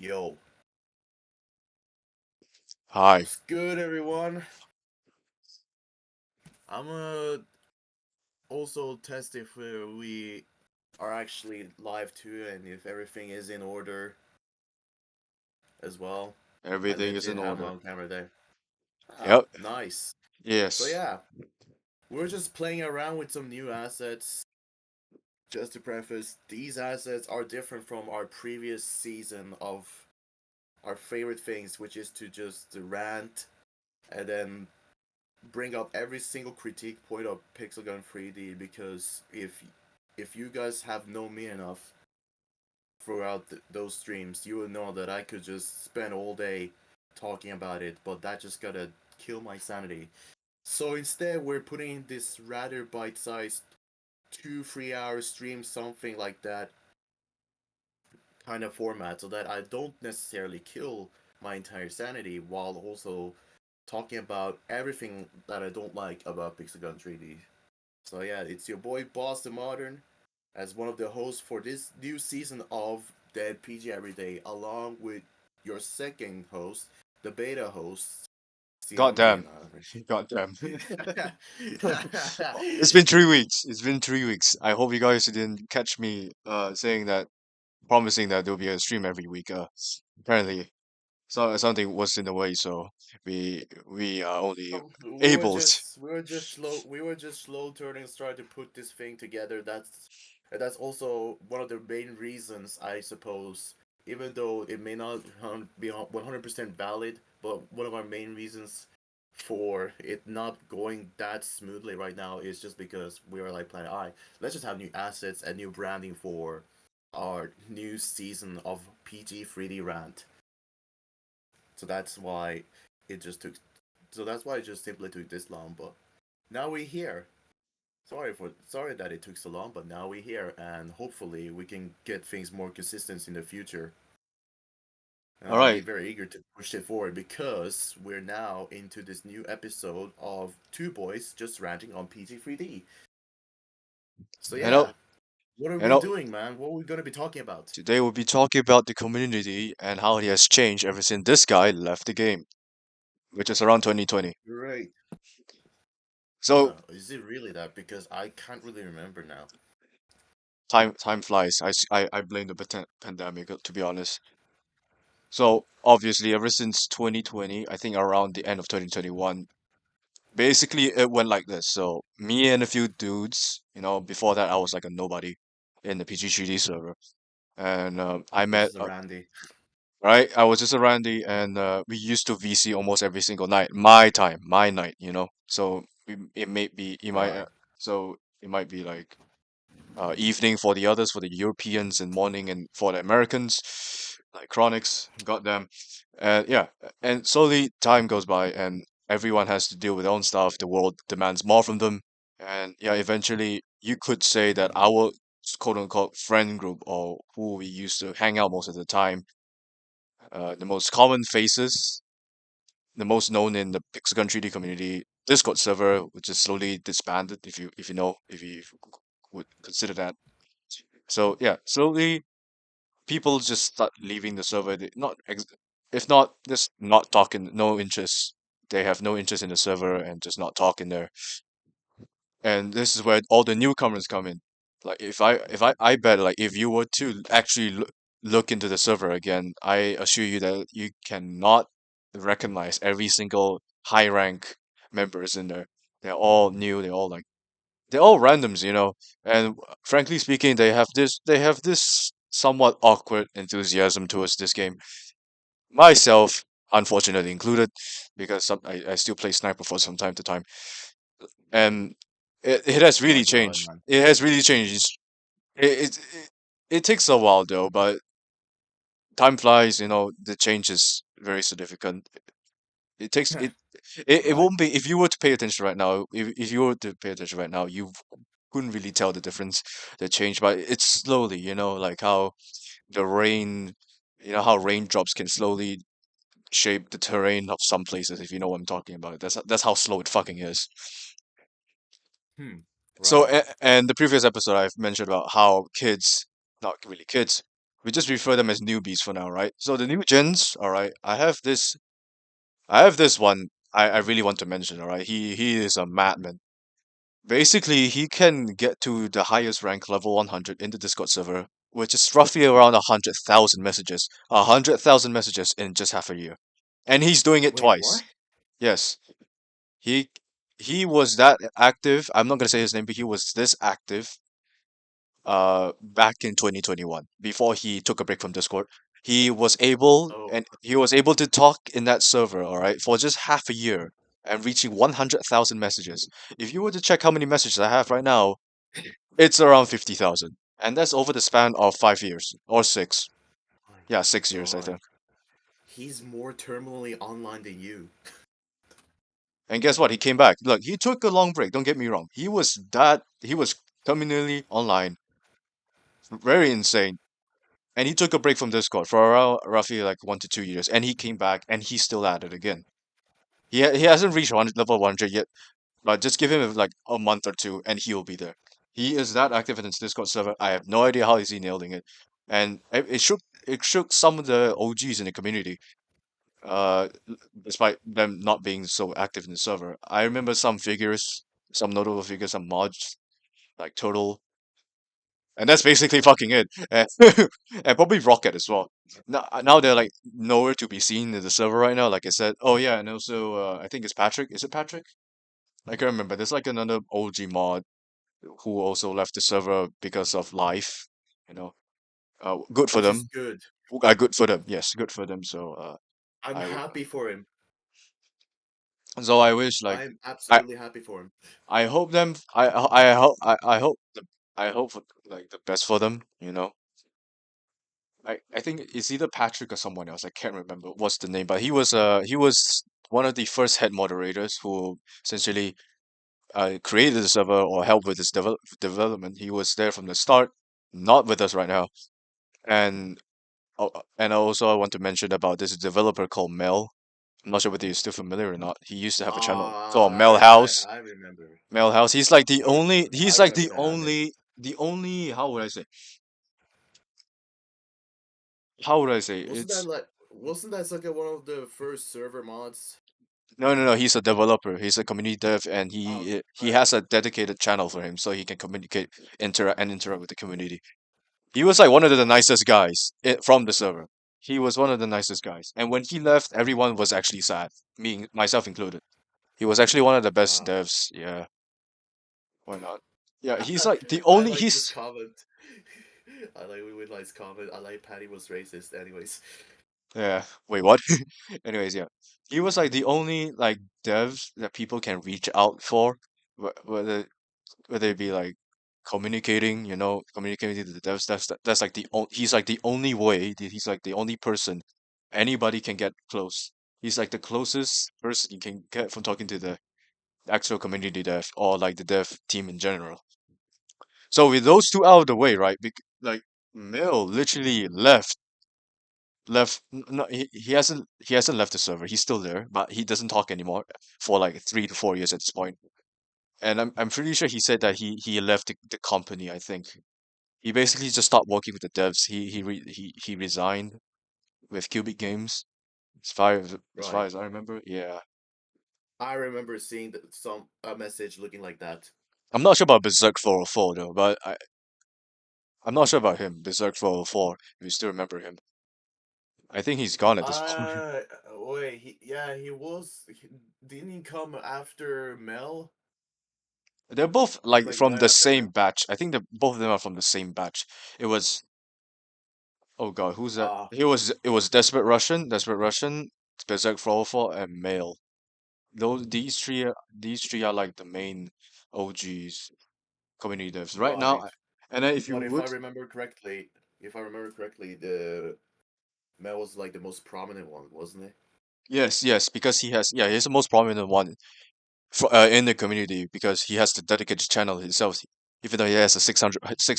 Yo, Hi. what's good, everyone? I'm gonna also test if we are actually live too and if everything is in order as well. I Everything is legit in have my order. own camera there. Ah, Yep. nice. So, Yes. yeah, we're just playing around with some new assets. Just to preface, these assets are different from our previous season of our favorite things, which is to just rant and then bring up every single critique point of Pixel Gun 3D because if you guys have known me enough throughout those streams, you will know that I could just spend all day talking about it, but that just gotta kill my sanity. So instead, we're putting this rather bite-sized 2-3 hour stream, something like that kind of format, so that I don't necessarily kill my entire sanity while also talking about everything that I don't like about Pixel Gun 3D. So yeah, it's your boy Boss the Modern as one of the hosts for this new season of Dead PG Everyday, along with your second host, the beta host, clmt. Goddamn. Goddamn. It's been 3 weeks. It's been 3 weeks. I hope you guys didn't catch me saying that, promising that there'll be a stream every week. Apparently, something was in the way, so we are only Oh, we were able to. just we were just slow we were just slow turning trying to put this thing together. That's also one of the main reasons, I suppose, even though it may not be 100% valid, but one of our main reasons for it not going that smoothly right now is just because we are like planning, all right, let's just have new assets and new branding for our new season of PG3D Rant. So that's why it just took so that's why it just simply took this long. But now we're here. Sorry that it took so long, but now we're here, and hopefully we can get things more consistent in the future. And All I'll be right. very eager to push it forward because we're now into this new episode of Two Boys Just Ranting on PG3D. So You know, yeah, what are you we know. doing, man? What are we gonna be talking about? Today we'll be talking about the community and how it has changed ever since this guy left the game, which is around 2020. Great. So Huh? Is it really that? Because I can't really remember now. time flies. I blame the pandemic, to be honest. So obviously, ever since 2020, I think around the end of 2021, basically it went like this. So me and a few dudes, before that I was like a nobody in the PG3D server, and I This met, is a Randy. right? I was just a Randy, and we used to VC almost every single night. My time, my night, So it may be, Right. so it might be like evening for the others, for the Europeans, and morning and for the Americans, like Chronics, goddamn. And yeah, and slowly time goes by, and everyone has to deal with their own stuff. The world demands more from them, and yeah, eventually you could say that our quote unquote friend group, or who we used to hang out most of the time, the most common faces, the most known in the Pixagon 3D community Discord server, which is slowly disbanded. If you would consider that. So yeah, slowly people just start leaving the server. If not, just not talking, no interest. They have no interest in the server and just not talking there. And this is where all the newcomers come in. Like I bet, like if you were to actually look into the server again, I assure you that you cannot recognize every single high rank members in there. They're all new. They're all randoms. And frankly speaking, they have this somewhat awkward enthusiasm towards this game. Myself, unfortunately included, because I still play sniper for some time to time, and it has really Like valid, changed. man. It has really changed. It takes a while though, but time flies. The change is very significant. It takes it. It Right. won't be if you were to pay attention right now. If you were to pay attention right now, you couldn't really tell the difference, the change, but it's slowly. Like how the rain, how raindrops can slowly shape the terrain of some places. If you know what I'm talking about, that's how slow it fucking is. Hmm. So, Right. and the previous episode I've mentioned about how kids, not really kids. We just refer them as newbies for now, right? So the new gens, all right. I have this one I really want to mention, all right. He is a madman. Basically, he can get to the highest rank level 100 in the Discord server, which is roughly around 100,000 messages. 100,000 messages in just half a year. And he's doing it Wait, what? twice. Yes. He he was that active. I'm not gonna say his name, but he was this active back in 2021 before he took a break from Discord. Oh, He was able to talk in that server, all right, for just half a year and reaching 100,000 messages. If you were to check how many messages I have right now, it's around 50,000. And that's over the span of 5 years or six. my Yeah, 6 years, I God. think. He's more terminally online than you. And guess what? He came back. Look, he took a long break. Don't get me wrong. He was terminally online. Very insane. And he took a break from Discord for around roughly like 1 to 2 years. And he came back and he's still at it again. He hasn't reached level 100 yet, but just give him like a month or two and he'll be there. He is that active in his Discord server. I have no idea how he's nailing it. And it shook some of the OGs in the community. Despite them not being so active in the server. I remember some figures, some notable figures, some mods like Turtle, and that's basically fucking it. And, and probably Rocket as well. Now they're like nowhere to be seen in the server right now. Like I said, oh yeah, and also I think it's Patrick. Is it Patrick? I can't remember. There's like another OG mod who also left the server because of life. You know, good for Which is them. good. Good for them. Yes, good for them. So I'm I happy for him. so I wish like. I'm I, absolutely happy for him. I hope them. I hope I hope for, like the best for them. You know, I think it's either Patrick or someone else. I can't remember what's the name, but he was one of the first head moderators who essentially created the server or helped with its development. He was there from the start, not with us right now. And and also I want to mention about this developer called Mel. I'm not sure whether you're still familiar or not. He used to have a channel called Mel House. I remember. Mel House. I remember that admin. The only how would I say it's Wasn't that like one of the first server mods? no, he's a developer, he's a community dev, and Oh, he has a dedicated channel for him so he can communicate interact with the community. He was like one of the oh, nicest guys from the server. He was one of the nicest guys, and when he left everyone was actually sad, me myself included. He was actually one of the best wow. devs. Yeah, why not? Yeah, he's I, like the I only like this he's comment. I like Winlight's comment. I like Patty was racist. Anyways, Yeah. Wait, what? Anyways, yeah. He was like the only like dev that people can reach out for, whether it be like communicating, communicating to the devs. That's like he's like the only way. He's like the only person anybody can get close. He's like the closest person you can get from talking to the actual community dev or like the dev team in general. So with those two out of the way, right? Like Mill literally no, he hasn't left the server. He's still there, but he doesn't talk anymore for like 3 to 4 years at this point. And I'm pretty sure he said that he left the company. I think he basically just stopped working with the devs. He resigned with Cubic Games. As far right. as I remember, yeah. I remember seeing some a message looking like that. I'm not sure about Berserk 404 though, but I'm not sure about him. Berserk 404, if you still remember him. I think he's gone at this point. Uh, Wait. Yeah, he was. Didn't he come after Mel? They're both like Like from right the after same Mel? batch. I think that both of them are from the same batch. It was Oh God, who's that? Ah, It was Desperate Russian, Berserk 404, and Male. These three are like the main OGs community devs right now. right. And then if you But would, if I remember correctly, the Mel was like the most prominent one, wasn't it? yes, because he's the most prominent one in the community because he has the dedicated channel himself, even though he has a 6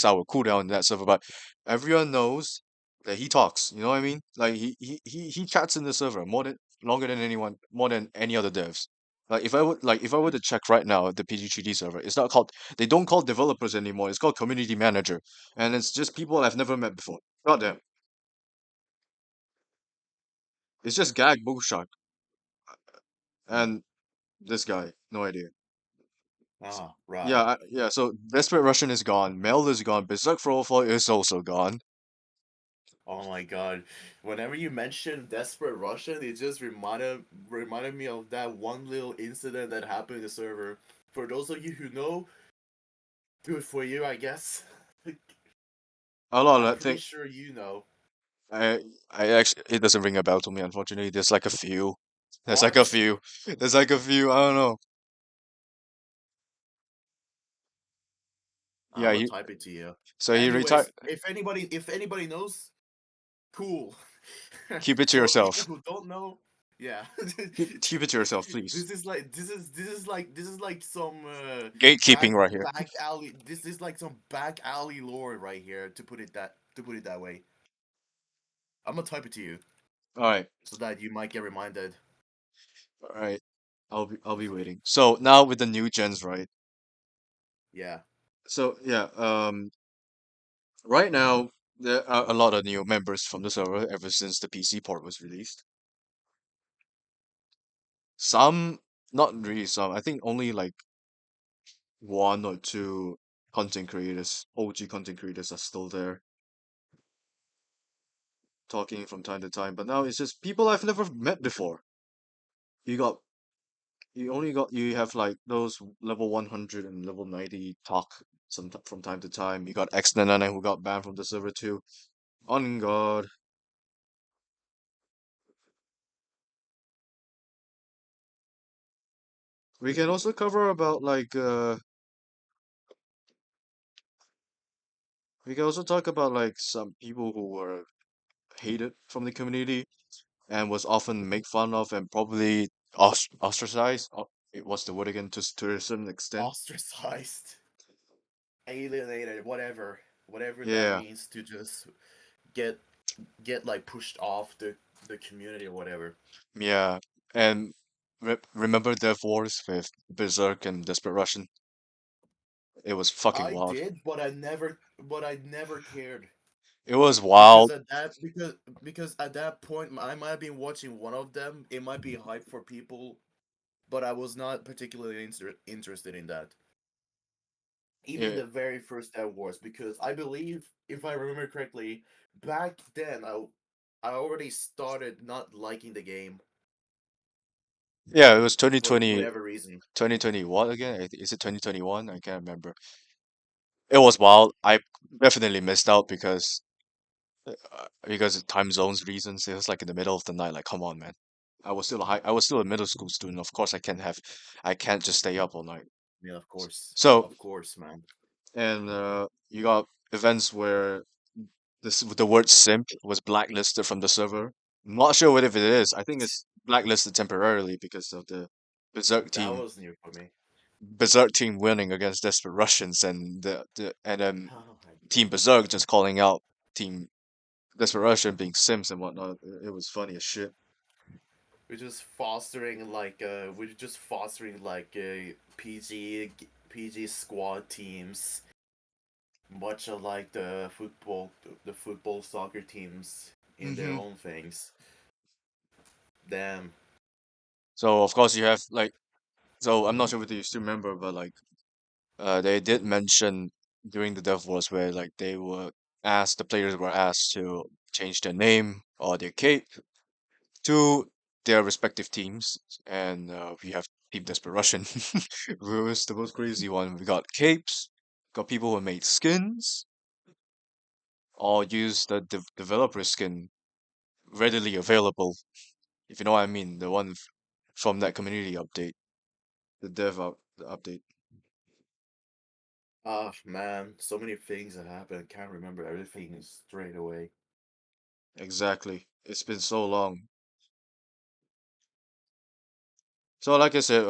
hour cooldown in that server. But everyone knows that he talks. You know what I mean? Like he chats in the server longer than anyone, more than any other devs. If I were to check right now at the PG3D server, it's not called they don't call developers anymore. It's called community manager, and it's just people I've never met before. Not them. It's just Gag, Bullshark, and this guy. No idea. Ah, Yeah, right. yeah. So Desperate Russian is gone. Mel is gone. Berserk Profile is also gone. Oh my god. Whenever you mention Desperate Russian, it just reminded me of that one little incident that happened in the server. For those of you who know, good for you, I guess. A lot of I'm that pretty thing. sure you know. I I actually it doesn't ring a bell to me. Unfortunately, there's like a few. There's like a What? few. There's like a few. I don't know. Yeah. I'm gonna He type it to you. so he retired. Anyways, if anybody knows, cool. Keep it to For people yourself. who don't know, yeah. Keep it to yourself, please. This is like some Gatekeeping right here. back alley. This is like some back alley lore right here. To put it that way. I'm gonna type it to you All right. so that you might get reminded. All right. I'll be waiting. So now with the new gens, right? Yeah. So yeah. Right now there are a lot of new members from the server ever since the PC port was released. Some, not really some. I think only like one or two content creators, OG content creators, are still there talking from time to time. But now it's just people I've never met before. You got you have like those level 100 and level 90 talk from time to time. You got X99 who got banned from the server too. On God. We can also cover about like we can also talk about like some people who were hated from the community and was often made fun of and probably ostracized. What's the word again? To a certain extent. Ostracized, alienated, whatever that Yeah, means to just get like pushed off the community or whatever. yeah. And remember Death Wars with Berserk and Desperate Russian? It was fucking I wild. did, but I never cared It was because wild. at that point I might have been watching one of them. It might be hype for people, but I was not particularly interested in that. Even Yeah, the very first Dead Wars, because I believe, if I remember correctly, back then I already started not liking the game yeah. It was for 2020, whatever reason. 2021 again. Is it 2021? I can't remember. It was wild. I definitely missed out because of time zones reasons. It was like in the middle of the night. Like, come on, man. I was still a middle school student. Of course, I can't just stay up all night. Yeah, So, of course, man. and you got events where the word simp was blacklisted from the server. I'm not sure what if it is. I think it's blacklisted temporarily because of the Berserk That team was new for me. Berserk team winning against Desperate Russians and Oh my Team god. Berserk just calling out Team Desperate Russian being simps and whatnot. It was funny as shit. We're just fostering like PG squad teams, much like the football soccer teams in their Hmm. own things. Damn. So of course you have like so I'm not sure whether you still remember, but like they did mention during the Dev Wars where like the players were asked to change their name or their cape to their respective teams, and we have Team Desperate Russian, who was the most crazy one. We got capes, got people who made skins, or use the developer skin readily available, if you know what I mean, the one from that community update, the update. Ah, man, so many things that happened. I can't remember everything straight away. Exactly. It's been so long. So like I said,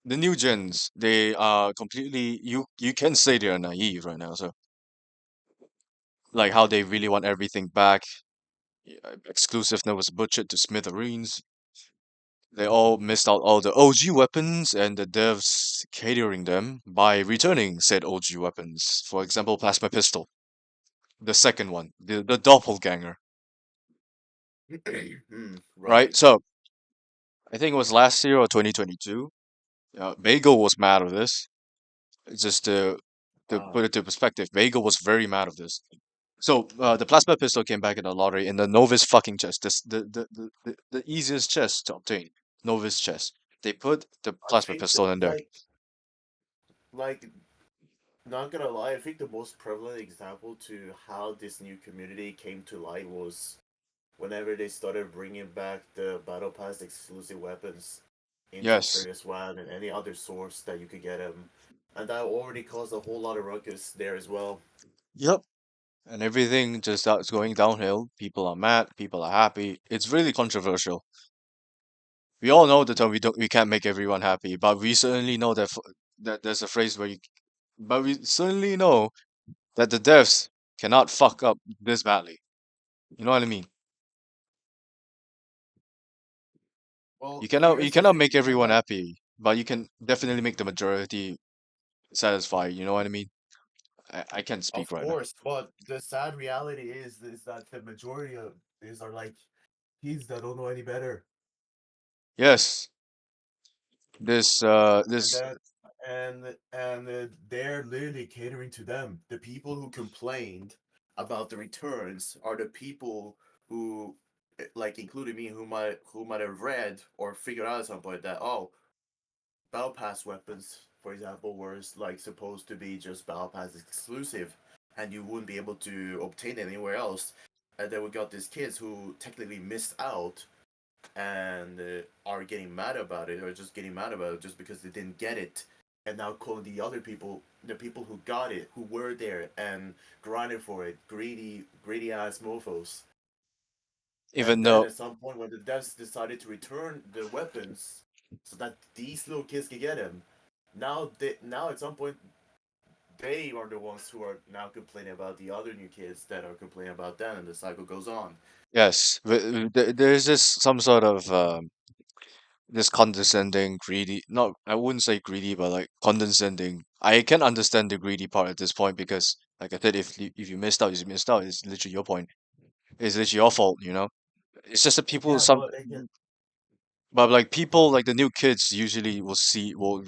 the new gens, they are completely you can say they are naive right now. So like how they really want everything back. Exclusiveness was butchered to smithereens. They all missed out all the OG weapons and the devs catering them by returning said OG weapons. For example, plasma pistol. The second one, the doppelganger. right? Right. So I think it was last year or 2022. Bagel was mad of this. Just to Ah, put it to perspective, Bagel was very mad of this. So the plasma pistol came back in the lottery in the novice fucking chest. This the easiest chest to obtain. Novice chest. They put the I plasma think that, pistol in there. like, not gonna lie, I think the most prevalent example to how this new community came to light was whenever they started bringing back the Battle Pass exclusive weapons into Yes. Trader's WAN and any other source that you could get them. And that already caused a whole lot of ruckus there as well. Yep. And everything just starts going downhill. People are mad. People are happy. It's really controversial. We all know the term we can't make everyone happy, but we certainly know that there's a phrase where you but we certainly know that the devs cannot fuck up this badly. You know what I mean? Well, You here's the cannot thing, make man. everyone Like, happy, but you can definitely make the majority satisfied. You know what I mean? I can't speak of right now. course, but the sad reality is that the majority of these are like kids that don't know any better. Yes, And this then they're literally catering to them. The people who complained about the returns are the people who, like, including me, who might have read or figured out at some point that, oh, battle pass weapons, for example, were like supposed to be just battle pass exclusive, and you wouldn't be able to obtain it anywhere else. And then we got these kids who technically missed out and are getting mad about it, or just getting mad about it just because they didn't get it, and now calling the other people, the people who got it, who were there and grinded for it, greedy ass mofo's. And even then though at some point when the devs decided to return the weapons so that these little kids could get them, now at some point they are the ones who are now complaining about the other new kids that are complaining about them, and the cycle goes on. yes, there's just some sort of this condescending, greedy. Not I wouldn't say greedy, but like condescending. I can understand the greedy part at this point because, like I said, if you missed out, you missed out. It's literally your point. It's literally your fault. You know. It's just that people Yeah, some but again, but like go people on. like the new kids usually will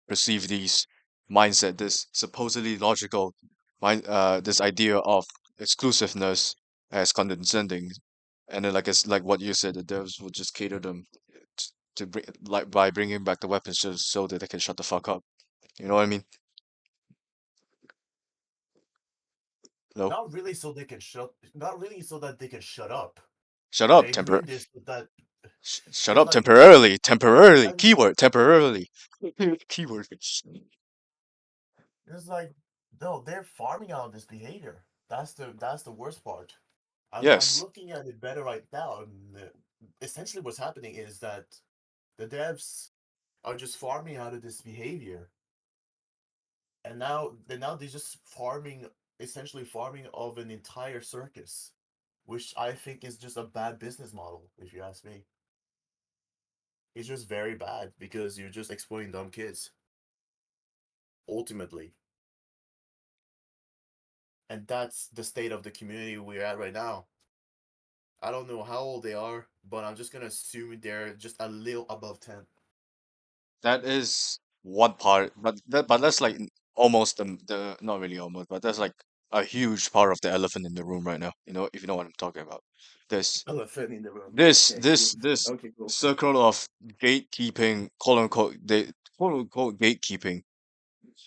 perceive these mindset, this supposedly logical mind, this idea of exclusiveness as condescending, and then like it's like what you said, the devs would just cater them to bring like by bringing back the weapons just so that they can shut the fuck up. You know what I mean? No, Not really so that they can shut up. shut up, They're doing this so that shut it's up like temporarily, temporarily. and Keyword temporarily. Keyword. it's like no, they're farming out this behavior. That's the worst part. I'm Yes, looking at it better right now, and essentially what's happening is that the devs are just farming out of this behavior, and now they're just farming, essentially farming of an entire circus, which I think is just a bad business model, if you ask me. It's just very bad because you're just exploiting dumb kids, ultimately. And that's the state of the community we're at right now. I don't know how old they are, but I'm just gonna assume they're just a little above 10. that is one part, but that's like almost the not really almost, but that's like a huge part of the elephant in the room right now. You know, if you know what I'm talking about. This Elephant in the room. this Okay, this cool. this Okay, cool. circle of gatekeeping, quote unquote, they quote unquote gatekeeping.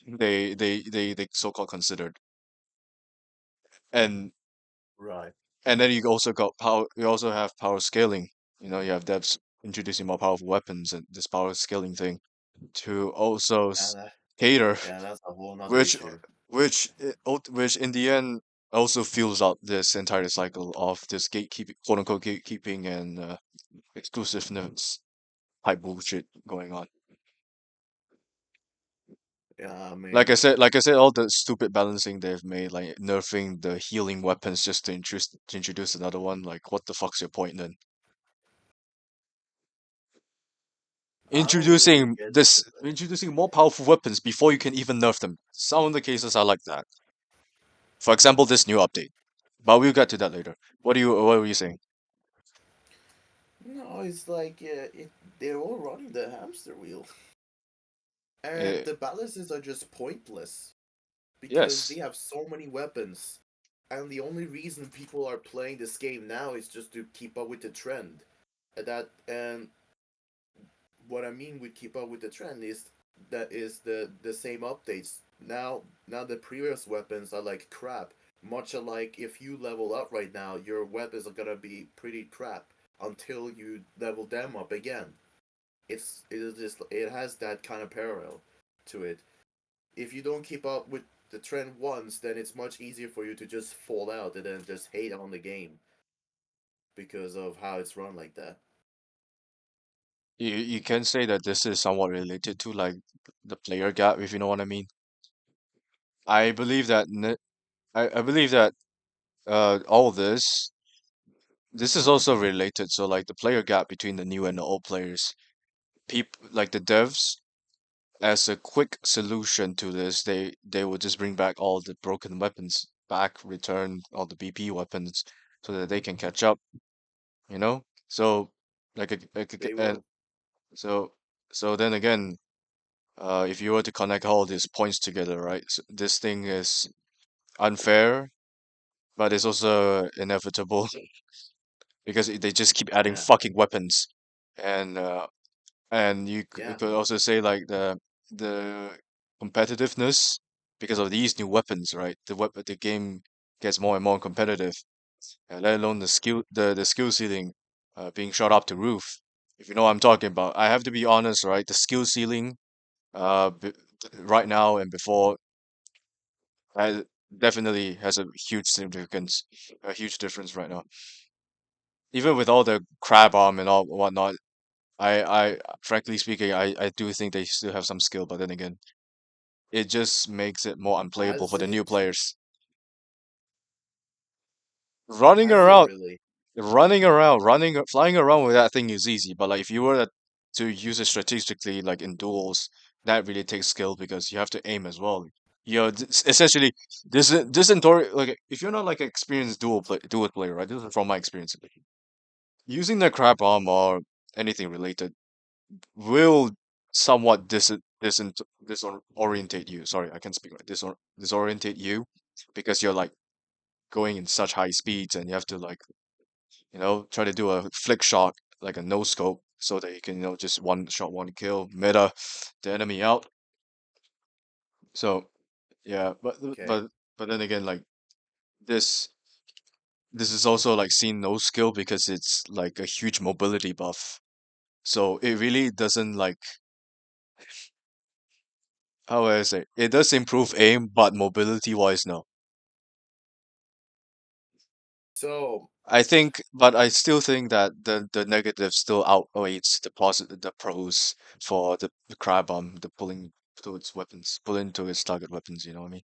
They so-called considered, and Right. and then you also got power. You also have power scaling. You know, you have devs introducing more powerful weapons and this power scaling thing to also Yeah, that, cater, yeah, that's a whole nother which issue. which in the end also fuels out this entire cycle of this gatekeeping, quote unquote gatekeeping and exclusiveness type bullshit going on. Yeah, I mean, Like I said, all the stupid balancing they've made, like nerfing the healing weapons just to introduce another one. Like, what the fuck's your point then? I don't really get Introducing more powerful weapons before you can even nerf them. Some of the cases are like that. For example, this new update. But we'll get to that later. What were you saying? No, it's like they're all running the hamster wheel, and Uh, the balances are just pointless because they yes, have so many weapons, and the only reason people are playing this game now is just to keep up with the trend. And what I mean with keep up with the trend is that is the same updates. Now the previous weapons are like crap. Much alike if you level up right now, your weapons are gonna be pretty crap until you level them up again. It has that kind of parallel to it. If you don't keep up with the trend once, then it's much easier for you to just fall out and then just hate on the game because of how it's run like that. you can say that this is somewhat related to like the player gap, if you know what I mean. I believe that I believe that all this is also related. So like the player gap between the new and the old players, people like the devs, as a quick solution to this, they will just bring back all the broken weapons back, return all the BP weapons so that they can catch up, you know? So They and will. so so then again, if you were to connect all these points together, right? So this thing is unfair, but it's also inevitable because they just keep adding Yeah. fucking weapons. And you Yeah. could also say like the competitiveness because of these new weapons, right? The game gets more and more competitive, let alone the skill ceiling being shot up to roof. If you know what I'm talking about, I have to be honest, right? The skill ceiling b right now and before has, definitely has a huge significance, a huge difference right now. Even with all the crab arm and all whatnot, I frankly speaking, I do think they still have some skill, but then again, it just makes it more unplayable Has for the new it? players. Running Has it around, really? flying around with that thing is easy, but like if you were to use it strategically, like in duels, that really takes skill because you have to aim as well. Essentially, this entire like if you're not like an experienced duel player, right? This is from my experience. Using the crab arm or anything related will somewhat disorientate you. Sorry, I can't speak right. Disorientate you because you're like going in such high speeds and you have to like, try to do a flick shot, like a no scope, so that you can, just one shot, one kill, meta the enemy out. So yeah, Okay. but then again, like this this is also like seen no skill because it's like a huge mobility buff. So it really doesn't like how would I say it does improve aim, but mobility wise, no. So, But I still think that the negative still outweighs the pros for the crab bomb, the pulling to its target weapons. You know what I mean?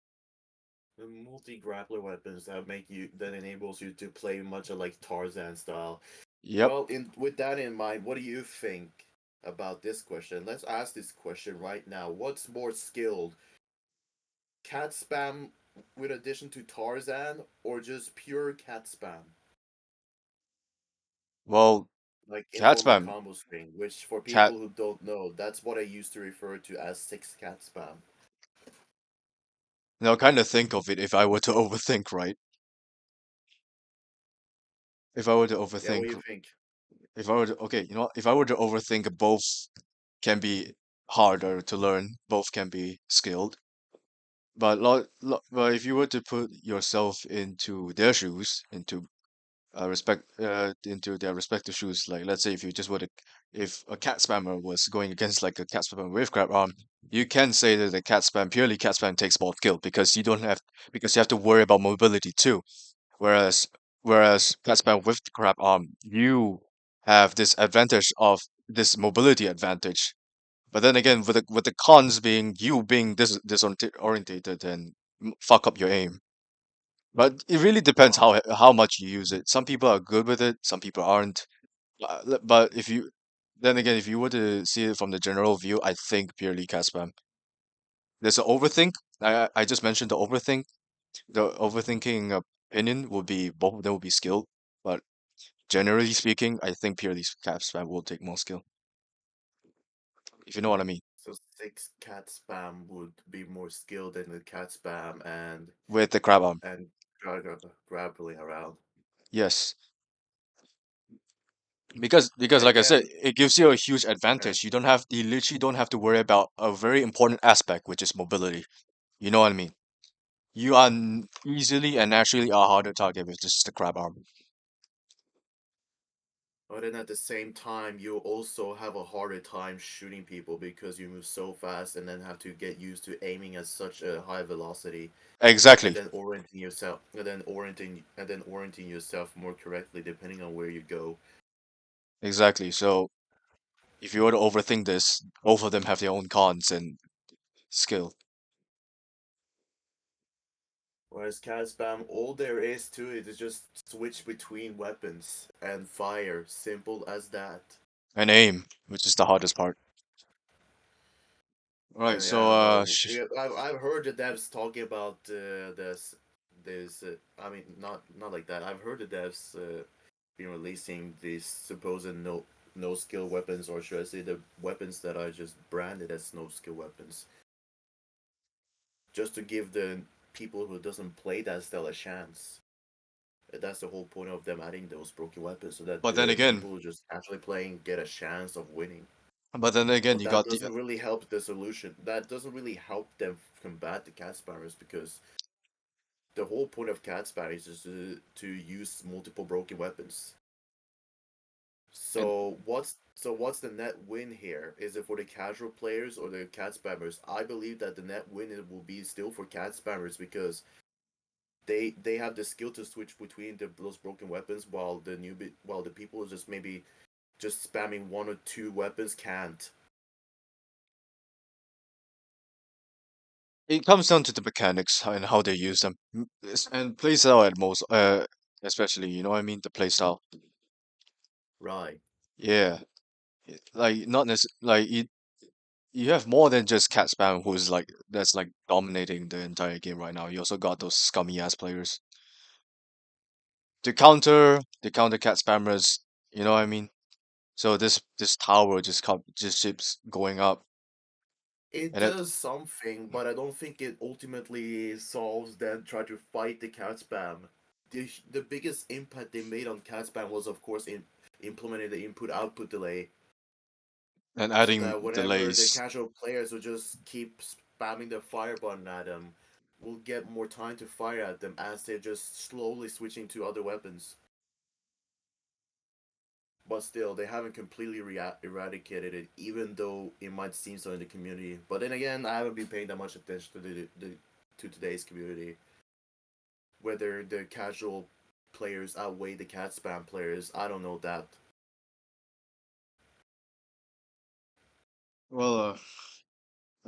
the multi grappler weapons that enables you to play much of like Tarzan style. Yep. Well, in with that in mind, what do you think about this question? Let's ask this question right now. What's more skilled, cat spam with addition to Tarzan, or just pure cat spam, Well, like cat informal spam, combo string? Which, for cat. people who don't know, that's what I used to refer to as six cat spam. Now, kind of think of it if I were to overthink, right? If I were to Yeah, what do overthink, you think? if I were to, okay, if I were to overthink, both can be harder to learn. Both can be skilled. But if you were to put yourself into their shoes, into their respective shoes. Like let's say if a cat spammer was going against like a cat spammer with crab arm, you can say that the purely cat spam takes more skill because you have to worry about mobility too. Whereas cat spam with the crab arm, you have this advantage of this mobility advantage. But then again, with the cons being you being disorientated and fuck up your aim. But it really depends Oh, how much you use it. Some people are good with it, some people aren't. But then again, if you were to see it from the general view, I think purely cat spam. There's an overthink. I just mentioned the overthink. The overthinking opinion would be both of them would be skilled, but generally speaking, I think purely cap spam will take more skill, if you know what I mean. So six cat spam would be more skilled than the cat spam With the crab arm. and grappling around. Yes. Because Then like I said, again, it gives you a huge uh, advantage. You literally don't have to worry about a very important aspect, which is mobility. You know what I mean? You are easily and naturally a harder target with just the crab arm. but then at the same time, you also have a harder time shooting people because you move so fast and then have to get used to aiming at such a high velocity and Exactly. then orienting yourself more correctly depending on where you go. Exactly. So if you were to overthink this, both of them have their own cons and skill. Whereas cat spam, all there is to it is just switch between weapons and fire. Simple as that. And aim, which is the hardest part. Alright, so Yeah, no, I've heard the devs talking about this. I mean, not like that. I've heard the devs been releasing these supposed no skill weapons, or should I say the weapons that are just branded as no skill weapons, just to give the people who doesn't play that style a chance. That's the whole point of them adding those broken weapons, so that but then the again, people who just actually playing get a chance of winning. But you that got the doesn't really help the solution. That doesn't really help them combat the cat spammers because the whole point of cat spammers is to use multiple broken weapons. and So what's the net win here? Is it for the casual players or the cat spammers? I believe that the net win it will be still for cat spammers because they have the skill to switch between those broken weapons while the people just maybe just spamming one or two weapons can't. it comes down to the mechanics and how they use them. And playstyle at most, especially, you know what I mean? The playstyle. Right. Yeah. Like not necessarily like you have more than just cat spam who's like that's like dominating the entire game right now. You also got those scummy ass players. The counter cat spammers, you know what I mean? So this tower just keeps going up. It And it does something, but I don't think it ultimately solves them try to fight the cat spam. The biggest impact they made on cat spam was of course in implementing the input output delay, and so adding that whenever the delays. casual players will just keep spamming the fire button at them, will get more time to fire at them as they're just slowly switching to other weapons. But still, they haven't completely eradicated it, even though it might seem so in the community. But then again, I haven't been paying that much attention to to today's community. Whether the casual players outweigh the cat spam players, I don't know that. Well,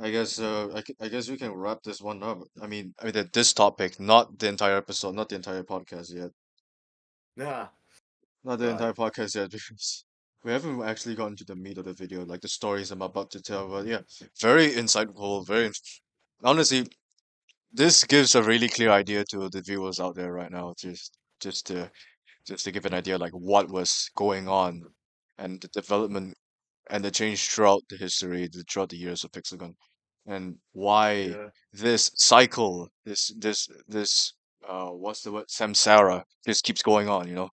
I guess we can wrap this one up. This topic, not the entire episode, not the entire podcast yet. Yeah, Not the right. entire podcast yet because we haven't actually gotten to the meat of the video, like the stories I'm about to tell. But yeah, very insightful, honestly, this gives a really clear idea to the viewers out there right now, just to just to give an idea like what was going on and the development and the change throughout the history, throughout the years of Pixelgun, and why Yeah. this cycle, this what's the word, samsara, just keeps going on. You know,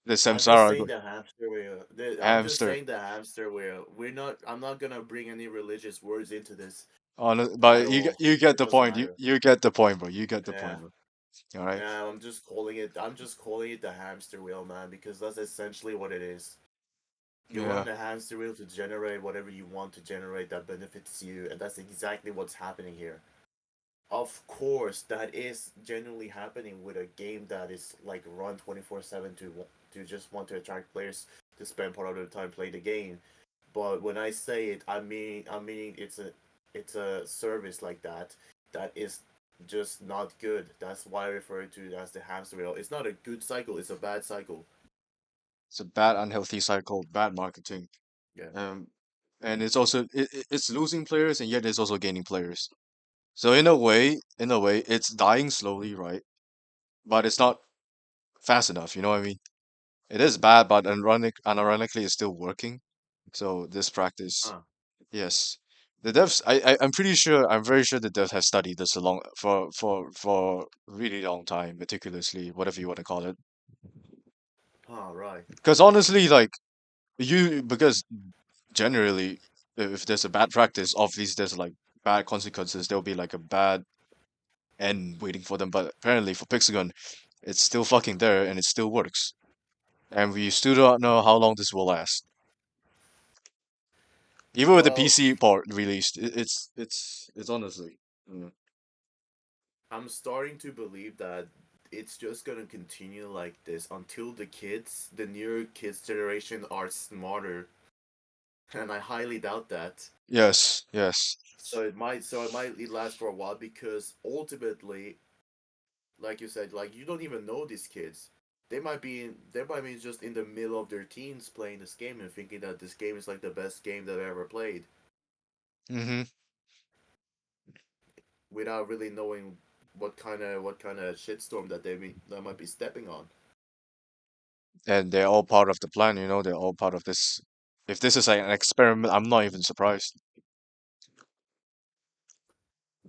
the I'm just samsara saying the hamster wheel. I'm just hamster. saying the hamster wheel. We're not. I'm not gonna bring any religious words into this at But all. you get It the doesn't point. matter. You get the point, bro. You get the Yeah. point, bro. All right. Yeah, I'm just calling it. I'm just calling it the hamster wheel, man, because that's essentially what it is. You run Yeah. the hamster wheel to generate whatever you want to generate that benefits you, and that's exactly what's happening here. Of course, that is genuinely happening with a game that is like run 24/7 to just want to attract players to spend part of their time playing the game. But when I say it, I mean it's a service like that that is just not good. That's why I refer to it as the hamster wheel. It's not a good cycle, it's a bad cycle. It's a bad, unhealthy cycle, bad marketing. Yeah. Um, and it's also it's losing players, and yet it's also gaining players. So in a way, it's dying slowly, right? But it's not. fast enough. You know what I mean? It is bad, but unironically, it's still working. So this practice, Huh. yes, the devs. I'm pretty sure. I'm very sure the devs have studied this a long for really long time, meticulously, whatever you want to call it. Huh, right. Because honestly, like because generally, if there's a bad practice, obviously there's like bad consequences. There'll be like a bad end waiting for them. But apparently for Pixagon, it's still fucking there and it still works. And we still don't know how long this will last. Even with the Well, PC part released, it's honestly. Mm. I'm starting to believe that it's just gonna continue like this until the newer kids generation are smarter, and I highly doubt that. Yes, yes. So it might last for a while because ultimately, like you said, like you don't even know these kids. They might be just in the middle of their teens playing this game and thinking that this game is like the best game they've ever played Mm-hmm. without really knowing what kind of shitstorm that might be stepping on. And they're all part of the plan, you know, they're all part of this. If this is like an experiment, I'm not even surprised.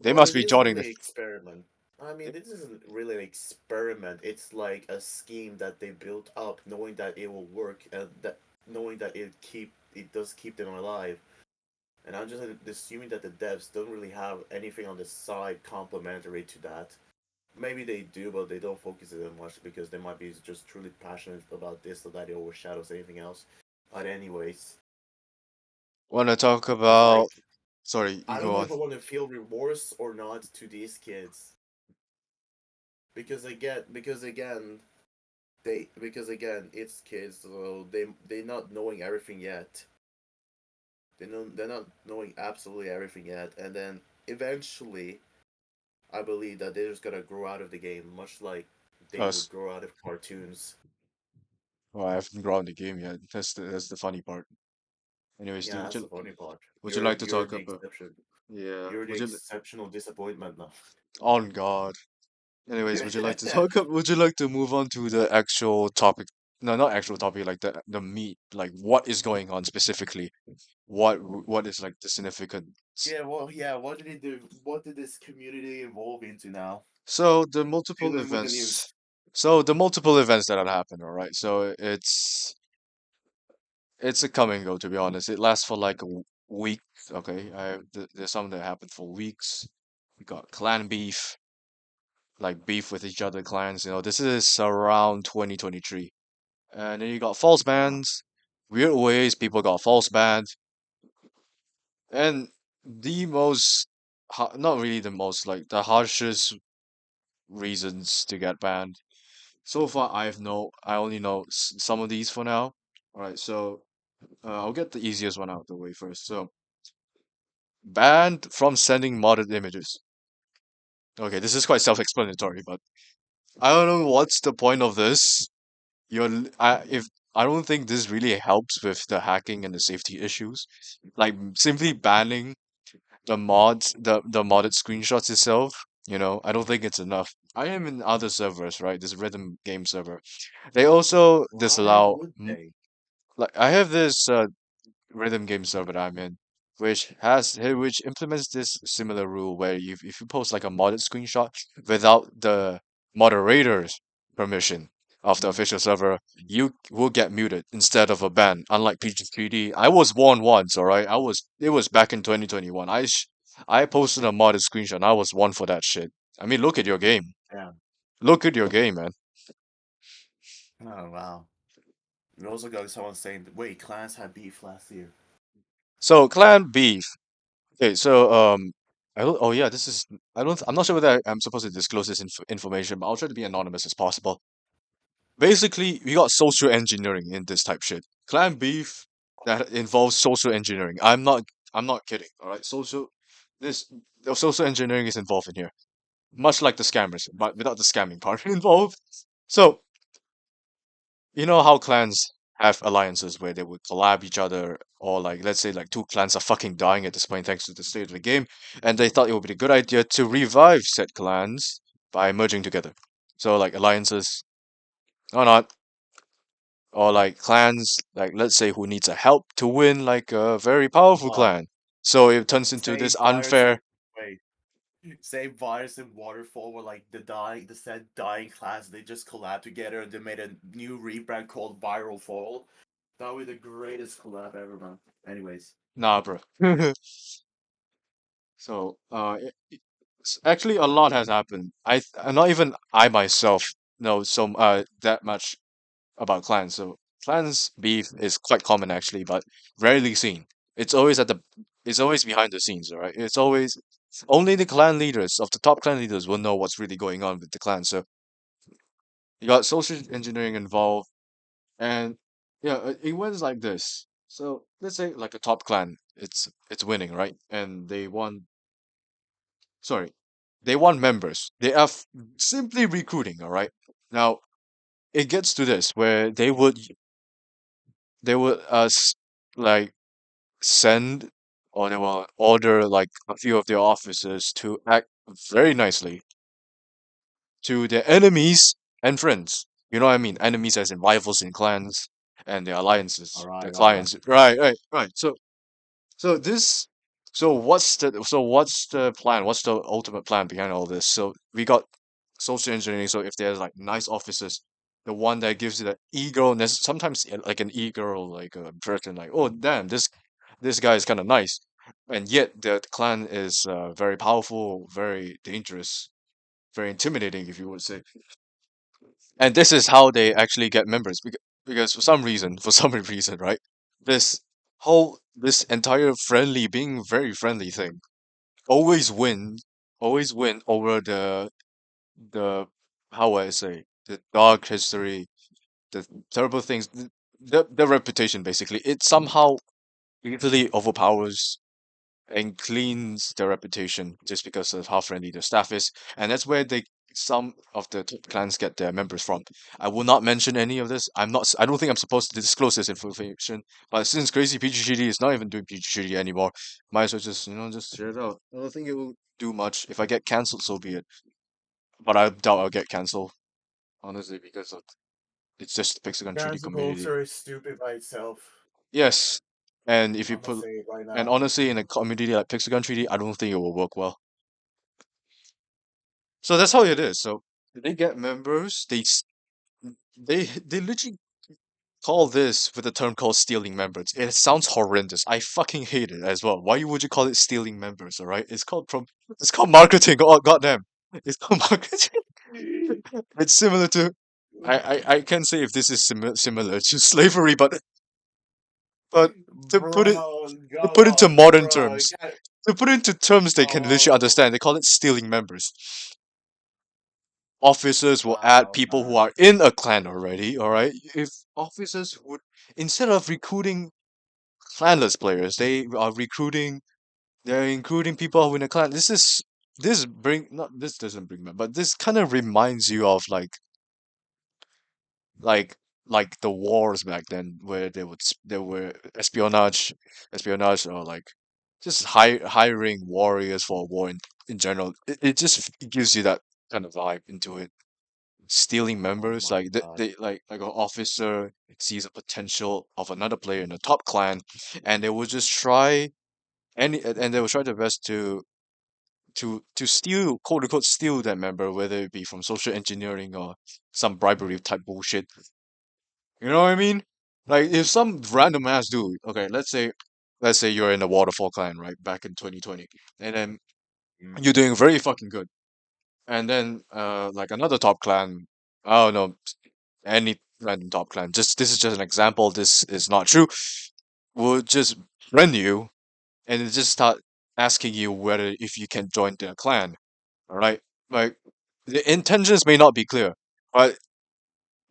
They Well, must it be is jotting the really experiment. I mean, they- this isn't really an experiment. It's like a scheme that they built up, knowing that it will work, and that knowing that it does keep them alive. And I'm just assuming that the devs don't really have anything on the side complementary to that. Maybe they do, but they don't focus it that much because they might be just truly passionate about this, so that it overshadows anything else. But anyways, want to talk it's about. like Sorry, you I don't go know on. if I want to feel remorse or not to these kids because again it's kids, so they're not knowing everything yet. They're not knowing absolutely everything yet, and then eventually, I believe that they're just gonna grow out of the game, much like they would Us. grow out of cartoons. Oh, I haven't grown the game yet. That's the funny part. Anyways, Yeah, would that's you the funny part. would you You're like to you're talk the about? exception. Yeah. You're the Would you? exceptional disappointment now. On God. Anyways, would you like to talk? Would you like to move on to the actual topic? No, not actual topic. Like the meat. Like what is going on specifically? What is like the significance? Yeah, well, yeah. What did it do? What did this community evolve into now? So the multiple Fill in with the events. news. So the multiple events that have happened. All right. So it's a come and go. To be honest, it lasts for like a week. Okay. There's some that happened for weeks. We got clan beef, like beef with each other clans. You know, this is around 2023. And then you got false Uh, bans. Weird ways people got false banned. And the most, not really the most, like the harshest reasons to get banned. So far, I only know some of these for now. All right, so I'll get the easiest one out the way first. So, banned from sending modded images. Okay, this is quite self-explanatory, but I don't know what's the point of this. If I don't think this really helps with the hacking and the safety issues. Like simply banning the modded screenshots itself, I don't think it's enough. I am in other servers, right? This rhythm game server. They also why disallow, would they? like I have this rhythm game server that I'm in, which implements this similar rule where if you post like a modded screenshot without the moderator's permission of the official server, you will get muted instead of a ban. Unlike PG3D, I was warned once, all right. It was back in 2021. I posted a modded screenshot. And I was warned for that shit. I mean, look at your game. Yeah. Look at your game, man. Oh wow. We also got someone saying, "Wait, clans had beef last year." So clan beef. Okay, so I don't. Oh yeah, this is. I don't. I'm not sure whether I'm supposed to disclose this information, but I'll try to be anonymous as possible. Basically, we got social engineering in this type shit. Clan beef that involves social engineering. I'm not kidding. All right, this the social engineering is involved in here, much like the scammers, but without the scamming part involved. So you know how clans have alliances where they would collab each other, or like let's say like two clans are fucking dying at this point thanks to the state of the game, and they thought it would be a good idea to revive said clans by merging together. So like alliances, or not, or like clans, like let's say who needs a help to win, like a very powerful Oh, clan. So it turns into say this virus and unfair. wait, say virus and waterfall were like the said dying class. They just collabed together and they made a new rebrand called Viral Fall. That would be the greatest collab ever, man. Anyways, Nah, bro. So, actually, a lot has happened. Not even I myself know some that much about clans. So, clans beef is quite common actually, but rarely seen. It's always at the, it's always behind the scenes, all right? It's always only the clan leaders of the top clan leaders will know what's really going on with the clan. So, you got social engineering involved, and yeah, it went like this. So, let's say like a top clan, it's winning, right? And they won sorry, they want members. They are simply recruiting, all right? Now, it gets to this where they would like send or they will order like a few of their officers to act very nicely to their enemies and friends. You know what I mean? Enemies as in rivals in clans and their all alliances, their right, all right. clients. Right, right, right. So this, so what's the plan? What's the ultimate plan behind all this? So we got social engineering. So if there's like nice officers, the one that gives you the ego, sometimes like an ego, like a person, like oh damn, this guy is kind of nice, and yet the clan is very powerful, very dangerous, very intimidating, if you would say. And this is how they actually get members because for some reason, for some reason, right? This this entire friendly, being very friendly thing always win, always win over the how would I say the dark history, the terrible things, the reputation basically. It somehow easily overpowers and cleans their reputation just because of how friendly their staff is, and that's where they some of the top clans get their members from. I will not mention any of this. I don't think I'm supposed to disclose this information. But since Crazy PG3D is not even doing PG3D anymore, might as well just just share it out. I don't think it will do much. If I get cancelled, so be it. But I doubt I'll get cancelled honestly because it's just the Pixel 3D Cancel community. culture is stupid by itself. Yes, and if you I'm gonna put say it right and now. honestly in a community like Pixel 3D, I don't think it will work well. So that's how it is. So they get members. They literally call this with a term called stealing members. It sounds horrendous. I fucking hate it as well. Why would you call it stealing members? All right, it's called marketing. Oh goddamn, it's called marketing. It's similar to I can't say if this is similar to slavery, but to put it Bro, to come put into on, modern bro. terms, to put into terms they can literally Oh, understand, they call it stealing members. Officers will add wow, people who man. are in a clan already, all right? If officers would, instead of recruiting clanless players, they're recruiting people who in a clan. This bring not this doesn't bring back, but this kind of reminds you of like like the wars back then where there were espionage or like just hiring warriors for a war in general. It just gives you that kind of vibe into it. Stealing Oh members my like god. they like an officer sees a potential of another player in the top clan, and they will just try and they will try their best to steal, quote unquote, steal that member, whether it be from social engineering or some bribery type bullshit. You know what I mean? Like if some random ass dude, okay, let's say you're in a waterfall clan, right, back in 2020, and then Mm. you're doing very fucking good, and then like another top clan, I don't know, any random top clan, just this is just an example, this is not true, will just friend you and it just start asking you whether if you can join their clan. All right, like the intentions may not be clear, but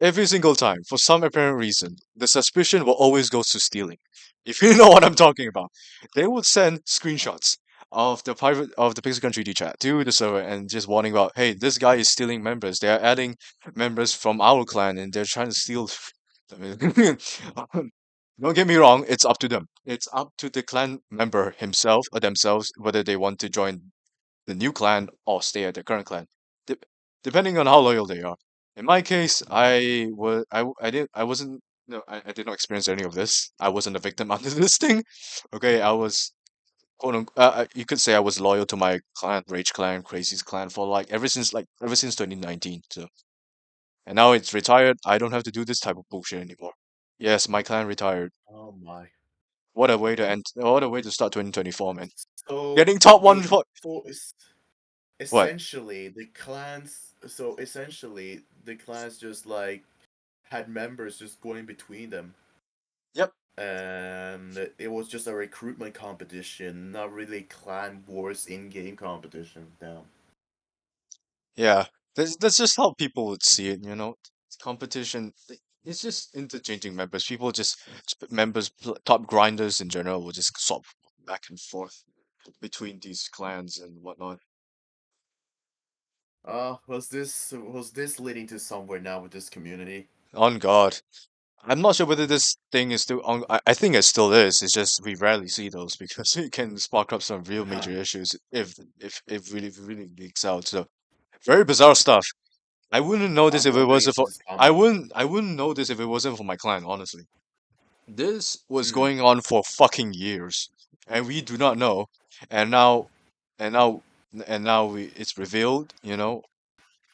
every single time, for some apparent reason, the suspicion will always go to stealing. If you know what I'm talking about, they would send screenshots of the Pixel 3D chat to the server and just warning about, hey, this guy is stealing members. They are adding members from our clan and they're trying to steal. I mean, don't get me wrong, it's up to them. It's up to the clan member himself or themselves whether they want to join the new clan or stay at their current clan, de- depending on how loyal they are. In my case, I wasn't no I did not experience any of this. I wasn't a victim under this thing. Okay, I was you could say I was loyal to my clan, Rage Clan, Crazy's clan for ever since 2019. So and now it's retired. I don't have to do this type of bullshit anymore. Yes, my clan retired. Oh my. What a way to end! What a way to start 2024, man. So Getting top one the for so it's what? essentially the clans. So essentially the clans just like had members just going between them, Yep. and it was just a recruitment competition, not really clan wars in-game competition. Now, Yeah, that's just how people would see it, you know. Competition, it's just interchanging members. People just top grinders in general will just swap back and forth between these clans and whatnot. was this leading to somewhere now with this community? On God, I'm not sure whether this thing is still on. I think it still is. It's just we rarely see those because it can spark up some real major issues if really leaks out. So very bizarre stuff. I wouldn't know this I'm if it hoping wasn't it's for. just common. I wouldn't know this if it wasn't for my clan, honestly. This was Hmm. going on for fucking years, and we do not know. And now, and now, and now it's revealed. You know,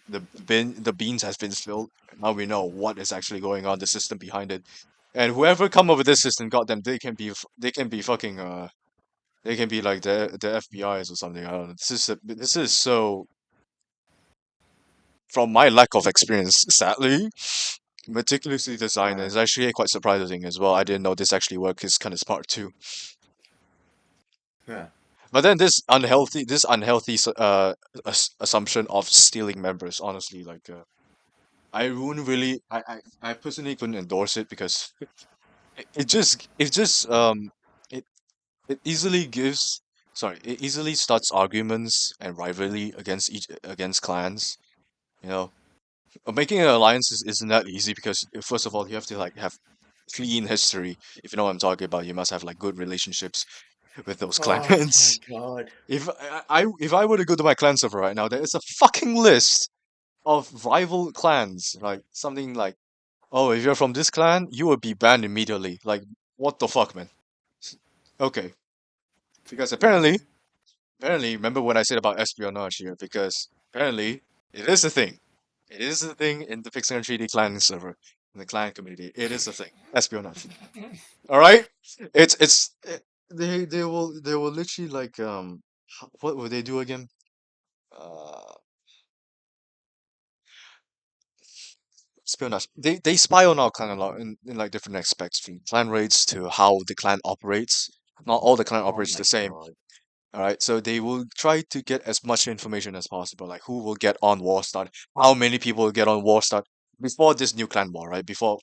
the beans has been spilled. And now we know what is actually going on, the system behind it. And whoever come up with this system, goddamn, they can be fucking they can be like the FBI's or something. I don't know. This is so from my lack of experience, sadly, meticulously designed. And Uh, it's actually quite surprising as well. I didn't know this actually worked. It's kind of smart too. huh. But then this unhealthy assumption of stealing members, honestly, like I wouldn't really, I personally couldn't endorse it because it just it it easily gives, sorry, it easily starts arguments and rivalry against clans. You know, making an alliance isn't that easy because first of all you have to like have clean history. If you know what I'm talking about, you must have like good relationships with those Oh my clans. god. If I were to go to my clan server right now, there is a fucking list of rival clans. Like something like, oh, if you're from this clan, you will be banned immediately. Like, what the fuck, man? Okay, because apparently, remember what I said about espionage here? Because apparently, it is a thing. It is a thing in the Pixel 3D clan server, in the clan community. It is a thing. Espionage. All right. They will literally like what would they do again? Uh, Espionage. They spy on our clan a lot in like different aspects, from clan raids to how the clan operates. Not all the clan Oh operates my the same. god. All right, so they will try to get as much information as possible, like who will get on war start, how many people will get on war start before this new clan war, right? Before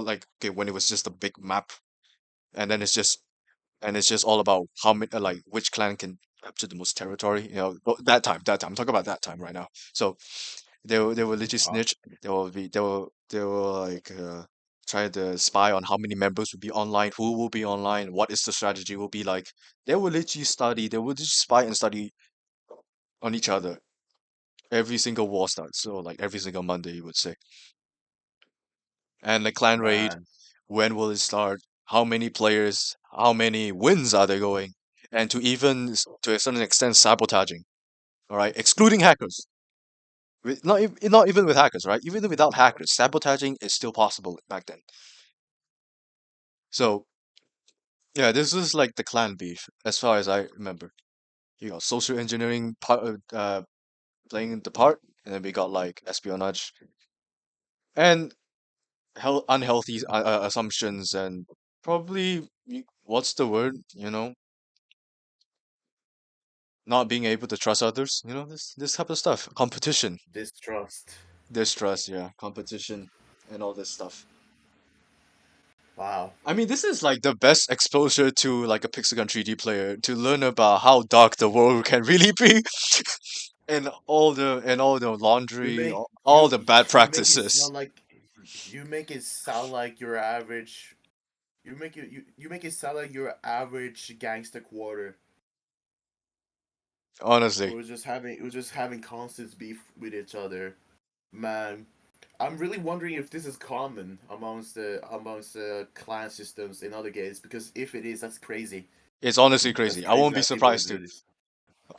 like okay when it was just a big map, and then it's just all about how many like which clan can capture the most territory. You know, that time. I'm talking about that time right now. So they will literally Oh, snitch. They will like try to spy on how many members will be online, who will be online, what is the strategy will be like. They will literally study. They will just spy and study on each other every single war starts. So like every single Monday, you would say. And the clan raid, man. when will it start? How many players? How many wins are they going? And to to a certain extent sabotaging. All right, excluding hackers. Not even with hackers, right? Even without hackers, sabotaging is still possible back then. So yeah, this is like the clan beef, as far as I remember. You got social engineering playing the part, and then we got like espionage and unhealthy assumptions and probably what's the word? You know, not being able to trust others. You know, this type of stuff. Competition, Distrust. distrust, yeah, competition, and all this stuff. Wow. I mean, this is like the best exposure to like a Pixel 3D player to learn about how dark the world can really be, and all the You laundry, make all the bad you make it practices. sound like you make it sound like your average. You make it sound like your average gangster quarter. Honestly, It was just having constant beef with each other. Man, I'm really wondering if this is common amongst the clan systems in other games, because if it is, that's crazy. It's honestly That's crazy. I crazy won't be that people would surprised do too. this.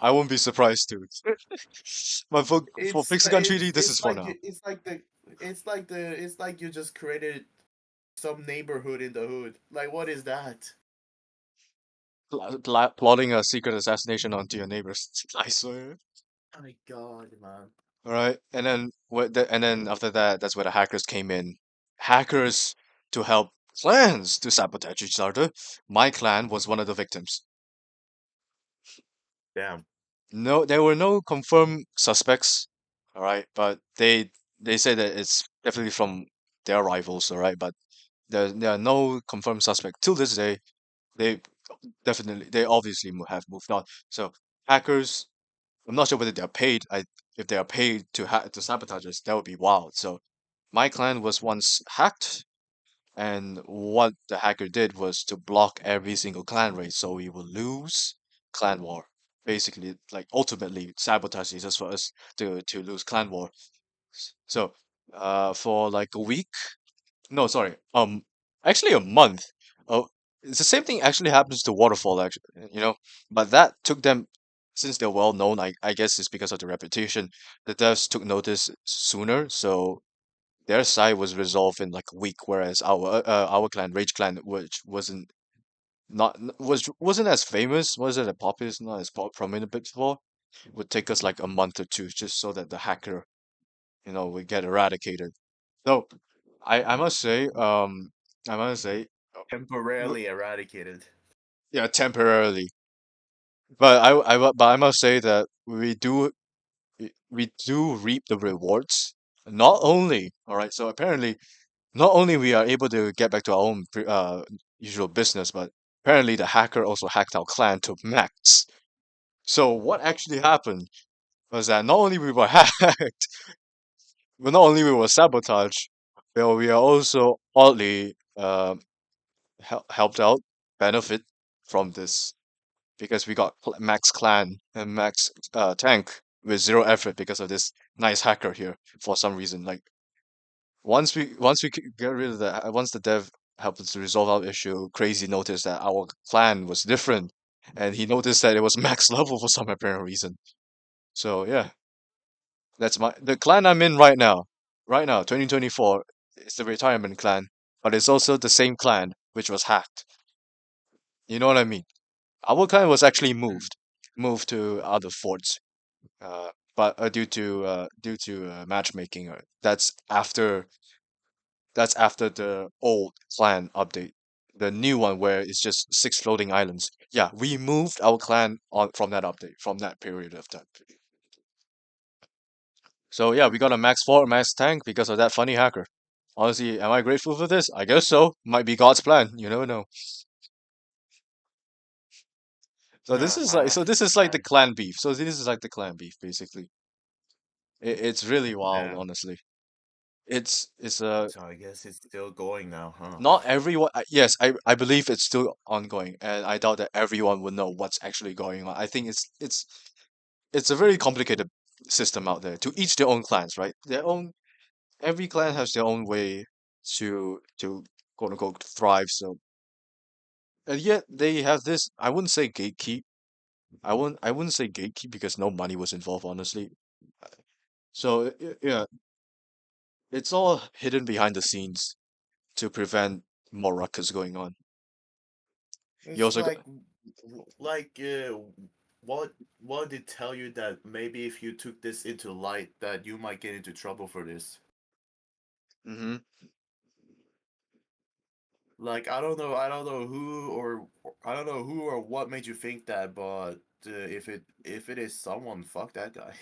I won't be surprised too. But for Pixel Treaty, this is for now. it's like you just created some neighborhood in the hood. Like, what is that? Plotting a secret assassination onto your neighbors. I swear. Oh my god, man. All right, and then and then after that, that's where the hackers came in. Hackers to help clans to sabotage each other. My clan was one of the victims. Damn. No, there were no confirmed suspects. All right, but they say that it's definitely from their rivals. All right, but there are no confirmed suspect till this day. They they obviously have moved on. So hackers, I'm not sure whether they're paid. If they are paid to sabotage us, that would be wild. So my clan was once hacked, and what the hacker did was to block every single clan raid, so we will lose clan war. Basically, like ultimately sabotage is just for us to lose clan war. So, for like a week, no, sorry, actually a month. Oh, it's the same thing actually happens to Waterfall, actually, but that took them, since they're well known. I guess it's because of the reputation. The devs took notice sooner, so their side was resolved in like a week, whereas our clan, Rage Clan, which wasn't not n- was wasn't as famous, wasn't as popular, not as prominent before, would take us like a month or two just so that the hacker, would get eradicated. So I must say, I must say, uh, w- Temporarily eradicated. yeah, temporarily. But I must say that we do reap the rewards. Not only, all right. So apparently, not only we are able to get back to our own usual business, but apparently the hacker also hacked our clan to max. So what actually happened was that not only we were hacked, but not only we were sabotaged, but we are also oddly helped out, benefit from this because we got max clan and max tank with zero effort because of this nice hacker here for some reason. Like get rid of that, once the dev helped us to resolve our issue, Crazy noticed that our clan was different, and he noticed that it was max level for some apparent reason. So yeah, that's the clan I'm in right now. Right now, 2024, it's the retirement clan, but it's also the same clan which was hacked. You know what I mean? Our clan was actually moved to other forts, but due to matchmaking, that's after the old clan update. The new one where it's just six floating islands. Yeah, we moved our clan on from that update, from that period of time. So yeah, we got a max fort, max tank because of that funny hacker. Honestly, am I grateful for this? I guess so. Might be God's plan. You never know. Oh, man. So this is like the Man. clan beef. So this is like the clan beef, basically. It's really wild, Yeah. honestly. It's So I guess it's still going now, huh? not everyone. Yes, I believe it's still ongoing, and I doubt that everyone will know what's actually going on. I think it's a very complicated system out there. To each their own clans, right? Their own Every clan has their own way to quote unquote thrive. So and yet they have this. I wouldn't say gatekeep because no money was involved, honestly. So yeah, it's all hidden behind the scenes to prevent more ruckus going on. You It's also got, like, like, what what did tell you that maybe if you took this into light, that you might get into trouble for this? hmm Like, I don't know who or what made you think that, but if it is someone, fuck that guy.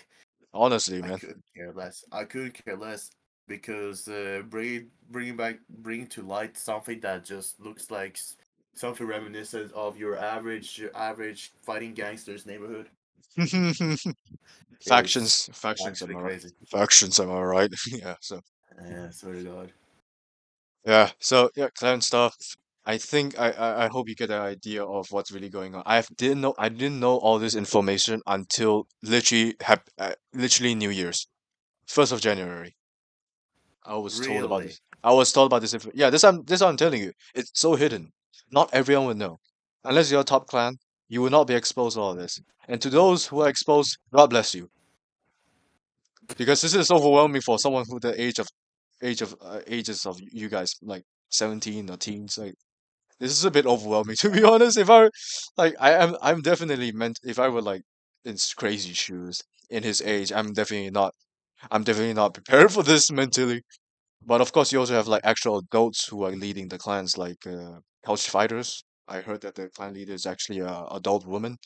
honestly, I man. couldn't care less. I couldn't care less because bringing to light something that just looks like something reminiscent of your average fighting gangsters neighborhood is Factions, am actually I right? crazy. Factions, am I right? Yeah. So Yeah, swear to God. yeah. So yeah, clan stuff. I think I hope you get an idea of what's really going on. I didn't know all this information until literally New Year's, 1st of January. I was told about Really? this. I was told about this. Yeah, this I'm telling you. It's so hidden. Not everyone will know. Unless you're a top clan, you will not be exposed to all this. And to those who are exposed, God bless you, because this is overwhelming for someone who the ages of you guys, like 17 or teens. Like this is a bit overwhelming to be honest. If I like, I'm definitely meant. If I were like in crazy shoes in his age, I'm definitely not. I'm definitely not prepared for this mentally. But of course, you also have like actual adults who are leading the clans, like couch fighters. I heard that the clan leader is actually a adult woman.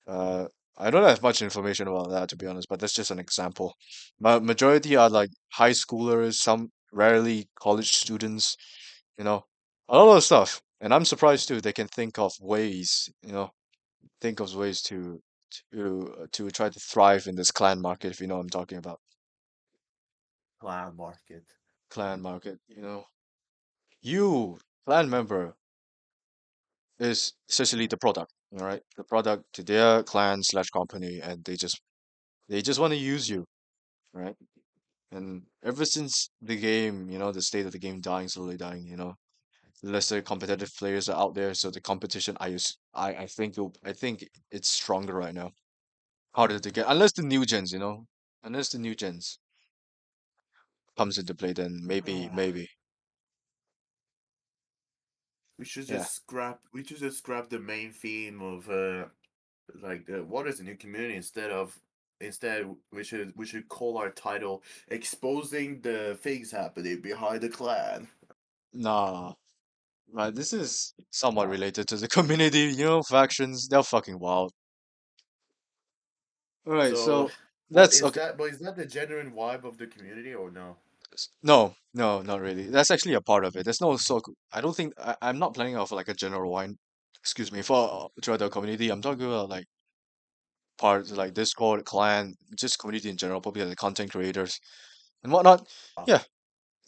Uh, I don't have much information about that to be honest, but that's just an example. But majority are like high schoolers, some rarely college students. You know, a lot of stuff. And I'm surprised too. They can think of ways, think of ways to try to thrive in this clan market. If you know what I'm talking about, Clown market. clan market. You clan member is essentially the product, all right? The product to their clan slash company, and they just want to use you, right? And ever since the game, the state of the game dying, slowly dying, lesser competitive players are out there, so the competition, I think it's stronger right now, harder to get, unless the new gens, unless the new gens comes into play, then maybe, yeah. We should just scrap the main theme of like what is a new community instead we should call our title exposing the things happening behind the clan. Nah, right. This is somewhat Wow. related to the community, factions. They're fucking wild. All right, So, so that's okay. but is that the genuine vibe of the community or no? No, no, not really. That's actually a part of it. There's no so. I don't think I'm not planning off like a general wine. Excuse me for throughout the community. I'm talking about like parts like Discord, clan, just community in general. Probably like the content creators and whatnot. Ah, Yeah.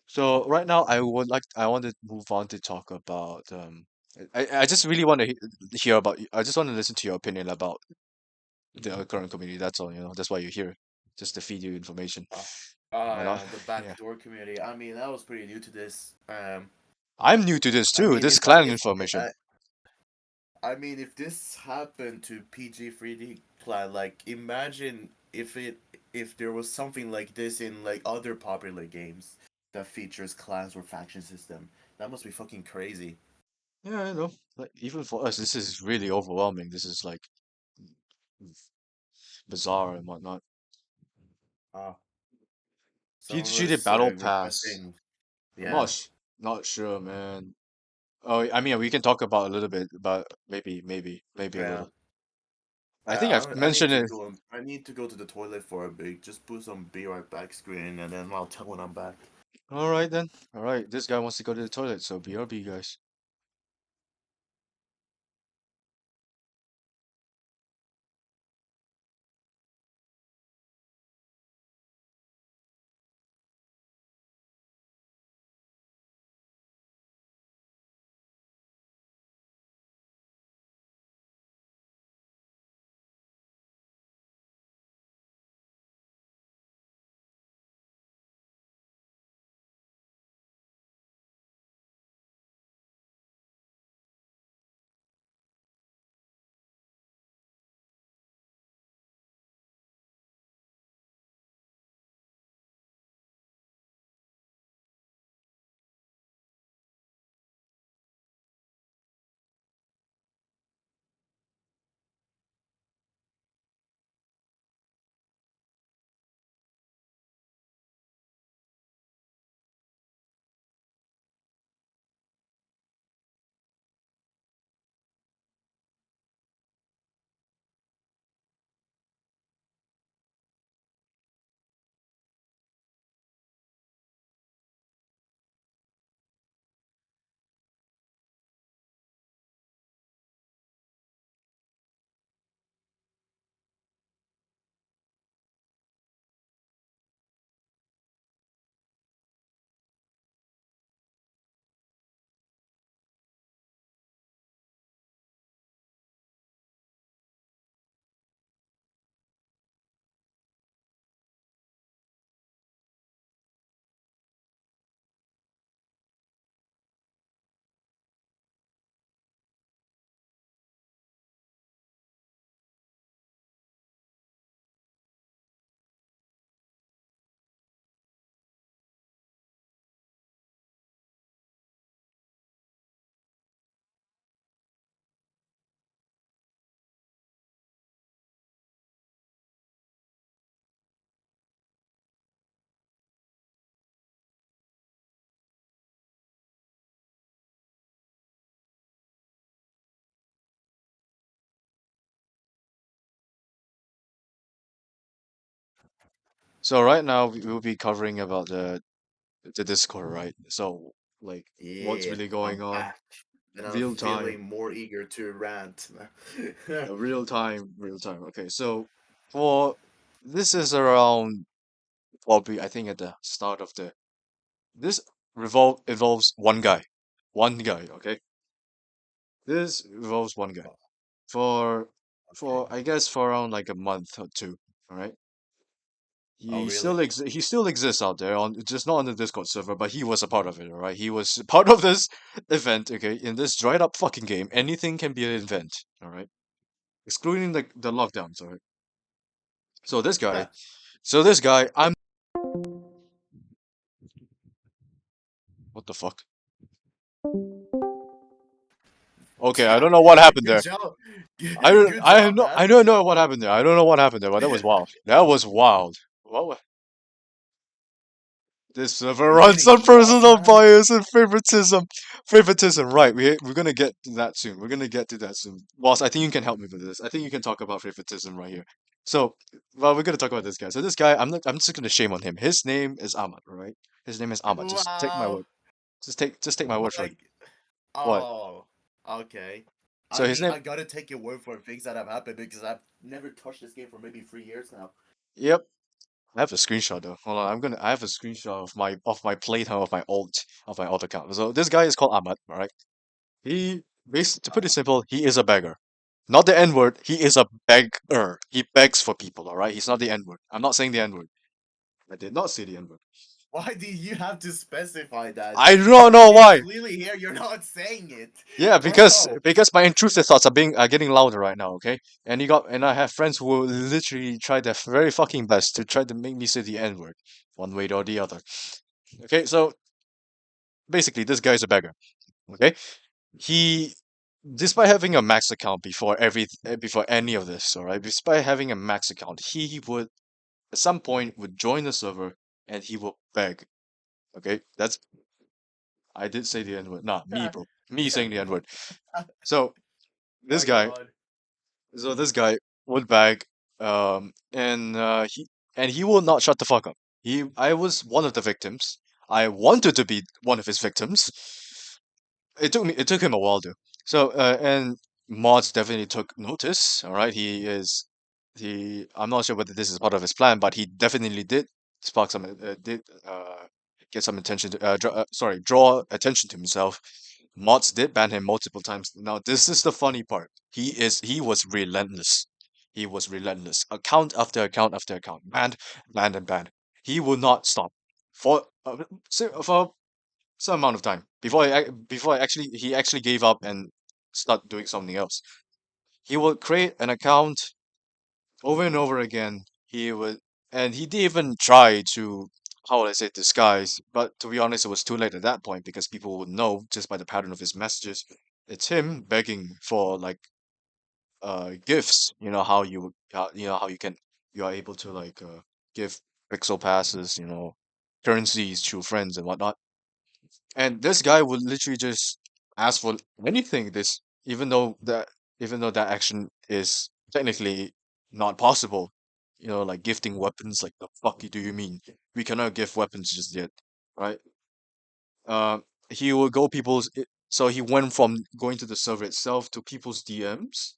So right now, I want to move on to talk about. I just really want to hear about. I just want to listen to your opinion about the current community. That's all. That's why you're here, just to feed you information. ah, Whatnot. the Yeah. backdoor community. I mean, I was pretty new to this. I'm new to this I too. mean, This if I clan if information. I mean, if this happened to PG3D clan, like imagine if there was something like this in like other popular games that features clans or faction system. That must be fucking crazy. Yeah, I know. Like even for us, this is really overwhelming. This is like bizarre and whatnot. Ah, some of PG3D us Battle Pass. requesting, I'm yeah, not sure, man. Oh, I mean, we can talk about a little bit, but maybe a yeah. little. I think I've I need mentioned to it. go. I need to go to the toilet for a bit. Just put some be right back screen, and then I'll tell when I'm back. All right then. All right, this guy wants to go to the toilet, so BRB, guys. So right now we'll be covering about the Discord, right? So like what's Yeah, really I'm going on, back, and I'm real time, feeling more eager to rant. real time. Okay, so for this is around probably I think at the start of the this revolve involves one guy. Okay, this involves one guy for Okay. I guess for around like a month or two. All right. Oh, Still really? he still exists out there on just not on the Discord server, but he was a part of it, all right? He was part of this event, okay? In this dried up fucking game, anything can be an event, all right? Excluding the lockdowns, all right? So this guy, I'm what the fuck? Okay, I don't know what happened Good there. job. Good job, man. I don't know what happened there. I don't know what happened there, but that was wild. That was wild. What this server You're runs getting on lost, personal man. bias and favoritism. Favoritism, right? We're gonna get to that soon. We're gonna get to that soon. Boss, I think you can help me with this. I think you can talk about favoritism right here. So, well, we're gonna talk about this guy. So this guy, I'm just gonna shame on him. His name is Ahmad, all right? His name is Ahmad. Just take my Wow. word. Just take my word But for it. like, What? oh, okay. So I his mean, name. I gotta take your word for things that have happened because I've never touched this game for maybe 3 years now. Yep. I have a screenshot though. Hold on. I have a screenshot of my playtime of my alt account. So this guy is called Ahmad, all right? To put it Uh, simple, he is a beggar. Not the N word, he is a beggar. He begs for people, alright? He's not the N word. I'm not saying the N word. I did not say the N word. why do you have to specify that? I don't I know can why. clearly hear you're not saying it, Yeah, bro. because my intrusive thoughts are getting louder right now, okay? And I have friends who will literally try their very fucking best to try to make me say the N word, one way or the other. Okay, so basically this guy's a beggar. Okay? He despite having a max account before any of this, all right, despite having a max account, he would at some point would join the server and he will beg. Okay, that's I did say the N word, not me, bro. Me saying the N word. So this My guy, God. this guy would beg, and he will not shut the fuck up. I was one of the victims. I wanted to be one of his victims. It took him a while to. So and Mods definitely took notice. All right, I'm not sure whether this is part of his plan, but he definitely did spark some did get some attention to draw attention to himself. Mods did ban him multiple times. Now this is the funny part. He was relentless. He was relentless. Account after account after account, banned, banned, and banned. He would not stop for some amount of time before he actually gave up and start doing something else. He would create an account over and over again. He did even try to how would I say disguise, but to be honest, it was too late at that point because people would know just by the pattern of his messages. It's him begging for like gifts. You know how you are able to like give pixel passes, currencies to friends and whatnot. And this guy would literally just ask for anything. Even though that action is technically not possible, like gifting weapons. Like the fuck do you mean? We cannot give weapons just yet, right? Uh, he will go so he went from going to the server itself to people's DMs,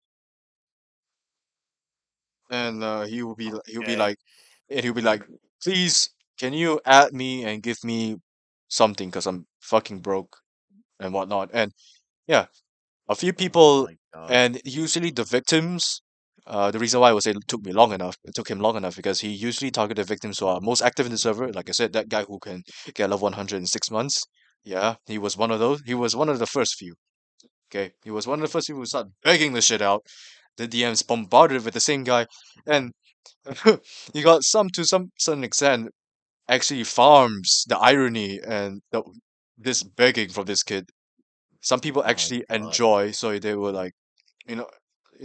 and Okay. he'll be like, please, can you add me and give me something? Cause I'm fucking broke and whatnot. And yeah, a few Oh people, my God. and usually the victims. The reason why I would say it took him long enough because he usually targeted victims who are most active in the server. Like I said, that guy who can get level 100 in 6 months. Yeah, he was one of those. He was one of the first few. Okay, he was one of the first people who started begging the shit out. The DMs bombarded with the same guy, and he got to some certain extent actually farms the irony and this begging from this kid. Some people My actually God. enjoy, so they were like, you know,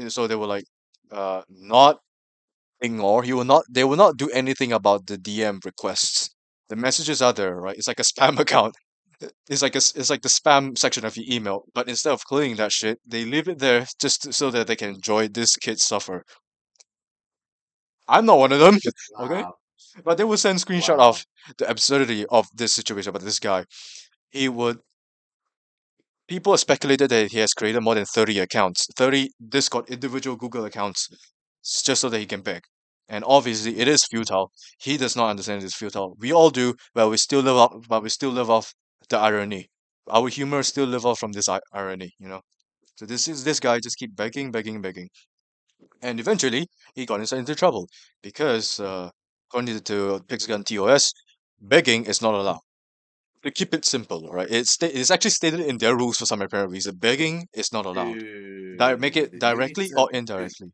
so they were like, not ignore. They will not do anything about the DM requests. The messages are there, right? It's like a spam account. It's like the spam section of your email, but instead of clearing that shit, they leave it there so that they can enjoy this kid suffer. I'm not one of them. Okay, Wow. But they would send screenshot of Wow. the absurdity of this situation. But this guy, he would. People have speculated that he has created more than 30 accounts, 30 Discord individual Google accounts, just so that he can beg. And obviously, it is futile. He does not understand it's futile. We all do, but we still live up. But we still live off the irony. Our humor still live off from this irony, you know. So this guy just keep begging, begging, begging, and eventually he got into trouble because according to Pixgun TOS, begging is not allowed. To keep it simple, right? It's actually stated in their rules for some apparent reason. Begging is not allowed. Make it Dude, you need directly to or dude, indirectly.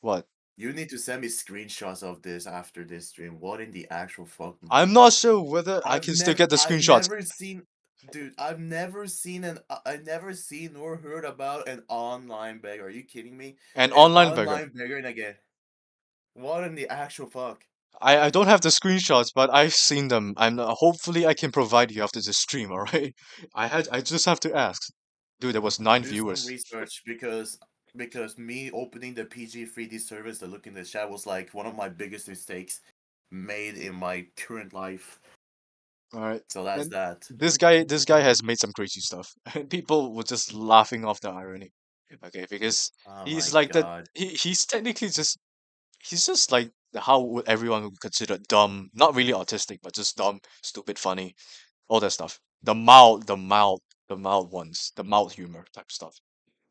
What? you need to send me screenshots of this after this stream. What in the actual fuck? I'm not sure whether I can still get the I've screenshots. never seen, dude. I've never seen nor heard about an online beggar. Are you kidding me? An An online beggar. online beggar again. What in the actual fuck? I don't have the screenshots, but I've seen them. Hopefully I can provide you after this stream. All right. I just have to ask. Dude, there was 9 Do some viewers. research because me opening the PG3D service to look in the chat was like one of my biggest mistakes made in my current life. All right. So that's And that. this guy has made some crazy stuff, and people were just laughing off the irony. Okay, because Oh he's my like that. god. He's technically just he's just like how would everyone would consider dumb, not really autistic, but just dumb, stupid, funny, all that stuff. The mild ones, the mild humor type stuff.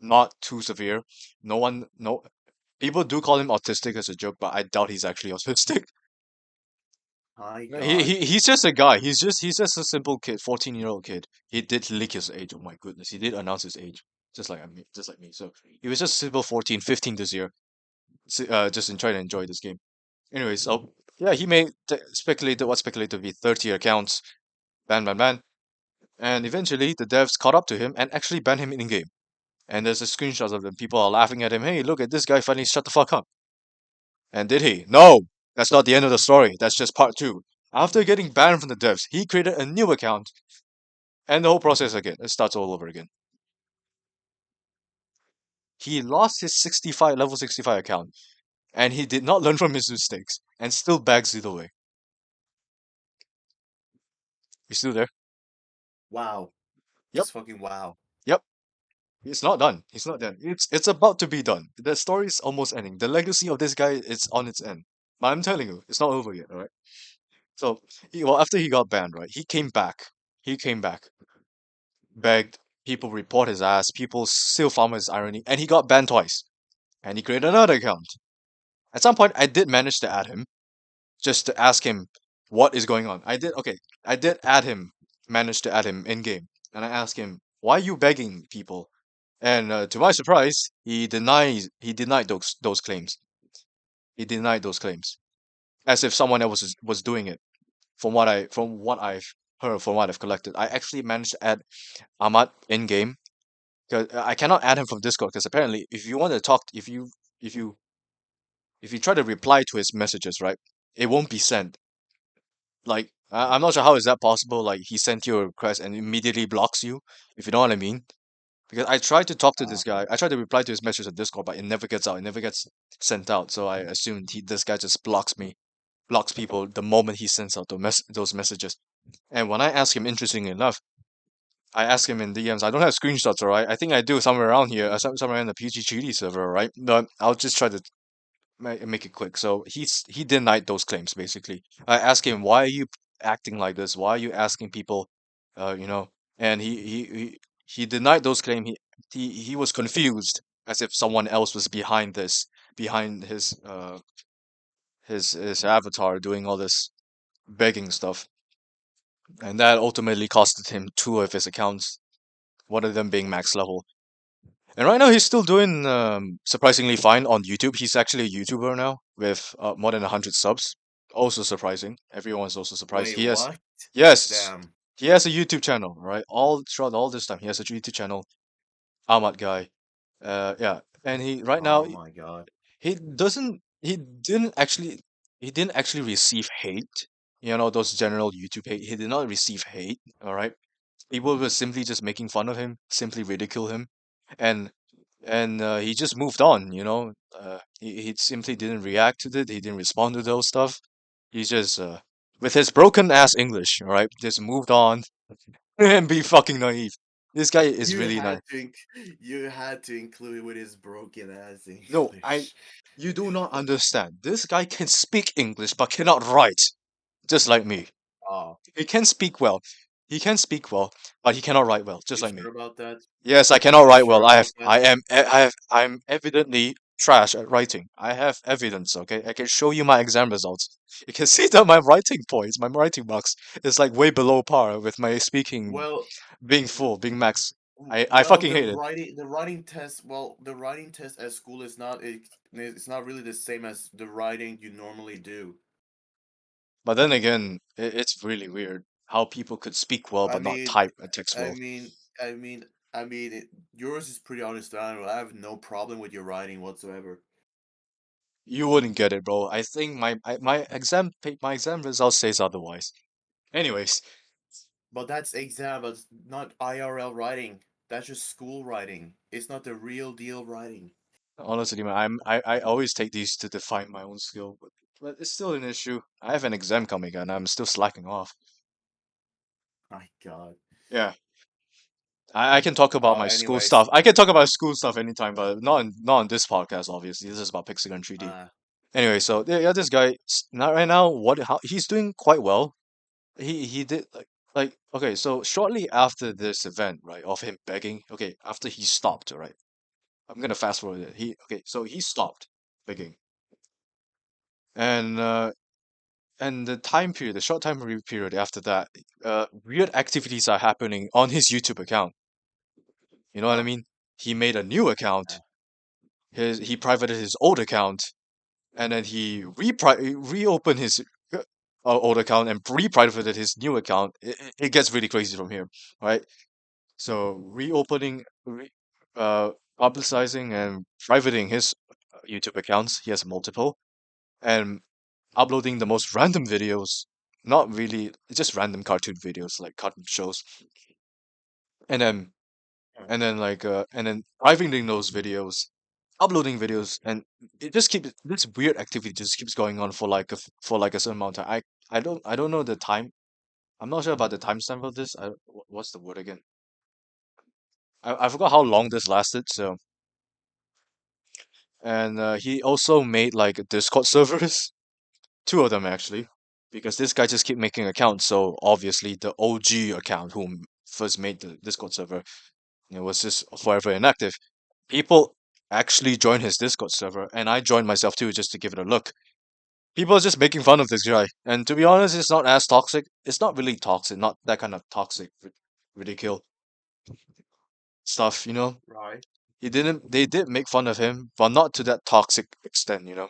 Not too severe. No people do call him autistic as a joke, but I doubt he's actually autistic. My He, god. he he's just a guy. He's just a simple kid, 14-year-old kid. He did leak his age. Oh my goodness, he did announce his age, just like me. So he was just simple 14, 15 this year. Just trying to enjoy this game. Anyway, so yeah, he made speculated what speculated to be 30 accounts, ban, and eventually the devs caught up to him and actually banned him in game. And there's a screenshot of them. People are laughing at him. Hey, look at this guy finally shut the fuck up. And did he? No, that's not the end of the story. That's just part two. After getting banned from the devs, he created a new account, and the whole process again. It starts all over again. He lost his 65 level 65 account, and he did not learn from his mistakes, and still bags it away. You still there? Wow. Yep, Just fucking wow. yep. It's not done. It's not done. It's about to be done. The story is almost ending. The legacy of this guy is on its end. But I'm telling you, it's not over yet. All right. So, after he got banned, right, he came back. He came back, begged people report his ass. People still found his irony, and he got banned twice. And he created another account. At some point, I did manage to add him, just to ask him what is going on. I did add him, managed to add him in game, and I asked him, "Why are you begging people?" And to my surprise, he denied those claims. He denied those claims as if someone else was doing it. From what I've heard, from what I've collected, I actually managed to add Ahmad in game because I cannot add him from Discord because apparently, if you want to talk, if you if you try to reply to his messages, right, it won't be sent. Like I'm not sure how is that possible. Like he sent you a request and immediately blocks you, if you know what I mean. Because I tried to talk to this guy, I tried to reply to his message on Discord, but it never gets out. It never gets sent out. So I assumed this guy just blocks me, blocks people the moment he sends out those messages. And when I ask him, interestingly enough, I ask him in DMs. I don't have screenshots, alright. I think I do somewhere around here, somewhere in the PG3D server, right? But I'll just try to make it quick. So he denied those claims basically. I asked him, why are you acting like this? Why are you asking people, you know? And he denied those claims. He was confused as if someone else was behind this, behind his avatar doing all this begging stuff, and that ultimately costed him 2 of his accounts. One of them being max level. And right now he's still doing surprisingly fine on YouTube. He's actually a YouTuber now with more than 100 subs. Also surprising. Everyone's also surprised. Wait, what? Yes, Damn. he has a YouTube channel, right? All throughout all this time, he has a YouTube channel. Ahmad guy. Yeah, and he right now Oh my god. he doesn't. He didn't actually receive hate. You know those general YouTube hate. He did not receive hate. All right, people were simply just making fun of him, simply ridicule him, and he just moved on. He simply didn't react to it. He didn't respond to those stuff. He's just with his broken ass English, all right, just moved on and be fucking naive. This guy is You really had naive. to, you had to include with his broken ass No, I English. you do not understand. This guy can speak English but cannot write, just like me. Oh, He can speak well. He can speak well, but he cannot write well, just you like me. sure about that? Yes, I cannot You write well. sure about that? I'm evidently trash at writing. I have evidence, okay? I can show you my exam results. You can see that my writing points, my writing marks is like way below par with my speaking Well, being full, being max. I well, fucking hate it. the writing test. Well, the writing test at school is not it's not really the same as the writing you normally do. But then again, it's really weird how people could speak well I but not mean, type and text I well. mean, I mean, yours is pretty understandable. I have no problem with your writing whatsoever. You wouldn't get it, bro. I think my exam result says otherwise. Anyways, But that's exam, but not IRL writing. That's just school writing. It's not the real deal writing. honestly, man, I always take these to define my own skill, but it's still an issue. I have an exam coming and I'm still slacking off. My God. Yeah, I can talk about my school Anyways, stuff. I can talk about school stuff anytime, but not on this podcast. Obviously, this is about Pixel 3D. uh, Anyway, so yeah, this guy not right now. What how he's doing quite well. He did like okay. So shortly after this event, right, of him begging. Okay, after he stopped, right. I'm gonna fast forward it. So he stopped begging, and the time period, the short time period after that, weird activities are happening on his YouTube account. You know what I huh. mean? He made a new account. He privated his old account, and then he reopened his old account and re-privated his new account. It gets really crazy from here, right? So reopening, publicizing and privating his YouTube accounts. He has multiple, and uploading the most random videos. Not really, just random cartoon videos like cartoon shows, and then and then privating those videos, uploading videos, and it just keeps this weird activity just keeps going on for like for like a certain amount of time. I don't know the time. I'm not sure about the timestamp of this. What's the word again? I forgot how long this lasted. So and he also made like Discord servers, two of them actually, because this guy just keep making accounts. So obviously the OG account who first made the Discord server, it was just forever inactive. People actually joined his Discord server, and I joined myself too just to give it a look. People are just making fun of this guy, and to be honest, it's not as toxic. It's not really toxic, not that kind of toxic, ridicule stuff. You know, Right. he didn't. They did make fun of him, but not to that toxic extent. You know,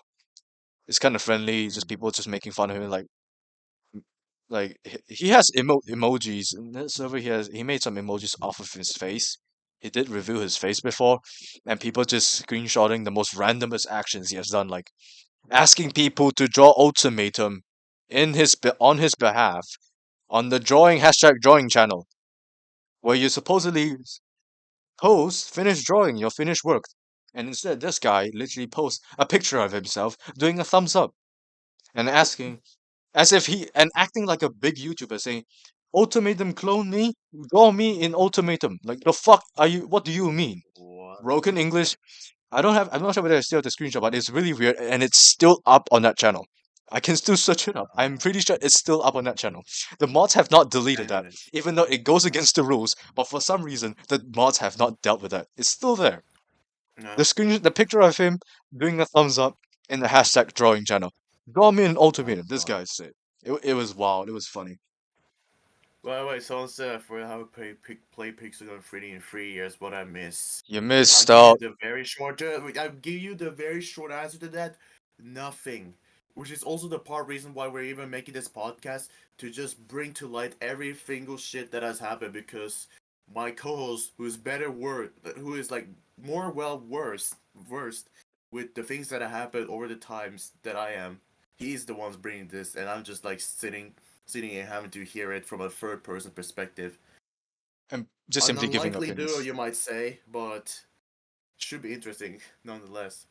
it's kind of friendly. Just people just making fun of him, like he has emojis in that server. He made some emojis off of his face. He did reveal his face before, and people just screenshotting the most randomest actions he has done, like asking people to draw ultimatum on his behalf on the #drawing channel, where you supposedly post finish drawing your finished work, and instead this guy literally posts a picture of himself doing a thumbs up and asking as if he and acting like a big YouTuber saying, "Ultimatum clone me, draw me in ultimatum." Like the fuck are you? What do you mean? What? Broken English. I don't have. I'm not sure whether I still have the screenshot, but it's really weird, and it's still up on that channel. I can still search it up. I'm pretty sure it's still up on that channel. The mods have not deleted that, Anyways, even though it goes against the rules. But for some reason, the mods have not dealt with that. It's still there. no. The picture of him doing a thumbs up in the #drawing channel. Draw me an My ultimatum. This God. guy said. It was wild. It was funny. Wait. Someone said for how to play Pixel Gun 3D in 3 years. What I miss. You I'll missed give you out. the very short. I'll give you the very short answer to that. Nothing. Which is also the part reason why we're even making this podcast to just bring to light every single shit that has happened because my co-host, who is like more well versed with the things that have happened over the times that I am, he's the ones bringing this, and I'm just like sitting and having to hear it from a third person perspective. I'm just An simply giving unlikely duo, opinions. you might say, but should be interesting nonetheless.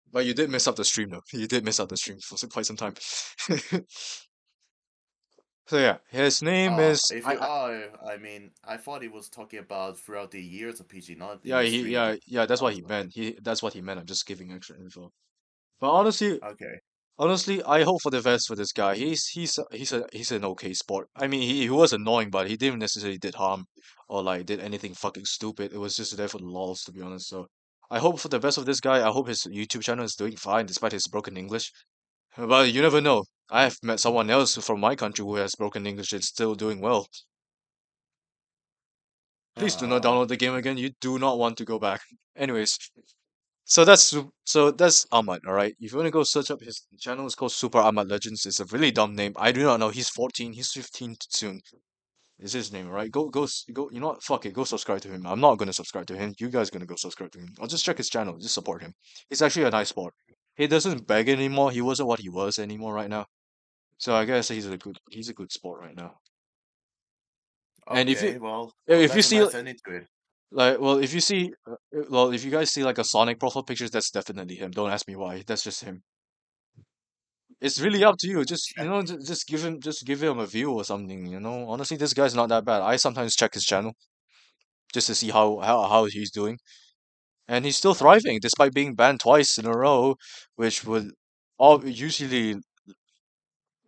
But you did miss out the stream though. You did miss out the stream for quite some time. So yeah, his name is If you are, I mean, I thought he was talking about throughout the years of PG, not in yeah, the he stream. yeah, that's I what was he okay. meant. That's what he meant. I'm just giving extra info. But honestly, Okay. honestly, I hope for the best for this guy. He's an okay sport. I mean, he was annoying, but he didn't necessarily did harm or like did anything fucking stupid. It was just there for the lols, to be honest. So I hope for the best of this guy. I hope his YouTube channel is doing fine despite his broken English. But you never know. I have met someone else from my country who has broken English and still doing well. Please do not Uh, download the game again. You do not want to go back. Anyways, so that's Ahmad, all right. If you want to go search up his channel, it's called Super Ahmad Legends. It's a really dumb name. I do not know. He's 14. He's 15 soon. Is his name, all right? Go. You know what? Fuck it. Go subscribe to him. I'm not gonna subscribe to him. You guys gonna go subscribe to him. I'll just check his channel. Just support him. He's actually a nice sport. He doesn't beg anymore. He wasn't what he was anymore right now. So I guess he's a good sport right now. And if you okay, well, if you that's a see nice ending to it. like well if you see well if you guys see like a Sonic profile pictures, that's definitely him. Don't ask me why. That's just him. It's really up to you. Just just give him a view or something. Honestly, this guy's not that bad. I sometimes check his channel just to see how he's doing, and he's still Uh, thriving despite being banned twice in a row, which would all usually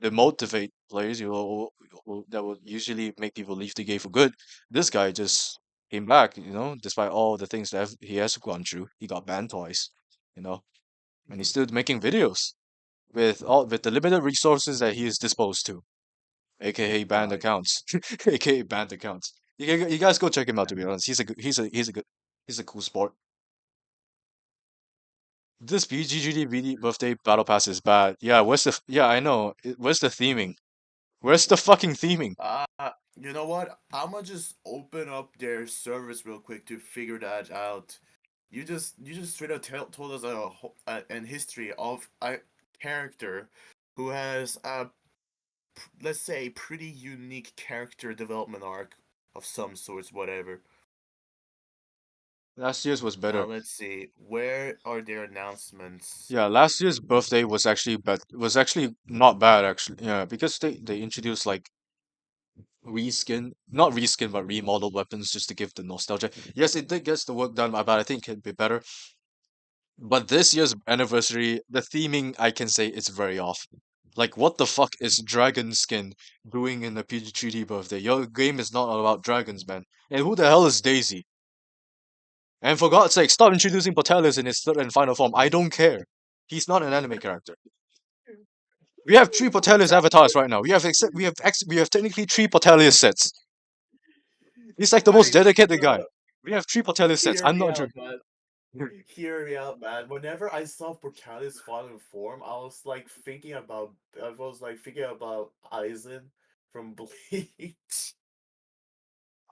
demotivate players. That would usually make people leave the game for good. This guy just came back. Despite all the things that he has gone through, he got banned twice. You know, and he's still making videos with the limited resources that he is disposed to, aka banned uh, accounts, aka banned accounts. You guys go check him out. To be honest, he's a cool sport. This PG3D birthday battle pass is bad. Yeah, yeah, I know. Where's the theming? Where's the fucking theming? uh, you know what? I'm gonna just open up their service real quick to figure that out. You just straight up told us an history of a character who has let's say pretty unique character development arc of some sorts, whatever. Last year's was Now better. let's see. Where are their announcements? Yeah, last year's birthday was actually not bad actually. Yeah, because they introduced like not reskin, but remodeled weapons just to give the nostalgia. Yes, it did get the work done, but I think it'd be better. But this year's anniversary, the theming I can say is very off. Like, what the fuck is Dragon Skin doing in the PG3D birthday? Your game is not all about dragons, man. And who the hell is Daisy? And for God's sake, stop introducing Portalius in his third and final form. I don't care. He's not an anime character. We have three Portalius avatars right now. We have technically three Portalius sets. He's like the most Like, dedicated guy. bro, We have three Portalius sets. hear I'm me not out, joking. man. Hear me out, man. Whenever I saw Porcali's final form, I was like thinking about Aizen from Bleach.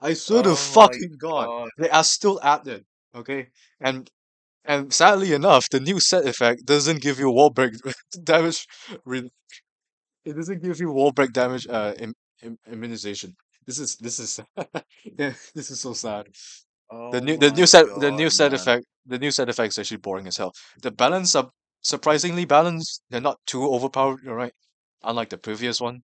I swear to Oh my fucking God, god. they are still at it. Okay, and and sadly enough, the new set effect doesn't give you wall break damage. re- It doesn't give you wall break damage. Immunization. This is yeah, this is so sad. The Oh new the my new set the god, new set man. effect the new set effect is actually boring as hell. The balance are surprisingly balanced. They're not too overpowered. All right, unlike the previous one.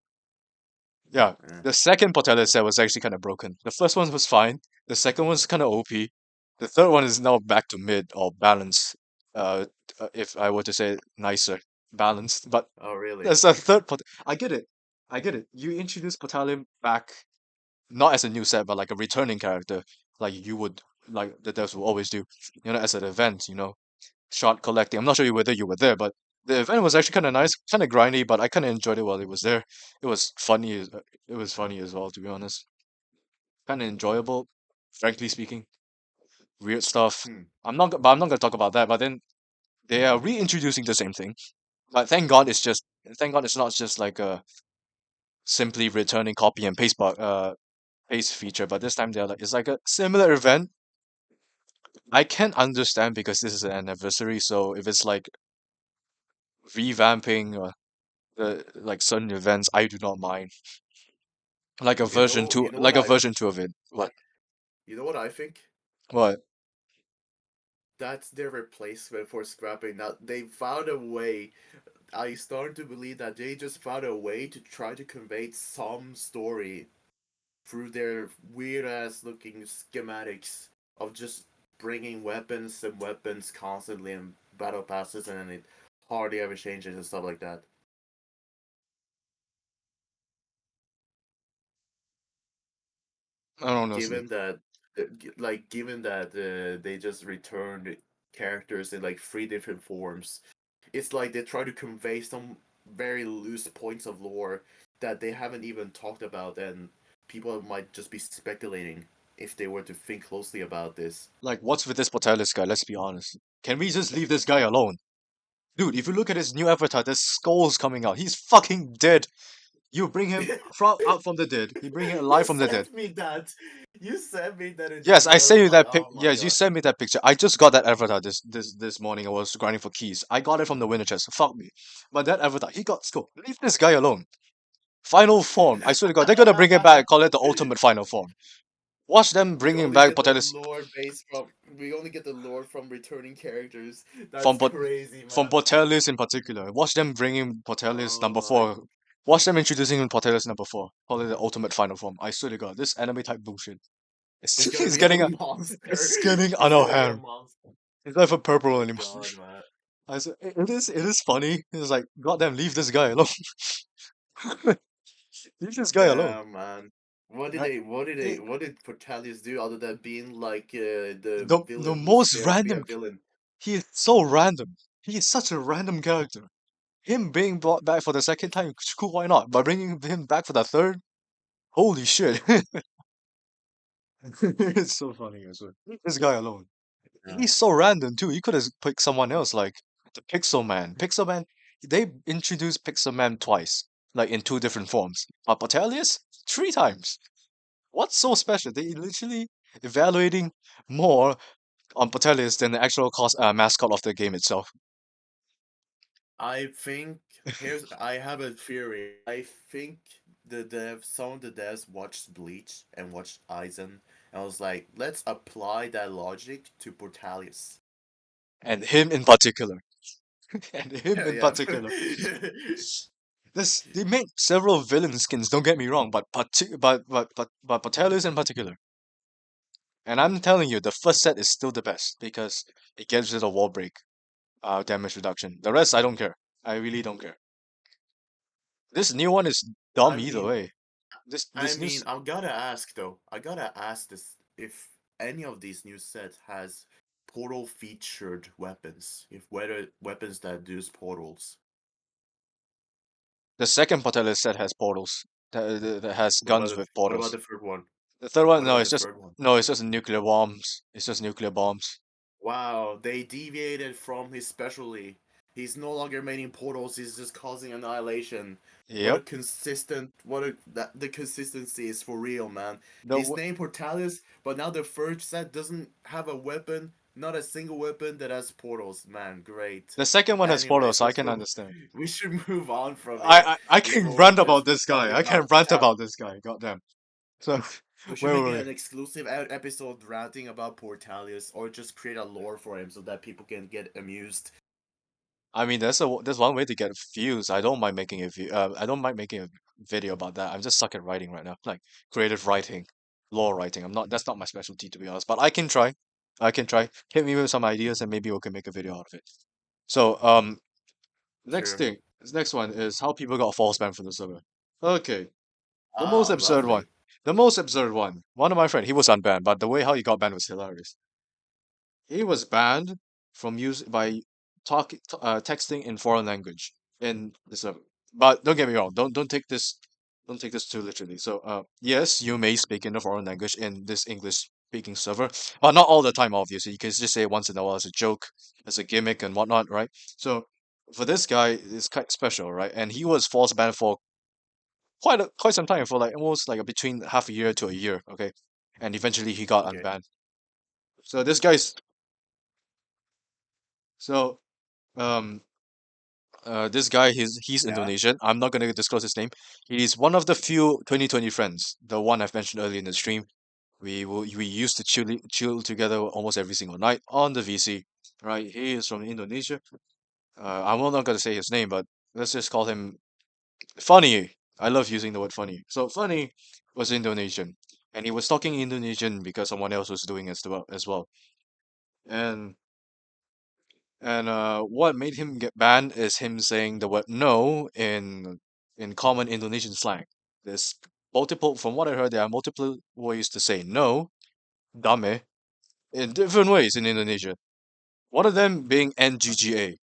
Yeah, Eh. the second Portales set was actually kind of broken. The first one was fine. The second one's kind of OP. The third one is now back to mid or balance. Uh, if I were to say it nicer, balanced. But Oh really? there's a third pot. I get it. I get it. You introduce Portalium back not as a new set, but like a returning character, like you would like the devs will always do. As an event. Shot collecting. I'm not sure whether you were there, but the event was actually kind of nice, kind of grindy, but I kind of enjoyed it while it was there. It was funny. It was funny as well, to be honest. Kind of enjoyable, frankly speaking. Weird stuff. Hmm. But I'm not gonna talk about that. But then they are reintroducing the same thing. But thank God it's not just like a simply returning copy and paste feature. But this time it's like a similar event. I can understand because this is an anniversary. So if it's like revamping the like certain events, I do not mind. Like a version two, You know what like a version two of it. What? you know what I think? What? that's their replacement for scrapping. Now they found a way. I started to believe that they just found a way to try to convey some story through their weird ass looking schematics of just bringing weapons and weapons constantly in battle passes, and then it hardly ever changes and stuff like that. I don't know, Slim. Given that, given that they just returned characters in like three different forms, it's like they try to convey some very loose points of lore that they haven't even talked about, and people might just be speculating if they were to think closely about this. Like, what's with this Portales guy? Let's be honest. Can we just leave this guy alone? Dude, if you look at his new avatar, there's skulls coming out. He's fucking dead. You bring him from out from the dead. You bring him You alive from the dead. sent me that. You sent me that in Yes, I Discord. I sent was you like, that pic. oh my Yes, you god. sent me that picture. I just got that avatar this morning. I was grinding for keys. I got it from the winter chest. Fuck me. But that avatar, he got skull. Leave this guy alone. Final form. I swear to God, they're gonna bring it back. Call it the ultimate final form. Watch them we bringing only back get the Portales lore based from we only get the lore from returning characters. from That's Port crazy, from man. Portales in particular. Watch them bringing Portales Oh number my. 4. Watch them introducing Portales number 4. Call it the ultimate final form. I swear to God, this anime type bullshit. It's, It's gonna it's be a getting monster. it's getting out It's of gonna be a hand. monster. It's not even Oh purple my anymore. god, man. I said, it is funny. It's like, goddamn, leave this guy alone. Leave this guy alone. Damn, man. What did Right? they? What did they? It, What did Portalius do other than being like the the villain who's most there to be a random. villain? He is so random. He is such a random character. Him being brought back for the second time, cool, why not? But bringing him back for the third, holy shit. It's so funny as well. Leave this guy alone. Yeah. He's so random too. He could have picked someone else, like the Pixel Man. Pixel Man, they introduced Pixel Man twice, like in two different forms. But Portalius, 3 times. What's so special? They literally evaluating more on Portalius than the actual mascot of the game itself. I think I have a theory. I think some of the devs watched Bleach and watched Aizen and was like, let's apply that logic to Portalius. And him in particular. And him Yeah, in yeah. particular. They made several villain skins, don't get me wrong, but Portalius in particular. And I'm telling you, the first set is still the best because it gives it a wall break damage reduction. The rest, I don't care. I really don't care. This new one is I dumb either mean, way. This new I gotta ask though. I gotta ask this if any of these new sets has portal featured weapons. If whether weapons that use portals. the second Portales set has portals that has guns with What about portals. the third one? The third one, What no, about it's the just third one? no, it's just nuclear bombs. It's just nuclear bombs. Wow, they deviated from his specialty. He's no longer making portals, he's just causing annihilation. What a Yep. consistent the consistency is for real, man. The He's w- named Portalius, but now the third set doesn't have a weapon, not a single weapon that has portals. Man, great. the second one has portals, Anyways, so I can understand. we should move on from I, here I I can before we rant just about this talk guy. I can about rant about this guy. Goddamn. So we should where make were it we? an exclusive episode ranting about Portalius, or just create a lore for him so that people can get amused. I mean, there's one way to get views. I don't mind making I don't mind making a video about that. I'm just stuck at writing right now, like creative writing, law writing. I'm not. That's not my specialty to be honest. But I can try. I can try. Hit me with some ideas, and maybe we can make a video out of it. So next Sure. thing, this next one is how people got false ban from the server. Okay, the most Ah, absurd one. lovely. The most absurd one. One of my friend, he was unbanned, but the way how he got banned was hilarious. He was banned from use by texting in foreign language in the server. But don't get me wrong, don't take this too literally. So yes, you may speak in a foreign language in this English speaking server, but not all the time obviously. You can just say it once in a while as a joke, as a gimmick and whatnot, right? So for this guy, it's quite special, right? And he was false banned for quite some time, for like almost like between half a year to a year, okay? And eventually he got Okay. unbanned. So this guy's so um this guy, he's Yeah. Indonesian. I'm not gonna disclose his name. He's one of the few 2020 friends, the one I've mentioned earlier in the stream. We used to chill together almost every single night on the VC. Right? He is from Indonesia. I'm not gonna say his name, but let's just call him Funny. I love using the word funny. So Funny was Indonesian, and he was talking Indonesian because someone else was doing it as well. And what made him get banned is him saying the word no in common Indonesian slang. There's multiple, from what I heard, there are multiple ways to say no, dame, in different ways in Indonesia. One of them being NGGA,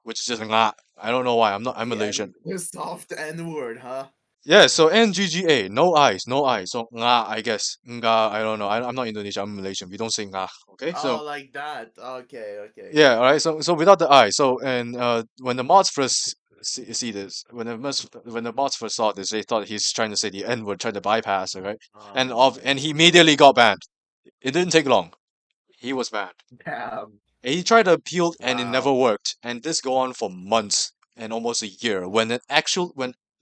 which is just nga. I don't know why. I'm Malaysian. The soft N word, huh? Yeah, so NGGA, no eyes, no eyes. So nga, I guess. Nga, I don't know. I'm not Indonesian, I'm Malaysian. We don't say nga. Okay? So Oh, like that. Okay, okay. yeah, all right. So without the eye. So and when the mods first see this, when the mods first saw this, they thought he's trying to say the N word, trying to bypass it, right? Oh my And he god. immediately got banned. It didn't take long. He was banned. Damn. And he tried to appeal and it never Wow. worked. And this go on for months and almost a year. When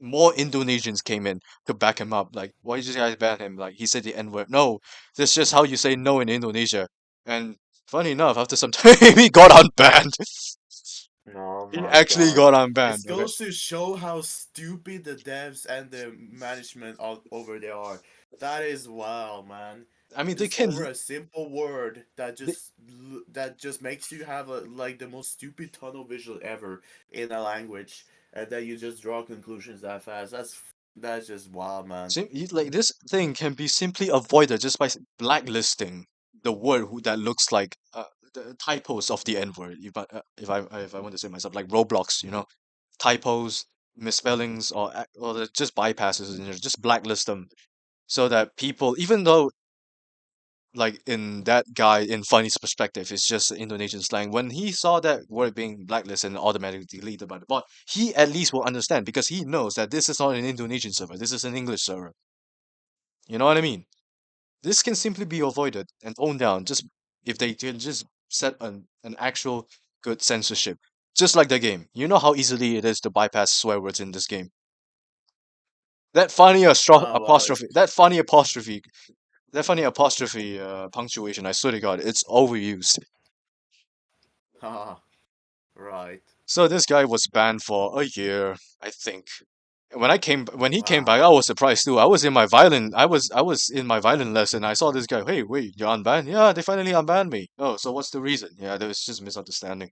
more Indonesians came in to back him up, like, why did you guys ban him? Like he said the N word. No, that's just how you say no in Indonesia. And funny enough, after some time he got unbanned. Oh He my actually god. got It unbanned. Okay. goes to show how stupid the devs and the management over there are. That is wow, man. I mean, Just over a simple word that they, just makes you have a like the most stupid tunnel vision ever in a language, and then you just draw conclusions that fast. That's just wild, man. like this thing can be simply avoided just by blacklisting the word that looks like the typos of the N word. If I want to say myself, like Roblox, typos, misspellings, just bypasses, just blacklist them so that people, even though like in that guy in Funny's perspective, it's just Indonesian slang. When he saw that word being blacklisted and automatically deleted by the bot, he at least will understand because he knows that this is not an Indonesian server. This is an English server. You know what I mean? This can simply be avoided and toned down just if they can just set an actual good censorship. Just like the game. You know how easily it is to bypass swear words in this game. That funny Oh well, apostrophe, that funny apostrophe punctuation, I swear to God, it's overused. haha, right. So this guy was banned for a year, I think. When he came back, I Wow. was surprised too. I was in my violin lesson. I saw this guy. Hey, wait, you're unbanned? Yeah, they finally unbanned me. Oh, so what's the reason? Yeah, there was just misunderstanding.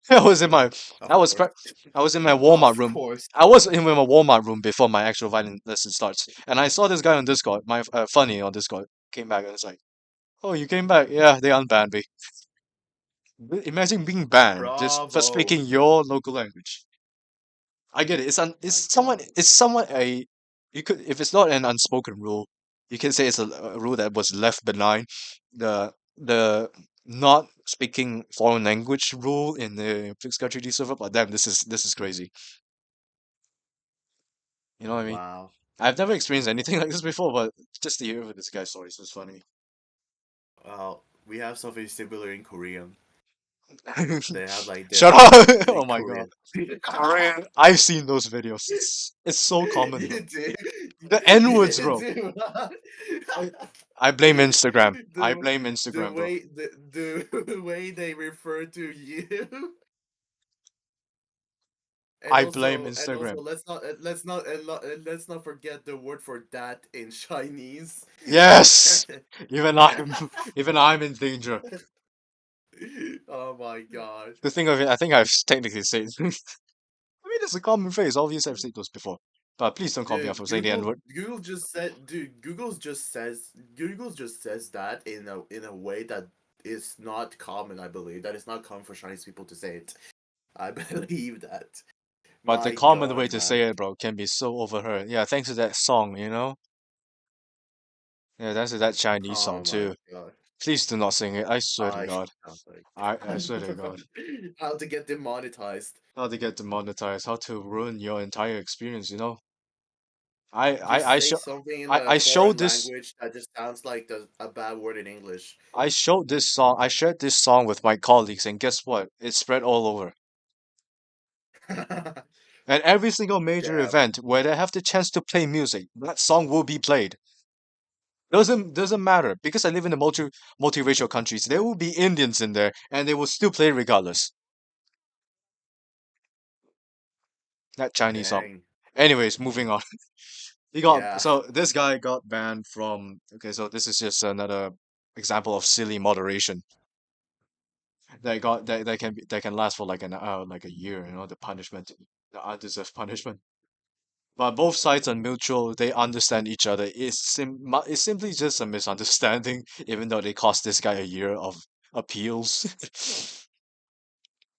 I was in my I Of was course. pra- I was in my Walmart Of room. course. I was in my Walmart room before my actual violin lesson starts, and I saw this guy on Discord. My funny on Discord came back and it's like, "Oh, you came back? Yeah, they unbanned me." Imagine being banned just for Bravo. speaking your local language. I get it. My god. It's somewhat a you could if it's not an unspoken rule, you can say it's a rule that was left benign. The not speaking foreign language rule in the Fixed 3D server, but damn, this is crazy. You know what I mean? Wow. I've never experienced anything like this before, but just to hear this guy's stories is funny. Well, we have something similar in Korean. They have like Shut the up! the Oh my god. Korean. Korean. I've seen those videos. It's so common, bro. You do. The N words, You bro. do. I, I blame Instagram. I the blame the Instagram, bro. way the way they refer to you, I blame and also Instagram. let's not forget the word for that in Chinese. Yes, even I'm even I'm in danger. Oh my god. To think of it, I think I've technically said. I mean, it's a common phrase. Obviously, I've said those before. But please don't call me out Dude, for saying the N word. Google just says that in a way that is not common, I believe. That is not common for Chinese people to say it. I believe that. But the My common way god, to say man. it, bro, can be so overheard. Yeah, thanks to that song, you know. Yeah, thanks to that Chinese song Oh my too. god. Please do not sing it. I swear to I God. shut up. I swear to God. How to get demonetized. How to get demonetized? How to ruin your entire experience? Just say Show something in a I showed foreign this language that just sounds like a bad word in English. I showed this song. I shared this song with my colleagues, and guess what? It spread all over. And every single major Damn. event where they have the chance to play music, that song will be played. Doesn't matter because I live in a multiracial countries. There will be Indians in there, and they will still play regardless. That Chinese song. Dang. Anyways, moving on. Yeah. This guy got banned from. Okay, so this is just another example of silly moderation that can last for like a year. You know, the punishment, the undeserved punishment. But both sides are mutual. They understand each other. It's simply just a misunderstanding, even though they cost this guy a year of appeals.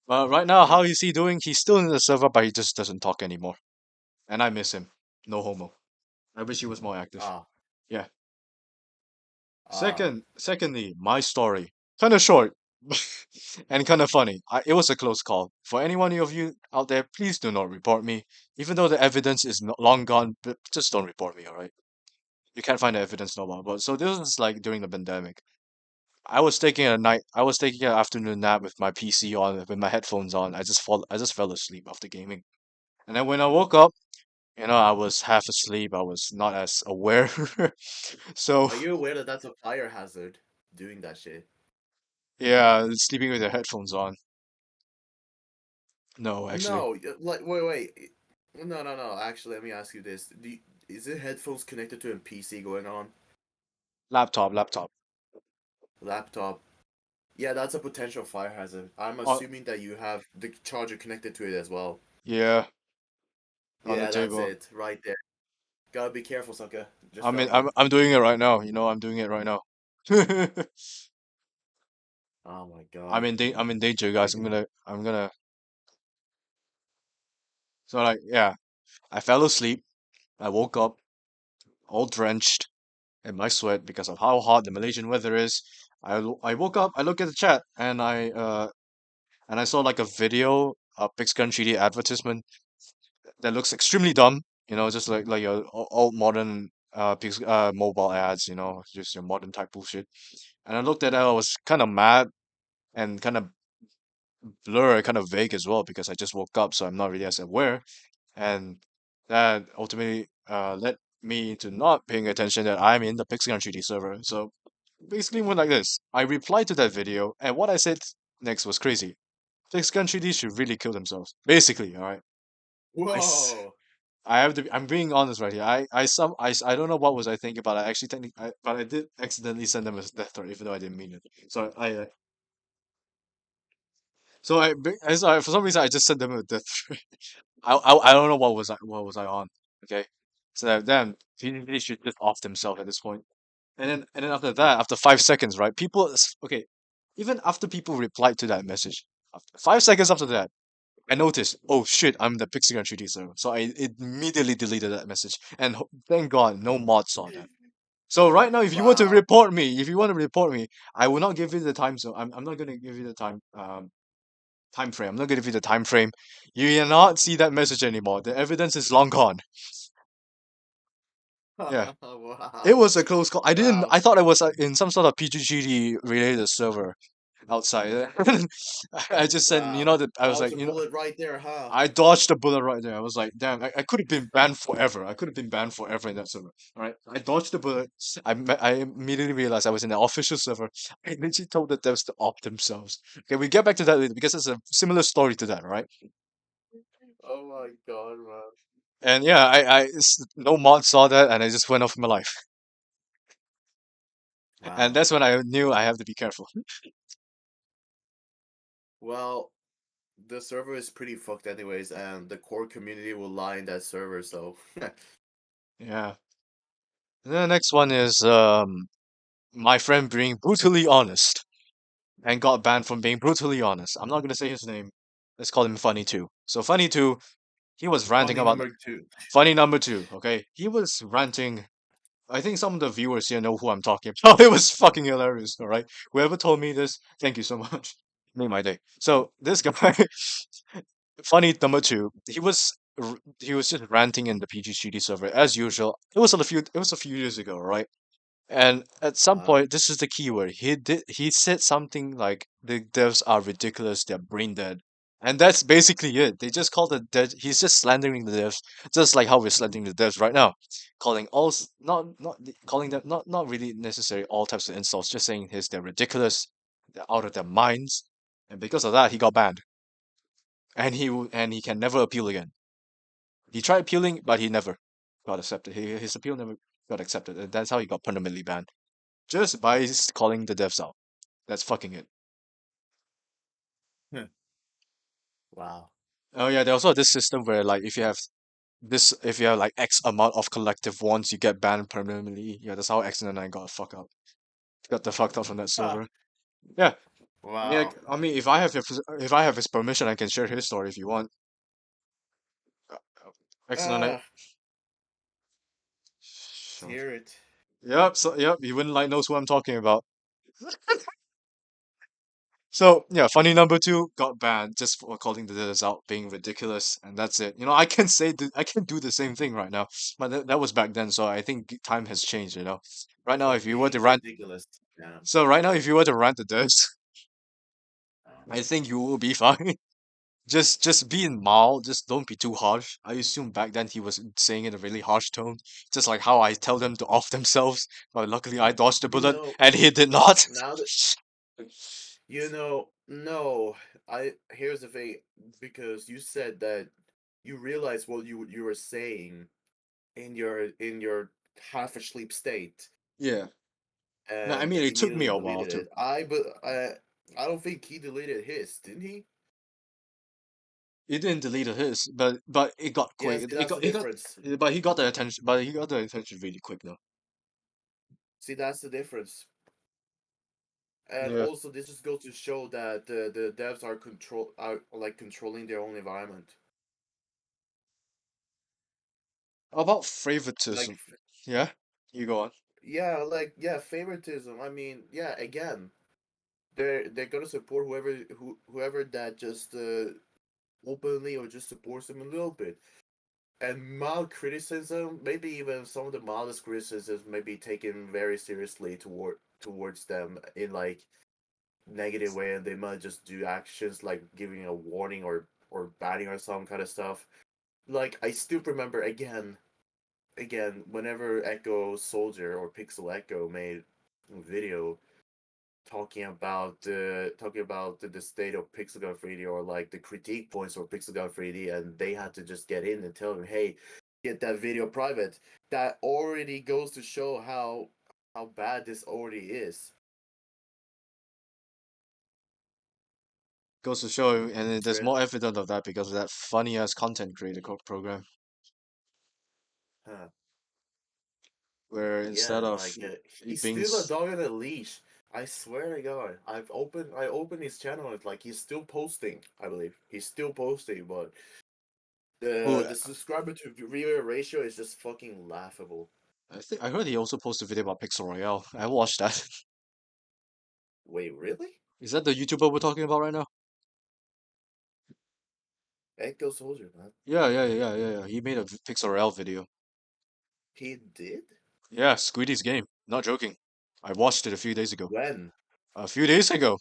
But right now, how is he doing? He's still in the server, but he just doesn't talk anymore. And I miss him. No homo. I wish he was more active. Ah. Yeah. Ah. Secondly, my story. Kind of short and kind of funny. It was a close call. For any one of you out there, please do not report me. Even though the evidence is long gone, but just don't report me, alright? You can't find the evidence no more. But so this was like during the pandemic. I was taking an afternoon nap with my PC on, with my headphones on. I just fell asleep after gaming. And then when I woke up, you know, I was half asleep. I was not as aware. So Are you aware that that's a fire hazard? Doing that shit. yeah, sleeping with the headphones on. No, actually, No, like wait. No. Actually, let me ask you this: is it headphones connected to a PC going on? laptop. Laptop? Yeah, that's a potential fire hazard. I'm Oh, assuming that you have the charger connected to it as well. yeah, on the Yeah, that's table. it, right there. Gotta be careful, sucker. Just I mean, telling you. I'm doing it right now. You know, I'm doing it right now. Oh my god. I'm in danger, guys. I'm gonna. So like, yeah, I fell asleep. I woke up all drenched in my sweat because of how hot the Malaysian weather is. I woke up. I look at the chat and I saw like a video, a Pixgun 3D advertisement that looks extremely dumb. You know, just like your old modern mobile ads. You know, just your modern type bullshit. And I looked at it. I was kind of mad and kind of blur, kind of vague as well because I just woke up, so I'm not really as aware. And that ultimately led me to not paying attention that I'm in the Pixgon 3D server. So basically went like this. I replied to that video, and what I said next was crazy. Pixgon 3D should really kill themselves. Basically, all right. I, s- Whoa. I have to. I'm being honest right here. I don't know what was I thinking about. I actually but I did accidentally send them a death threat, even though I didn't mean it. So for some reason I just sent them a death threat. I don't know what was I on. Okay, so then he really should just off themselves at this point. And then after that, after 5 seconds, right? Okay, even after people replied to that message, after 5 seconds after that, I noticed, oh shit, I'm the Pixie 3D server. So I immediately deleted that message, and thank God no mod saw that. So right now, Wow. if you want to report me, I will not give you the time zone. I'm not gonna give you the time frame. I'm not gonna give you the time frame. You will not see that message anymore. The evidence is long gone. Yeah. It Wow. was a close call. Wow. I thought I was in some sort of PG3D related server outside. I just said, you Wow. know, that I was Dodge like, a you know, bullet right there, huh? I dodged the bullet right there. I was like, damn, I could have been banned forever. I could have been banned forever in that server. All right. I dodged the bullet. I immediately realized I was in the official server. I literally told the devs to opt themselves. Okay, we get back to that later because it's a similar story to that, right? Oh my god, man. And yeah, no mod saw that and I just went off my life. And Wow. that's when I knew I have to be careful. Well, the server is pretty fucked anyways, and the core community will lie in that server, so Yeah. And the next one is my friend being brutally honest and got banned from being brutally honest. I'm not gonna say his name. Let's call him Funny Two. So Funny Two, he was ranting funny about number two. Funny Number Two. Okay, he was ranting. I think some of the viewers here know who I'm talking about. It was fucking hilarious. All right, whoever told me this, thank you so much. Made my day. So this guy, Funny Number Two, he was just ranting in the PGCD server as usual. It was a few years ago, right? And at some Uh-huh. point, this is the keyword. He said something like the devs are ridiculous, they're brain dead. And that's basically it. They just call the dev. He's just slandering the devs, just like how we're slandering the devs right now, calling calling them not really necessary all types of insults. Just saying his they're ridiculous, they're out of their minds, and because of that, he got banned, and and he can never appeal again. He tried appealing, but he never got accepted. His appeal never got accepted, and that's how he got permanently banned, just by calling the devs out. That's fucking it. Wow. Oh yeah, there's also this system where like if you have like X amount of collective ones, you get banned permanently. Yeah, that's how X and 9 got fuck up. Got the fucked up from that Ah, server. Yeah. Yeah, wow. if I have if I have his permission, I can share his story if you want. Uh, X and 9. Ah, let's hear it. Yep. So yep, you wouldn't like knows who I'm talking about. So yeah, funny number two got banned just for calling the letters out being ridiculous, and that's it. You know, I can do the same thing right now, but that was back then, so I think time has changed. You know, right now For if you were being to rant, ridiculous. Yeah. so right now if you were to rant the devs, I think you will be fine. Just be mild, just don't be too harsh. I assume back then he was saying in a really harsh tone, just like how I tell them to off themselves, but luckily I dodged the You bullet know, and he did not. now that no. I here's the thing, because you said that you realized what you were saying in your half asleep state, Yeah. No, I and mean it took me immediately a while deleted to. it. I don't think he deleted his, didn't he? He didn't delete his, but it got Yes, quick. that's the difference. But he got the attention. But he got the attention really quick though. See, that's the difference. And Yeah. also, this just goes to show that the devs are like controlling their own environment. About Like, favoritism. Yeah. You go on. yeah, like yeah, favoritism. I mean, yeah, again, they're gonna support whoever that just openly or just supports them a little bit. And mild criticism, maybe even some of the mildest criticisms, may be taken very seriously towards them in like negative way, and they might just do actions like giving a warning or banning or some kind of stuff. Like I still remember again whenever Echo Soldier or Pixel Echo made a video talking about the state of Pixel Gun 3D, or like the critique points for Pixel Gun 3D, and they had to just get in and tell them, hey, get that video private. That already goes to show how bad this already is. Goes to show, and there's True. more evidence of that because of that funny ass content creator program, Huh. where Yeah, instead of like it he's being still a dog on a leash. I swear to God, I opened his channel. It's like he's still posting. I believe he's still posting, but who the subscriber to viewer ratio is just fucking laughable. I heard he also posted a video about Pixel Royale. I watched that. Wait, really? Is that the YouTuber we're talking about right now? Echo Soldier, man. Yeah. He made a Pixel Royale video. He did? Yeah, Squiddy's game. Not joking. I watched it a few days ago. When? A few days ago.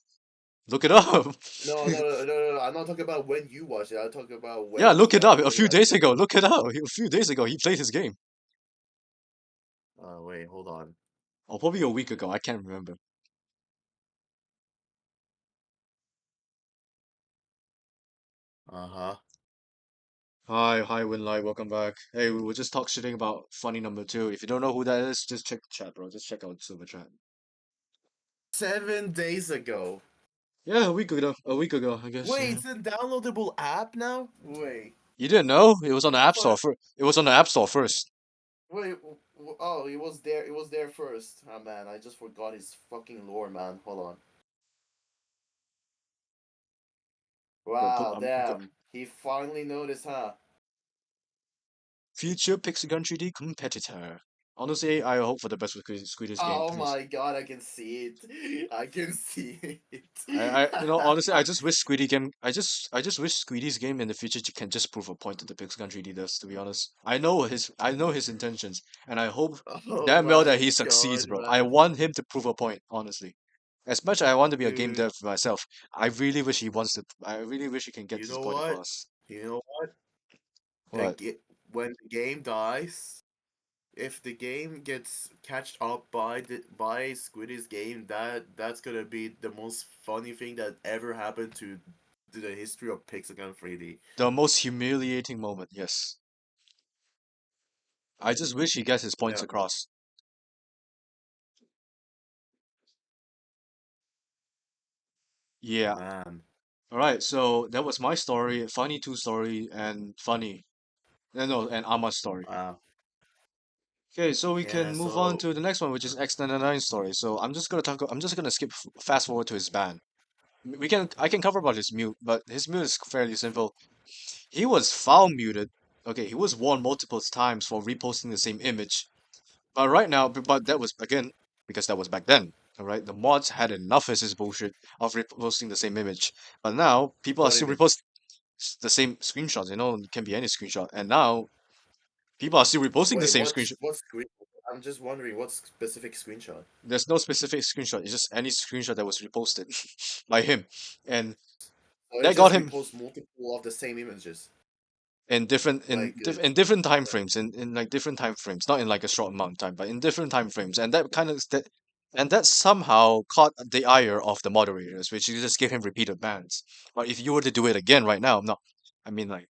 Look it up. No. I'm not talking about when you watched it. I'm talking about Yeah, when look it up. A when it few days actually. ago. Look it up. A few days ago, he played his game. Oh wait, hold on. Or probably a week ago. I can't remember. Uh huh. Hi, Winlight. Welcome back. Hey, we were just talk shitting about funny number two. If you don't know who that is, just check the chat, bro. Just check out Silver Chat. 7 days ago. Yeah, a week ago. A week ago, I guess. Wait, Yeah. it's a downloadable app now. Wait. You didn't know? It was on the I App Store thought. first. It was on the App Store first. Wait. Oh, it was there. It was there first. Oh man, I just forgot his fucking lore, man. Hold on. Bro, Wow, damn. He finally noticed, huh? future Pixagon 3D competitor. Honestly, I hope for the best with Squiddy's game, Oh please. my god, I can see it. I can see You know, it. honestly, I just wish Squiddy game. I just wish Squiddy's game in the future can just prove a point to the Pixagon 3D does. To be honest, I know his intentions, and I hope Oh damn well my that he succeeds, god, bro. I man. want him to prove a point, honestly, As much as I want to be a game Dude, dev myself, I really wish he wants to. I really wish he can get you this know point what? across. You know what? The What? ge- when the game dies, if the game gets catched up by Squiddy's game, that's gonna be the most funny thing that ever happened to the history of Pixagon 3D. The most humiliating moment, yes. I just wish he gets his points Yeah, across. Yeah. man. Alright, so that was my story, funny two story, and funny. No, and Ama's story. Wow. Okay, so we Yeah. can move on So to the next one, which is X99 story. So I'm just gonna skip fast forward to his ban. I can cover about his mute, but his mute is fairly simple. He was foul muted. Okay, he was warned multiple times for reposting the same image. But right now, but that was again because that was back then. All right, the mods had enough of his bullshit of reposting the same image. But now people are what still image? reposting the same screenshots. You know, it can be any screenshot. And now people are still reposting the Wait, same screenshot. what screen? I'm just wondering what specific screenshot. There's no specific screenshot. It's just any screenshot that was reposted by him, and So it that got just him reposts multiple of the same images. in Like, in different time frames, in like different time frames, not in like a short amount of time, but in different time frames, and that somehow caught the ire of the moderators, which you just give him repeated bans. But if you were to do it again right now, no, I mean like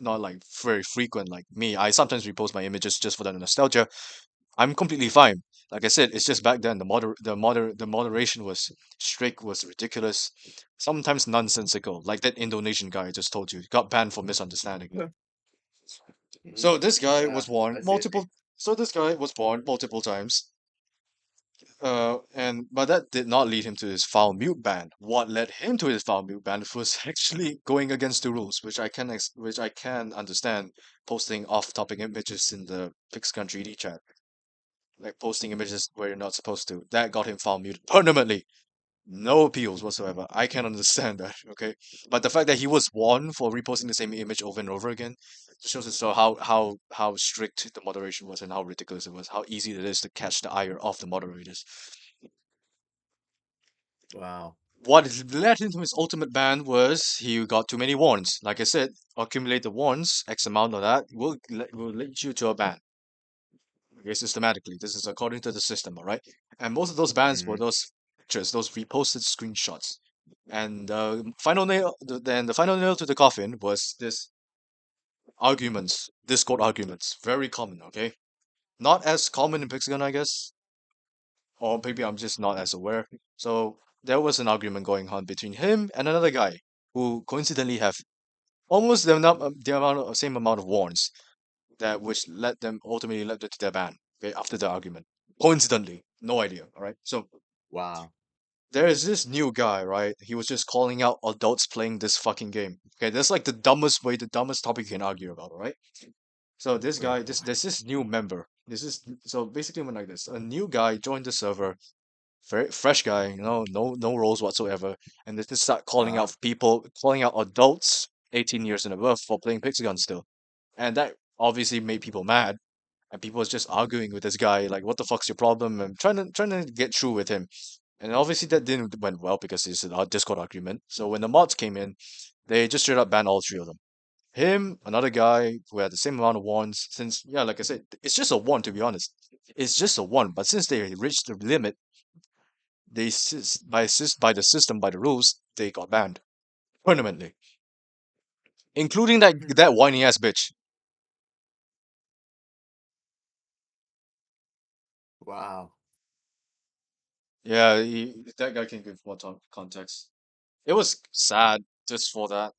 not like very frequent like me. I sometimes repost my images just for the nostalgia. I'm completely fine. Like I said, it's just back then the moderation was strict, was ridiculous, sometimes nonsensical. Like that Indonesian guy I just told you got banned for misunderstanding. mhm. So this guy Yeah, was warned I see. I see. multiple. So this guy was warned multiple times. And but that did not lead him to his foul mute ban. What led him to his foul mute ban was actually going against the rules, which I can understand. Posting off-topic images in the Pixcon 3D chat, like posting images where you're not supposed to. That got him foul muted permanently. No appeals whatsoever. I can understand that, okay? But the fact that he was warned for reposting the same image over and over again shows us so how strict the moderation was and how ridiculous it was, how easy it is to catch the ire of the moderators. Wow. What led him to his ultimate ban was he got too many warns. Like I said, accumulate the warns, X amount of that will lead you to a ban. Okay, systematically. This is according to the system, all right? And most of those bans were Hmm. those pictures, those reposted screenshots. And then the final nail to the coffin was this Discord arguments. Very common, okay? Not as common in Pixagon, I guess, or maybe I'm just not as aware. So there was an argument going on between him and another guy who coincidentally have almost same amount of warns that which led them ultimately led to their ban. Okay, after the argument, coincidentally, no idea. All right, so Wow. there is this new guy, right? He was just calling out adults playing this fucking game. Okay, that's like the dumbest topic you can argue about. All right. So this Wait, guy, there's this new member. This is so basically went like this. A new guy joined the server, very fresh guy, no roles whatsoever, and they just start uh, calling out adults 18 years and above for playing Pixagon still, and that obviously made people mad, and people was just arguing with this guy like, "What the fuck's your problem?" and trying to get through with him, and obviously that didn't went well because it's a Discord argument. So when the mods came in, they just straight up banned all three of them. Him, another guy who had the same amount of wands, since yeah, like I said, it's just a one to be honest. It's just a one, but since they reached the limit by the system by the rules they got banned permanently, including that whiny ass bitch. wow. Yeah, that guy can give more context. It was sad just for that,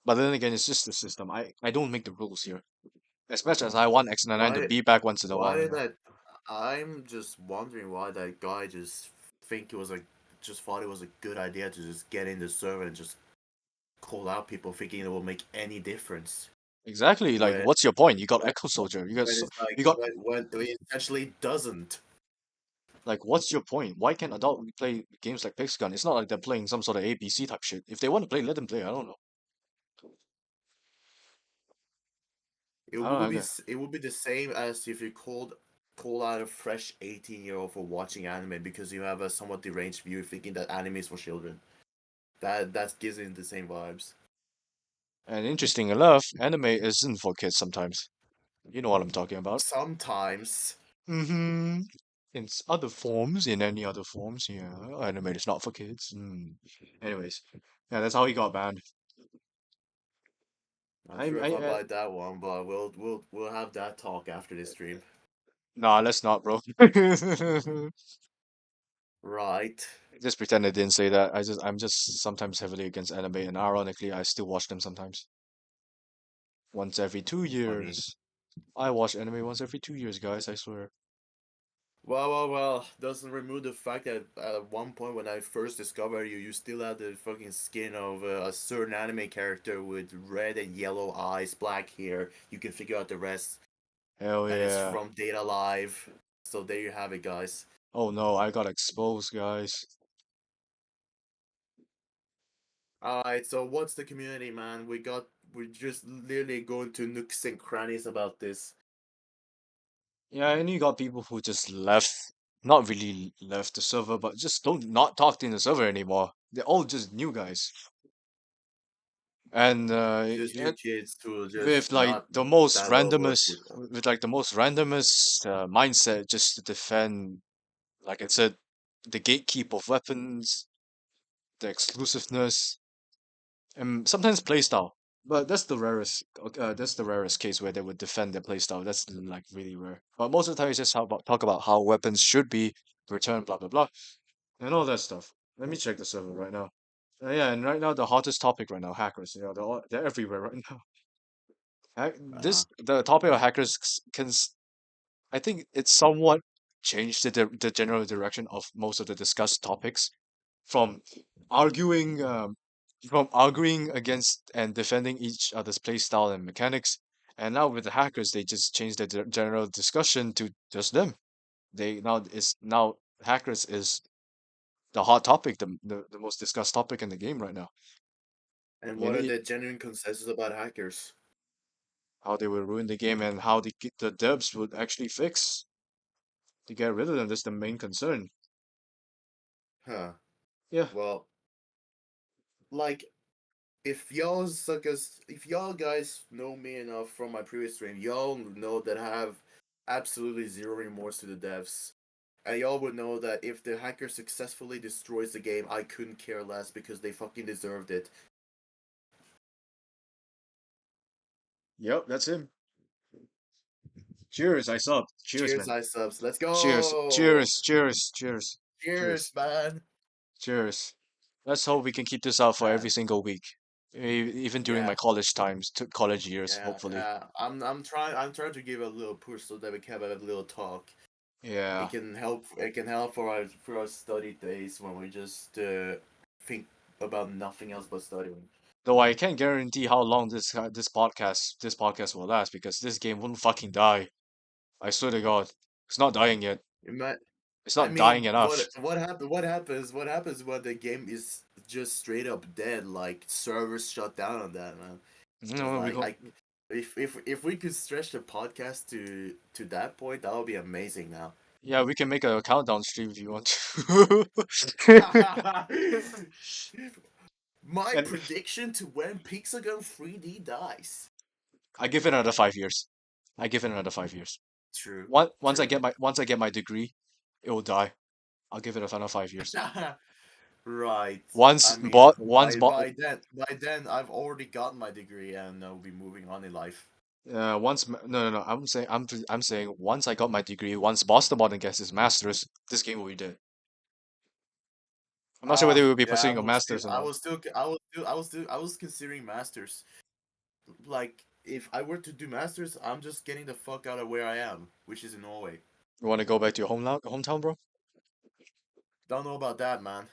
but then again it's just the system. I don't make the rules here, as much as I want X99 to Why? be back once in a Why while. did that? I'm just wondering why that guy just think it was like just thought it was a good idea to just get in the server and just call out people, thinking it will make any difference. Exactly, like When what's your point? You got when, Echo Soldier, when it's like you got when it actually doesn't. like what's your point? Why can't adult play games like Pixgun? It's not like they're playing some sort of ABC type shit. If they want to play, let them play. I don't know. It I don't would know. be it would be the same as if you called call out a fresh 18-year-old for watching anime because you have a somewhat deranged view thinking that anime is for children. That gives it the same vibes. And interesting enough, anime isn't for kids sometimes. You know what I'm talking about. Sometimes. Mm-hmm. Other forms, in any other forms, yeah. Anime is not for kids. Anyways, yeah, that's how he got banned. Not sure I, if I uh, buy that one, but we'll have that talk after this stream. nah, let's not, bro. Right. Just pretend I didn't say that. I'm just sometimes heavily against anime, and ironically, I still watch them sometimes. Once every two Funny. years. I watch anime once every 2 years, guys, I swear. Well. Doesn't remove the fact that at one point when I first discovered you, you still had the fucking skin of a certain anime character with red and yellow eyes, black hair. You can figure out the rest. Hell And it's yeah. from Data Live. So there you have it, guys. Oh no, I got exposed, guys. Alright, so what's the community, man? We're just literally going to nooks and crannies about this. Yeah, and you got people who just left, not really left the server, but just don't not talk in the server anymore. They're all just new guys. And Just new kids who are with just like not the most that well versed randomest, with them. with like the most randomest mindset just to defend, like I said, the gatekeep of weapons, the exclusiveness, and sometimes playstyle. But that's the rarest case where they would defend their playstyle. That's like really rare. But most of the time, it's just talk about how weapons should be returned, blah blah blah, and all that stuff. Let me check the server right now. Yeah, and right now the hottest topic right now, hackers. You know, they're everywhere right now. Uh-huh. The topic of hackers I think it's somewhat changed the general direction of most of the discussed topics from arguing arguing against and defending each other's playstyle and mechanics. And now with the hackers, they just changed the general discussion to just them. They now hackers is the hot topic, the most discussed topic in the game right now. And You what know, are the genuine consensus about hackers? how they will ruin the game and how the devs would actually fix to get rid of them. That's the main concern. Huh. Yeah. Well, like if y'all guys know me enough from my previous stream, y'all know that I have absolutely zero remorse to the devs. And y'all would know that if the hacker successfully destroys the game, I couldn't care less because they fucking deserved it. Yep, that's him. Cheers, I subbed. Cheers, Cheers, man. ice subs. Let's Cheers, go! cheers, cheers, cheers, cheers, Cheers, man! cheers. Let's hope we can keep this up for every Man. single week, even during my Yeah. college times, college years, Yeah, hopefully. yeah. I'm trying to give a little push so that we can have a little talk. Yeah. It can help for our study days when we just think about nothing else but studying. Though I can't guarantee how long this podcast will last because this game won't fucking die. I swear to God, it's not dying yet. It might, It's I not dying mean, enough. what happens when the game is just straight up dead, like servers shut down on that, man. It's No, we like go. I if we could stretch the podcast to that point, that would be amazing now. Yeah, we can make a countdown stream if you want to. My And prediction to when Pixagon 3D dies. I give it another 5 years. I give it another 5 years. True, Once I true. get my degree, it will die. I'll give it another 5 years. Right. I Once mean, bought, once bought, by then, I've already gotten my degree and I'll be moving on in life. no, no, no. I'm saying once I got my degree, once Boston Modern gets his masters, this game will be dead. I'm not sure whether we will be Yeah, pursuing a masters or I not. was still, I was considering masters. Like, if I were to do masters, I'm just getting the fuck out of where I am, which is in Norway. You want to go back to your hometown, bro? Don't know about that, man.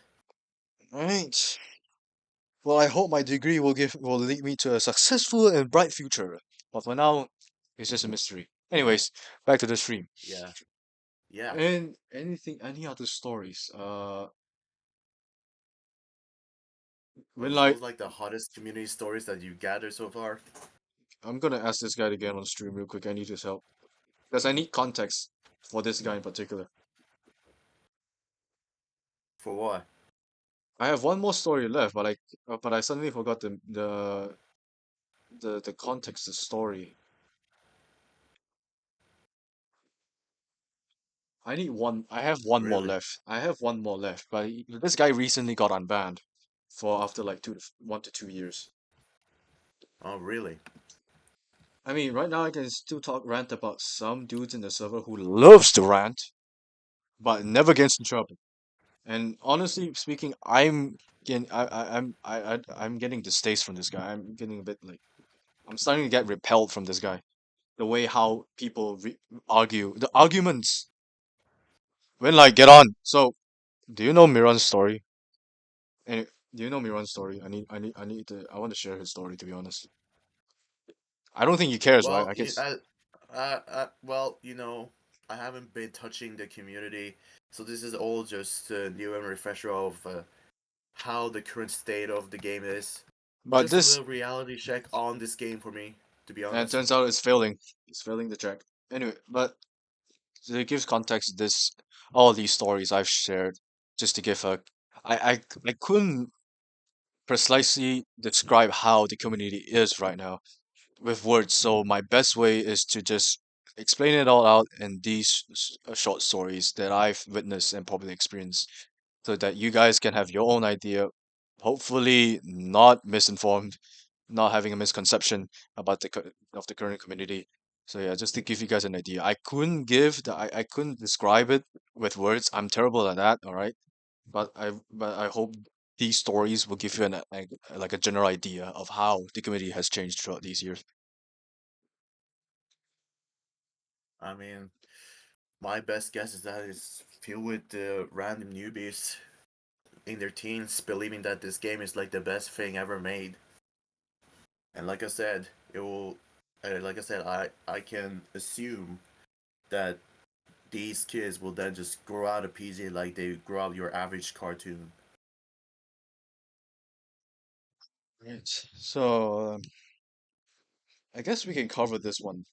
Right. Well, I hope my degree will lead me to a successful and bright future. But for now, it's just a mystery. Yeah, Anyways, back to the stream. yeah, yeah. And any other stories? When Those like like the hottest community stories that you gathered so far. I'm gonna ask this guy to get on stream real quick. I need his help because I need context. for this guy in particular. For what? I have one more story left, but I suddenly forgot the context of the story. I need one. I have one more Really? left. I have one more left, but this guy recently got unbanned for after like 1 to 2 years. Oh, really? I mean, right now I can still talk rant about some dudes in the server who loves to rant, but never gets in trouble. And honestly speaking, I'm getting distaste from this guy. I'm getting a bit like I'm starting to get repelled from this guy. The way how people argue, the arguments. When like get on. So, do you know Miran's story? And do you know Miran's story? I need to. I want to share his story. To be honest, I don't think he cares, right? Well, I guess, well, I haven't been touching the community, so this is all just a new and refresher of how the current state of the game is. but Just a this little reality check on this game for me, to be and it honest. turns out it's failing. It's failing the check. Anyway, but to give context, this all these stories I've shared, just to give a, I couldn't precisely describe how the community is right now with words. So my best way is to just explain it all out in these short stories that I've witnessed and probably experienced, so that you guys can have your own idea, hopefully not misinformed, not having a misconception about of the current community. So yeah, just to give you guys an idea, I couldn't describe it with words. I'm terrible at that. All right, but I hope these stories will give you like a general idea of how the community has changed throughout these years. I mean, my best guess is that it's filled with random newbies in their teens believing that this game is like the best thing ever made. And like I said, it will. Like I said, I can assume that these kids will then just grow out of PG like they grow out your average cartoon. Right. So I guess we can cover this one.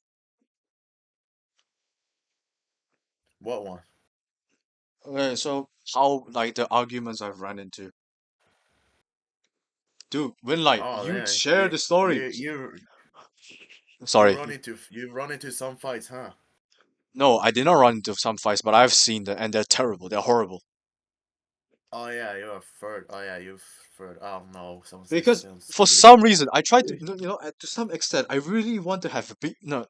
What one? Okay, so how like the arguments I've run into. Dude, when like Oh you man, share the story. you Sorry. run into some fights, huh? No, I did not run into some fights, but I've seen them and they're terrible. They're horrible. Oh yeah, you're a third. Oh yeah, you've third. Oh no, Because sounds for really. some reason I tried to to some extent I really want to have a big no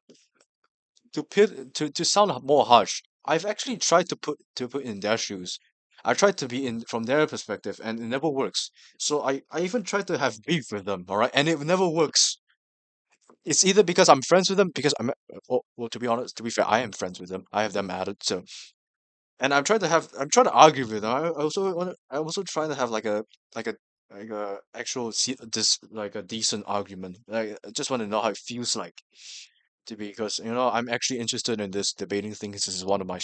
to sound more harsh. I've actually tried to put in their shoes. I tried to be in from their perspective and it never works. So I even tried to have beef with them, all right? And it never works. It's either because I'm friends with them because well, to be honest, to be fair, I am friends with them. I have them added, so and I'm trying to argue with them. I also trying to have like a like a actual this like a decent argument. Like I just want to know how it feels like to be because I'm actually interested in this debating thing. This is one of my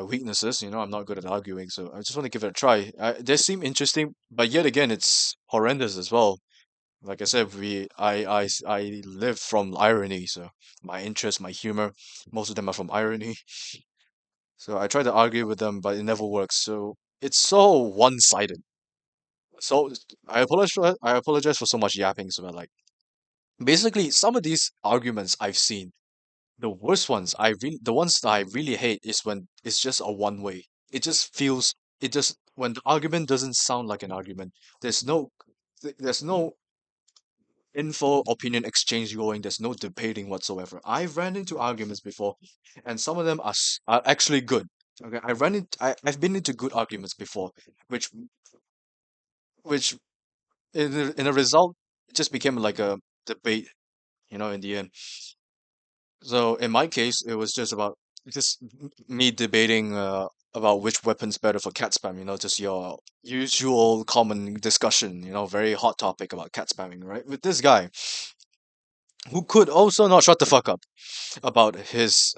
weaknesses. I'm not good at arguing, so I just want to give it a try. They seem interesting, but yet again, it's horrendous as well. Like I said, I live from irony, so my interest, my humor, most of them are from irony. So I try to argue with them, but it never works. So it's so one-sided. So I apologize for so much yapping. So like basically, some of these arguments I've seen, the ones that I really hate is when it's just a one way. It just when the argument doesn't sound like an argument. There's no there's no info opinion exchange going. There's no debating whatsoever. I've ran into arguments before, and some of them are actually good. Okay, I've been into good arguments before, which which in a result it just became like a debate. In the end. So in my case, it was just me debating about which weapon's better for cat spam. Just your usual common discussion. Very hot topic about cat spamming, right? With this guy who could also not shut the fuck up about his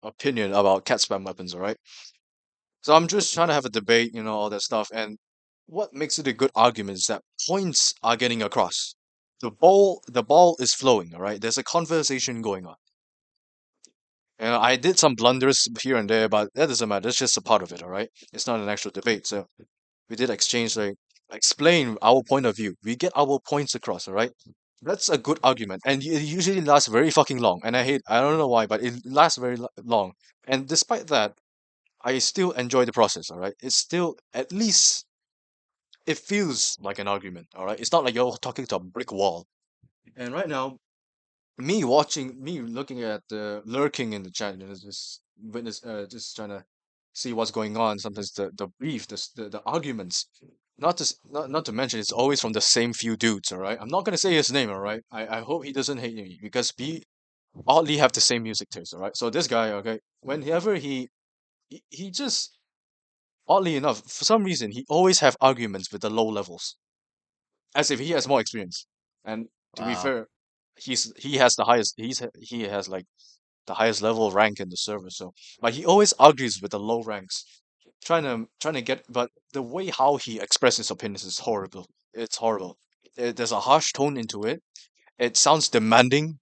opinion about cat spam weapons. All right. So I'm just trying to have a debate, all that stuff. And what makes it a good argument is that points are getting across. The ball is flowing. All right. There's a conversation going on. I did some blunders here and there, but that doesn't matter. That's just a part of it, all right? It's not an actual debate. So we did exchange, like, explain our point of view. We get our points across, all right? That's a good argument, and it usually lasts very fucking long. And I don't know why, but it lasts very long. And despite that, I still enjoy the process, all right? It's still, at least it feels like an argument, all right? It's not like you're talking to a brick wall. And right now, me looking at the lurking in the chat, just witness, just trying to see what's going on. Sometimes the beef, the arguments, not to mention, it's always from the same few dudes. All right, I'm not gonna say his name. All right, I hope he doesn't hate me because we oddly have the same music taste. All right, so this guy, okay, whenever he just, oddly enough, for some reason, he always have arguments with the low levels, as if he has more experience. And to be Wow. fair, he has the highest. He has like the highest level rank in the server. So, but he always argues with the low ranks, trying to get. But the way how he expresses his opinions is horrible. It's horrible. There's a harsh tone into it. It sounds demanding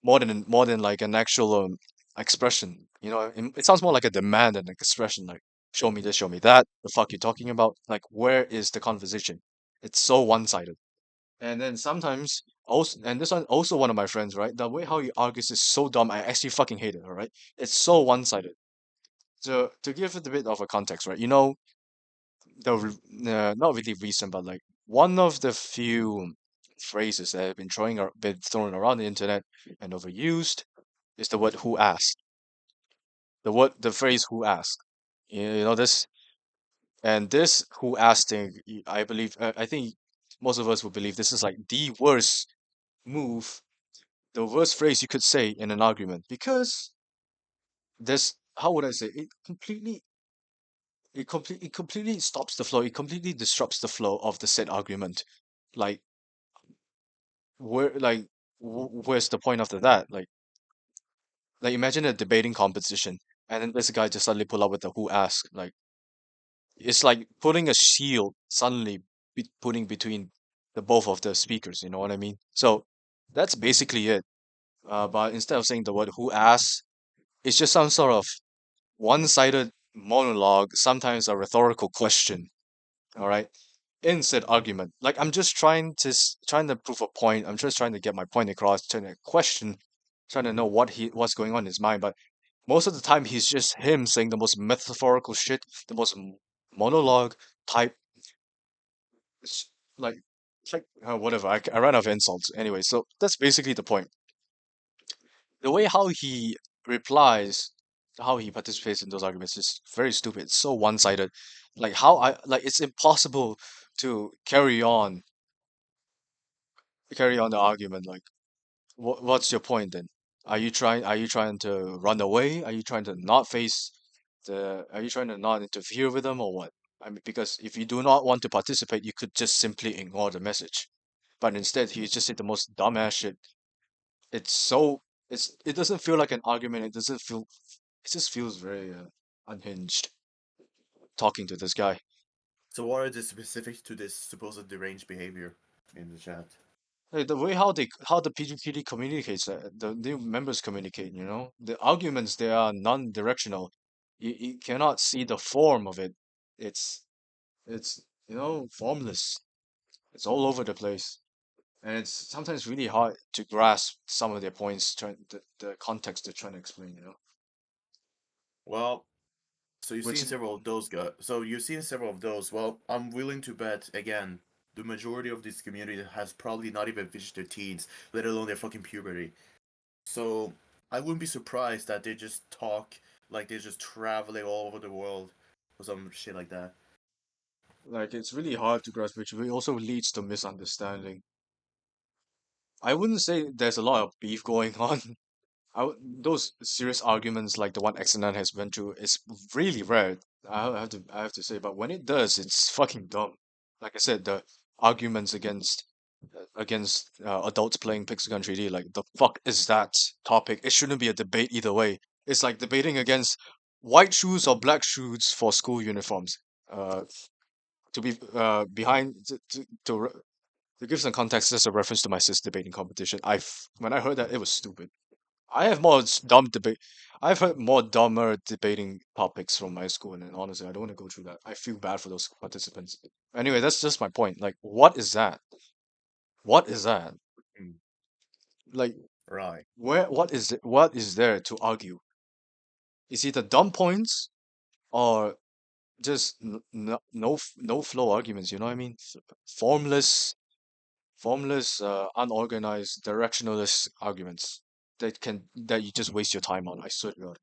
more than like an actual expression. It sounds more like a demand than an expression. Like, show me this, show me that. The fuck you talking about? Like, where is the conversation? It's so one-sided. And then sometimes also, and this one also one of my friends, right? The way how he argues is so dumb. I actually fucking hate it. All right, it's so one-sided. So to give it a bit of a context, right? Not really recent, but like one of the few phrases that have been thrown around the internet and overused is the word "who asked." The phrase "who asked." This, and this "who asked" thing. I believe. I think most of us would believe this is like the worst move, the worst phrase you could say in an argument, because this, how would I say, it completely stops the flow, it completely disrupts the flow of the said argument. Like, where's the point after that? Like, imagine a debating competition, and then this guy just suddenly pull up with the "who asked." Like, it's like putting a shield suddenly, putting between the both of the speakers, you know what I mean? So that's basically it. But instead of saying the word "who asked," it's just some sort of one-sided monologue, sometimes a rhetorical question, all right, in said argument. Like, I'm just trying to prove a point. I'm just trying to get my point across, trying to question, trying to know what's going on in his mind. But most of the time, he's just him saying the most metaphorical shit, the most monologue type, s- like, whatever. I ran out of insults anyway. So that's basically the point. The way how he replies, how he participates in those arguments is very stupid. It's so one-sided. Like, it's impossible to carry on the argument. Like, what's your point then? Are you trying to run away? Are you trying to not interfere with them, or what? I mean, because if you do not want to participate, you could just simply ignore the message. But instead, he just said the most dumbass shit. It's so it doesn't feel like an argument. It just feels very unhinged talking to this guy. So what are the specifics to this supposed deranged behavior in the chat? Like, the way how the PG3D communicates, the new members communicate, the arguments, they are non-directional. You cannot see the form of it. It's formless. It's all over the place, and it's sometimes really hard to grasp some of their points, the context they're trying to explain. Well, so you've Which seen several of those guys. So you've seen several of those. Well, I'm willing to bet again. The majority of this community has probably not even finished their teens, let alone their fucking puberty. So I wouldn't be surprised that they just talk like they're just traveling all over the world or some shit like that. like it's really hard to grasp, which also leads to misunderstanding. I wouldn't say there's a lot of beef going on. Those serious arguments like the one XNN has went through is really rare. I have to say, but when it does, it's fucking dumb. Like I said, the arguments against adults playing Pixel 3D, like, the fuck is that topic? It shouldn't be a debate either way. It's like debating against white shoes or black shoes for school uniforms. To be behind to give some context, this is a reference to my sis debating competition. When I heard that, it was stupid. I have more dumb debate. I've heard more dumber debating topics from my school, and honestly, I don't want to go through that. I feel bad for those participants. Anyway, that's just my point. Like, what is that? What is that? Hmm. Like, Right. where? What is it? What is there to argue? Is it the dumb points or just no flow arguments? You know what I mean? Formless, unorganized, directionless arguments that you just waste your time on. I swear to God.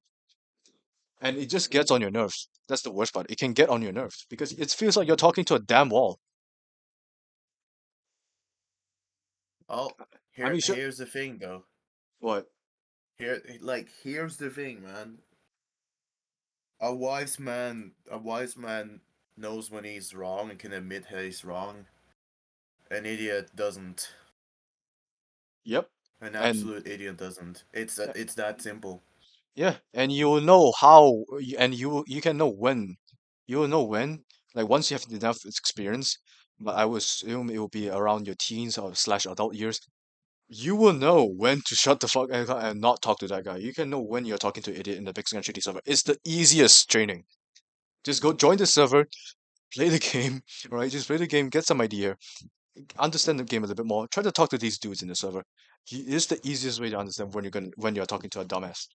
And it just gets on your nerves. That's the worst part. It can get on your nerves because it feels like you're talking to a damn wall. Oh, I mean, sure. here's the thing though. What? Here's the thing, man. A wise man knows when he's wrong and can admit he's wrong. An idiot doesn't. Yep. An And absolute idiot doesn't. uh, It's that simple. yeah, and you'll know how, and you can know when. You will know when. Like once you have enough experience, but I would assume it will be around your teens or slash adult years. You will know when to shut the fuck up and not talk to that guy. You can know when you're talking to an idiot in the Big Sky City server. It's the easiest training. Just go join the server, play the game, right? Just play the game, get some idea, understand the game a little bit more. Try to talk to these dudes in the server. It's the easiest way to understand when you're talking to a dumbass,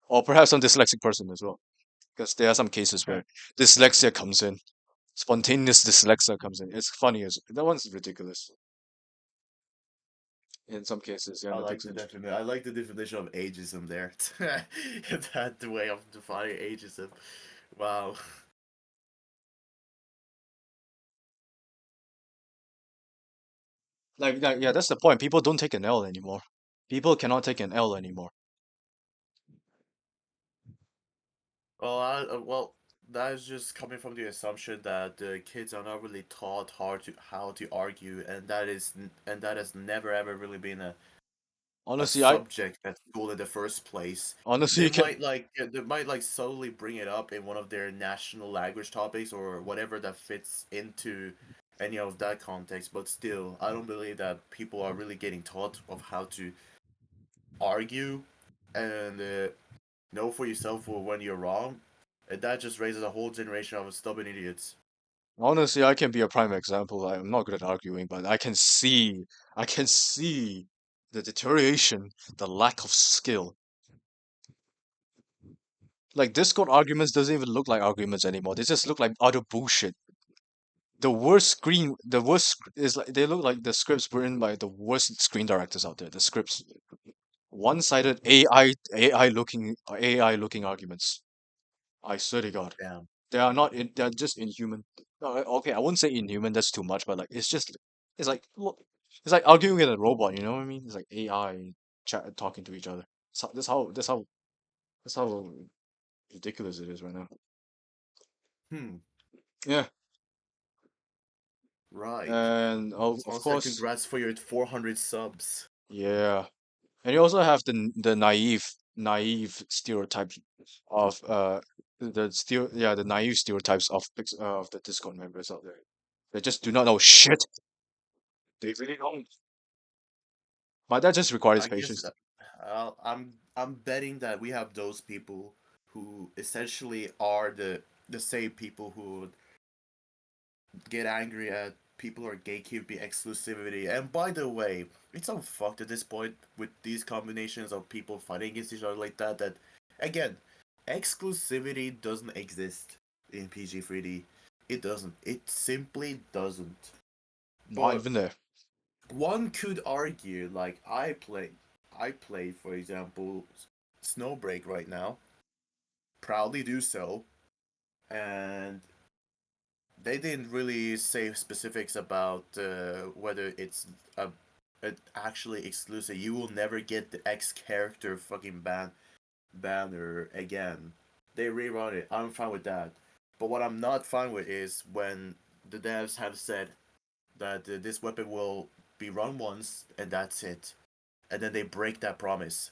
or perhaps some dyslexic person as well. Because there are some cases where dyslexia comes in, spontaneous dyslexia comes in. It's funny as that one's ridiculous in some cases. Yeah, in the big century. I like the definition of ageism there. That the way of defining ageism. Wow. Like yeah, that's the point. People don't take an L anymore. People cannot take an L anymore. Well, that is just coming from the assumption that the kids are not really taught how to argue, and that has never ever really been a Honestly, I subject at school in the first place. honestly you can They might like solely bring it up in one of their national language topics or whatever that fits into any of that context, but still, I don't believe that people are really getting taught of how to argue and know for yourself when you're wrong. And that just raises a whole generation of stubborn idiots. honestly I can be a prime example. I'm not good at arguing, but I can see the deterioration, the lack of skill. Like Discord arguments doesn't even look like arguments anymore. They just look like utter bullshit. The worst is like they look like the scripts written by the worst screen directors out there. The scripts, one-sided AI looking arguments. I swear to God, Damn. they are not in. They're just inhuman. No, okay, I wouldn't say inhuman. That's too much, but like it's like look, it's like arguing with a robot. You know what I mean? It's like AI talking to each other. That's how ridiculous it is right now. Hmm. Yeah, Right. and of Someone said course, congrats for your 400 subs. yeah. And you also have the naive stereotypes of the naive stereotypes of the Discord members out there. They just do not know shit. They really don't. But that just requires I guess patience. I'm betting that we have those people who essentially are the same people who get angry at people who are gatekeeping exclusivity. And by the way, it's so fucked at this point with these combinations of people fighting against each other like that. That again, exclusivity doesn't exist in PG3D. It doesn't. It simply doesn't. Not But even there. one could argue, like I play, for example, Snowbreak right now. Proudly do so, and they didn't really say specifics about whether it's a actually exclusive. You will never get the X character fucking banner again. They rerun it. I'm fine with that. But what I'm not fine with is when the devs have said that this weapon will be run once and that's it, and then they break that promise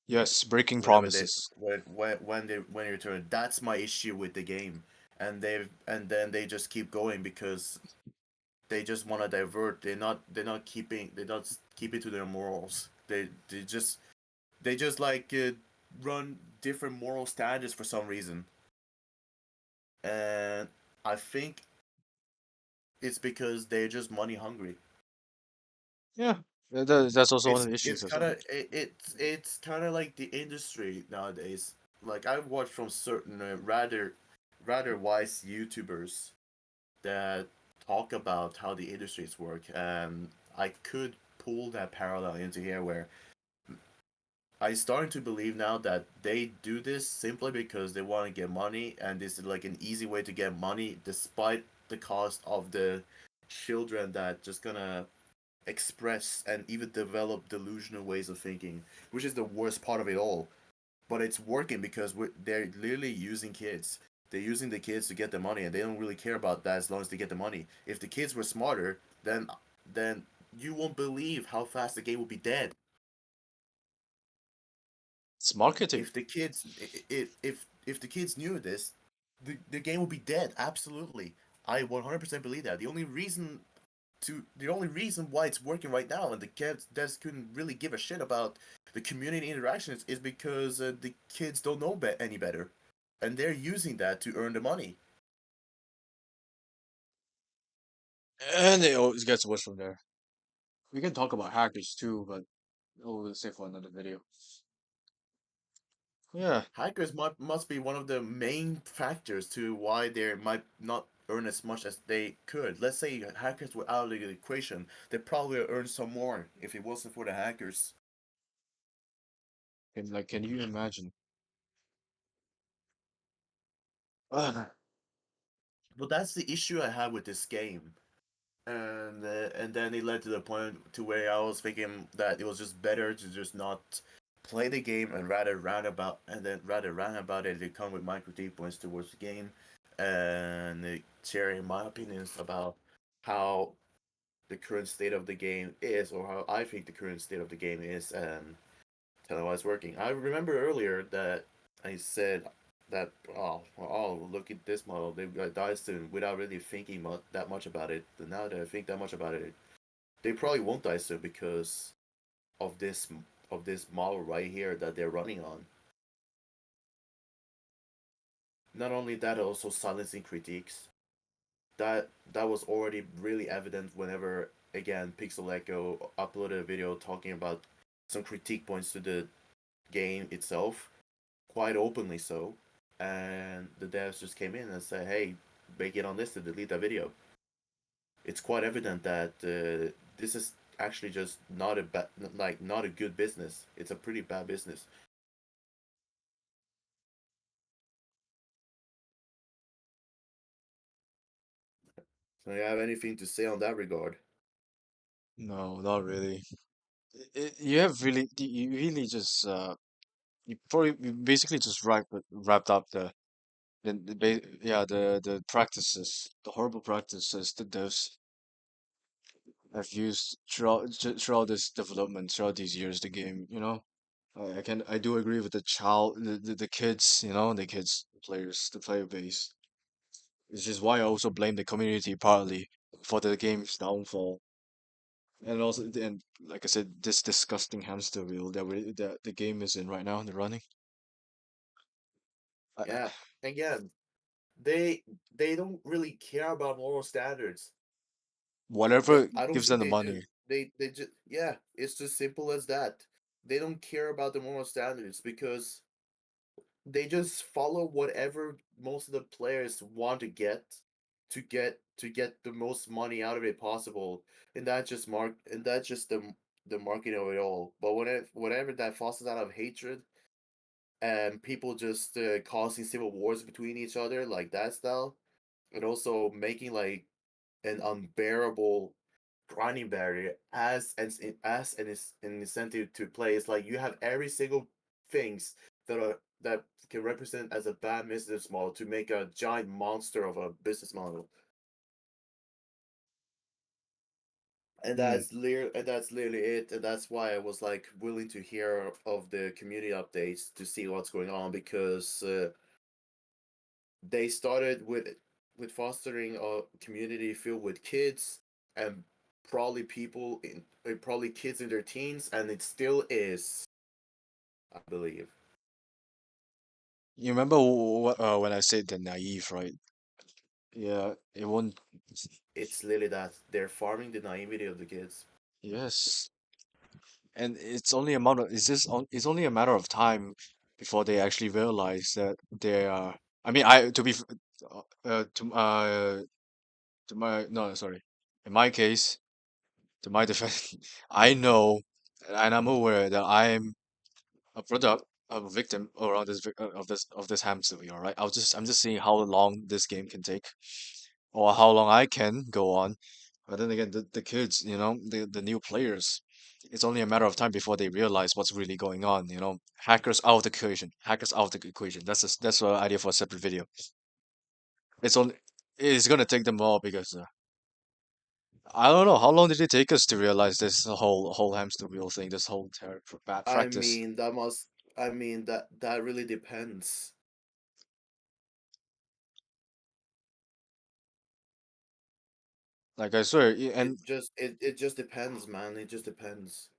Yes, breaking whenever they promises. when they return. That's my issue with the game, and then they just keep going because they just want to divert. They're not keeping to their morals. They just They just run different moral standards for some reason, and I think it's because they're just money hungry. Yeah, that's also one of the It's issues as kind well. of it's kind of like the industry nowadays. Like I watch from certain rather wise YouTubers that talk about how the industries work, and I could pull that parallel into here where I starting to believe now that they do this simply because they want to get money, and this is like an easy way to get money, despite the cost of the children that just gonna express and even develop delusional ways of thinking, which is the worst part of it all. But it's working because they're literally using kids. They're using the kids to get the money, and they don't really care about that as long as they get the money. If the kids were smarter, then you won't believe how fast the game would be dead. It's marketing. If the kids, if the kids knew this, the game would be dead. Absolutely, I 100% believe that. The only reason why it's working right now and the kids just couldn't really give a shit about the community interactions is because the kids don't know any better, and they're using that to earn the money. And it always gets worse from there. We can talk about hackers too, but we'll save for another video. Yeah, Hackers must be one of the main factors to why they might not earn as much as they could. Let's say hackers were out of the equation, they probably earn some more if it wasn't for the hackers. and like, can you imagine? Ah, But that's the issue I have with this game. And then it led to the point to where I was thinking that it was just better to just not play the game and rather rant about it and come with my critique points towards the game and sharing my opinions about how the current state of the game is, or how I think the current state of the game is, and tell them why it's working. I remember earlier that I said that look at this model, they got die soon without really thinking that much about it. And now that I think that much about it, they probably won't die soon because of this model right here that they're running on. Not only that, also silencing critiques. That was already really evident whenever again Pixel Echo uploaded a video talking about some critique points to the game itself, quite openly so. And the devs just came in and said, "Hey, make it on this to delete that video." It's quite evident that this is actually just not a good business. It's a pretty bad business. So, you have anything to say on that regard? no, not really. You have really, you really just you basically just wrapped up the practices, the horrible practices that devs have used throughout this development, throughout these years, the game, you know. I do agree with the kids, you know, the kids, the players, the player base. Which is why I also blame the community partly for the game's downfall. And also, and like I said, this disgusting hamster wheel that the game is in right now, the running. I, Yeah. Again, they they don't really care about moral standards. whatever I don't gives think them the they do. money. They just yeah. It's just simple as that. They don't care about the moral standards because they just follow whatever most of the players want to get the most money out of it possible, and that's just the marketing of it all. But whatever that fosters out of hatred and people just causing civil wars between each other like that style, and also making like an unbearable grinding barrier as an incentive to play. It's like you have every single things that can represent as a bad business model to make a giant monster of a business model. Hmm. And that's literally it. And that's why I was like willing to hear of the community updates to see what's going on because they started with fostering a community filled with kids and probably kids in their teens, and it still is. I believe. You remember when I said they're naive, right? Yeah, it won't. It's literally that they're farming the naivety of the kids. Yes, and it's only a matter. It's only a matter of time before they actually realize that they are. I mean, I to be f- to my no, sorry. In my case, to my defense, I know and I'm aware that I'm a product of a victim around of this hamster wheel, right? I'm just seeing how long this game can take, or how long I can go on. But then again, the kids, the new players, it's only a matter of time before they realize what's really going on. Hackers out of the equation. Hackers out of the equation. That's an idea for a separate video. It's only it's gonna take them all because I don't know how long did it take us to realize this whole hamster wheel thing, this whole bad I practice. mean, that must. I mean, that really depends. Like I swear, It just depends, man. It just depends.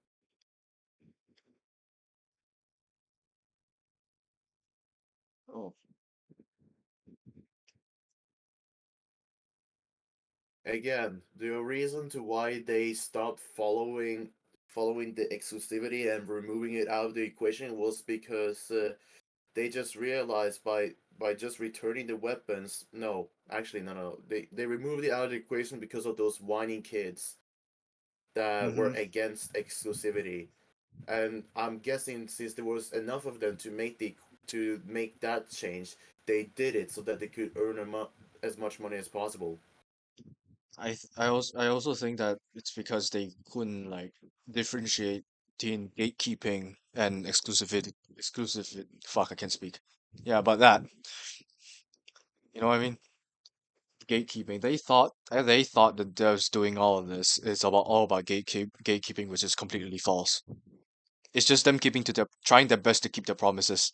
oh, Again, the reason to why they stopped following the exclusivity and removing it out of the equation was because they just realized by just returning the weapons. No, actually, no. They removed it out of the equation because of those whining kids that were hmm against exclusivity. And I'm guessing since there was enough of them to make that change, they did it so that they could earn as much money as possible. I also think that it's because they couldn't like differentiate between gatekeeping and exclusivity. Fuck, I can't speak. Yeah, about that. You know what I mean? Gatekeeping. They thought that those doing all of this is all about gatekeeping, which is completely false. It's just them keeping to trying their best to keep their promises.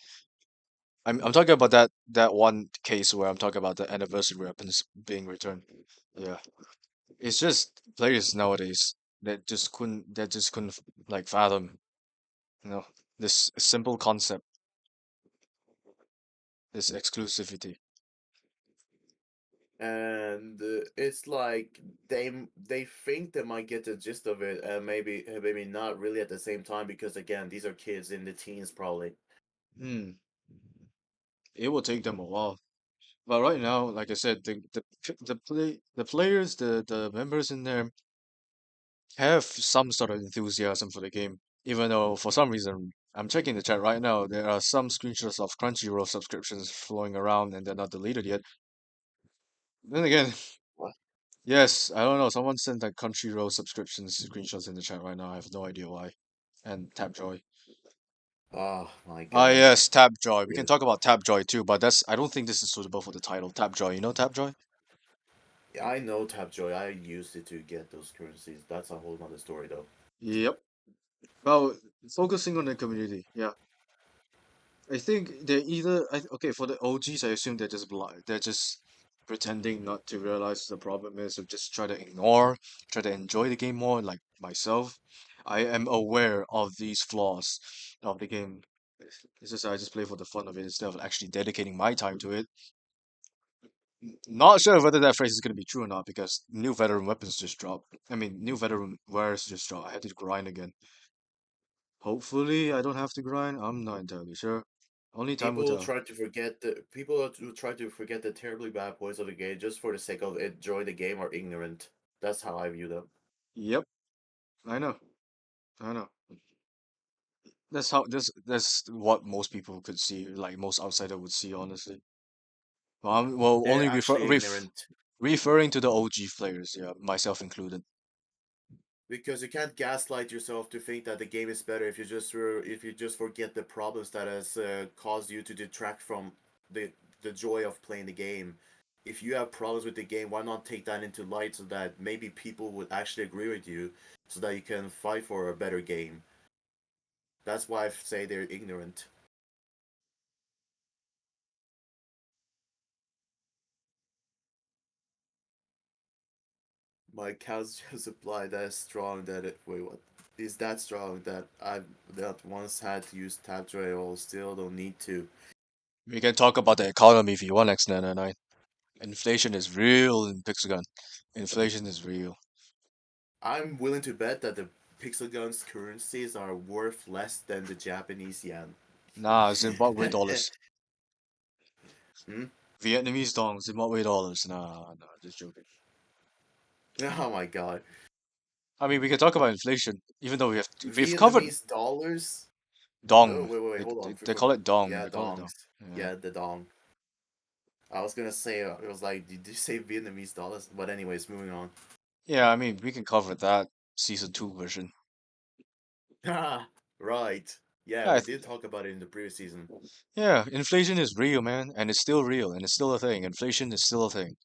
I'm talking about that one case where I'm talking about the anniversary weapons being returned. Yeah. It's just players nowadays that just couldn't like fathom, you know, this simple concept, this exclusivity. And it's like they think they might get the gist of it, and maybe not really at the same time because again, these are kids in the teens probably. Hmm. It will take them a while. But right now, like I said, the players, the members in there have some sort of enthusiasm for the game. Even though for some reason, I'm checking the chat right now, there are some screenshots of Crunchyroll subscriptions flowing around and they're not deleted yet. Then again, What? yes, I don't know. Someone sent like Crunchyroll subscriptions screenshots in the chat right now. I have no idea why. And Tapjoy. Oh my Ah, god. yes, Tapjoy. We can Really? talk about Tapjoy too, but I don't think this is suitable for the title. Tapjoy, you know Tapjoy? Yeah, I know Tapjoy. I used it to get those currencies. That's a whole nother story though. Yep. Well, focusing on the community. Yeah. I think they're okay, for the OGs, I assume they're just blind. They're just pretending not to realize the problem is, or just try to ignore, try to enjoy the game more, like myself. I am aware of these flaws of the game. It's just I just play for the fun of it instead of actually dedicating my time to it. Not sure whether that phrase is going to be true or not because new veteran weapons just dropped. I mean, new veteran wares just dropped. I had to grind again. Hopefully, I don't have to grind. I'm not entirely sure. Only time will tell. Who try to forget the terribly bad points of the game just for the sake of enjoy the game are ignorant. That's how I view them. Yep, I know. I know. That's what most people could see, like most outsider would see, honestly. Well, They're only actually ignorant referring to the OG players, yeah, myself included. because you can't gaslight yourself to think that the game is better if you just forget the problems that has caused you to detract from the the joy of playing the game. If you have problems with the game, why not take that into light so that maybe people would actually agree with you, so that you can fight for a better game. That's why I say they're ignorant. My cows just applied that strong that it. Wait, what? is that strong that I that once had to use tab drill still don't need to. We can talk about the economy if you want, X99. Inflation is real in Pixagon. Inflation is real. I'm willing to bet that the Pixelgun's currencies are worth less than the Japanese yen. Nah, Zimbabwe dollars. Hmm? Vietnamese dong, Zimbabwe dollars. Nah, nah, just joking. Oh my god. I mean, we can talk about inflation, even though we've covered Vietnamese dollars? Oh, dong. wait, hold on. They call it dong. Yeah, They call it dong. dongs. Yeah. Yeah, the dong. I was gonna say, it was like, did you say Vietnamese dollars? But anyways, moving on. Yeah, I mean, we can cover that season two version. Ah, right. Yeah, Yeah, we did talk about it in the previous season. yeah, inflation is real, man, and it's still real, and it's still a thing. Inflation is still a thing.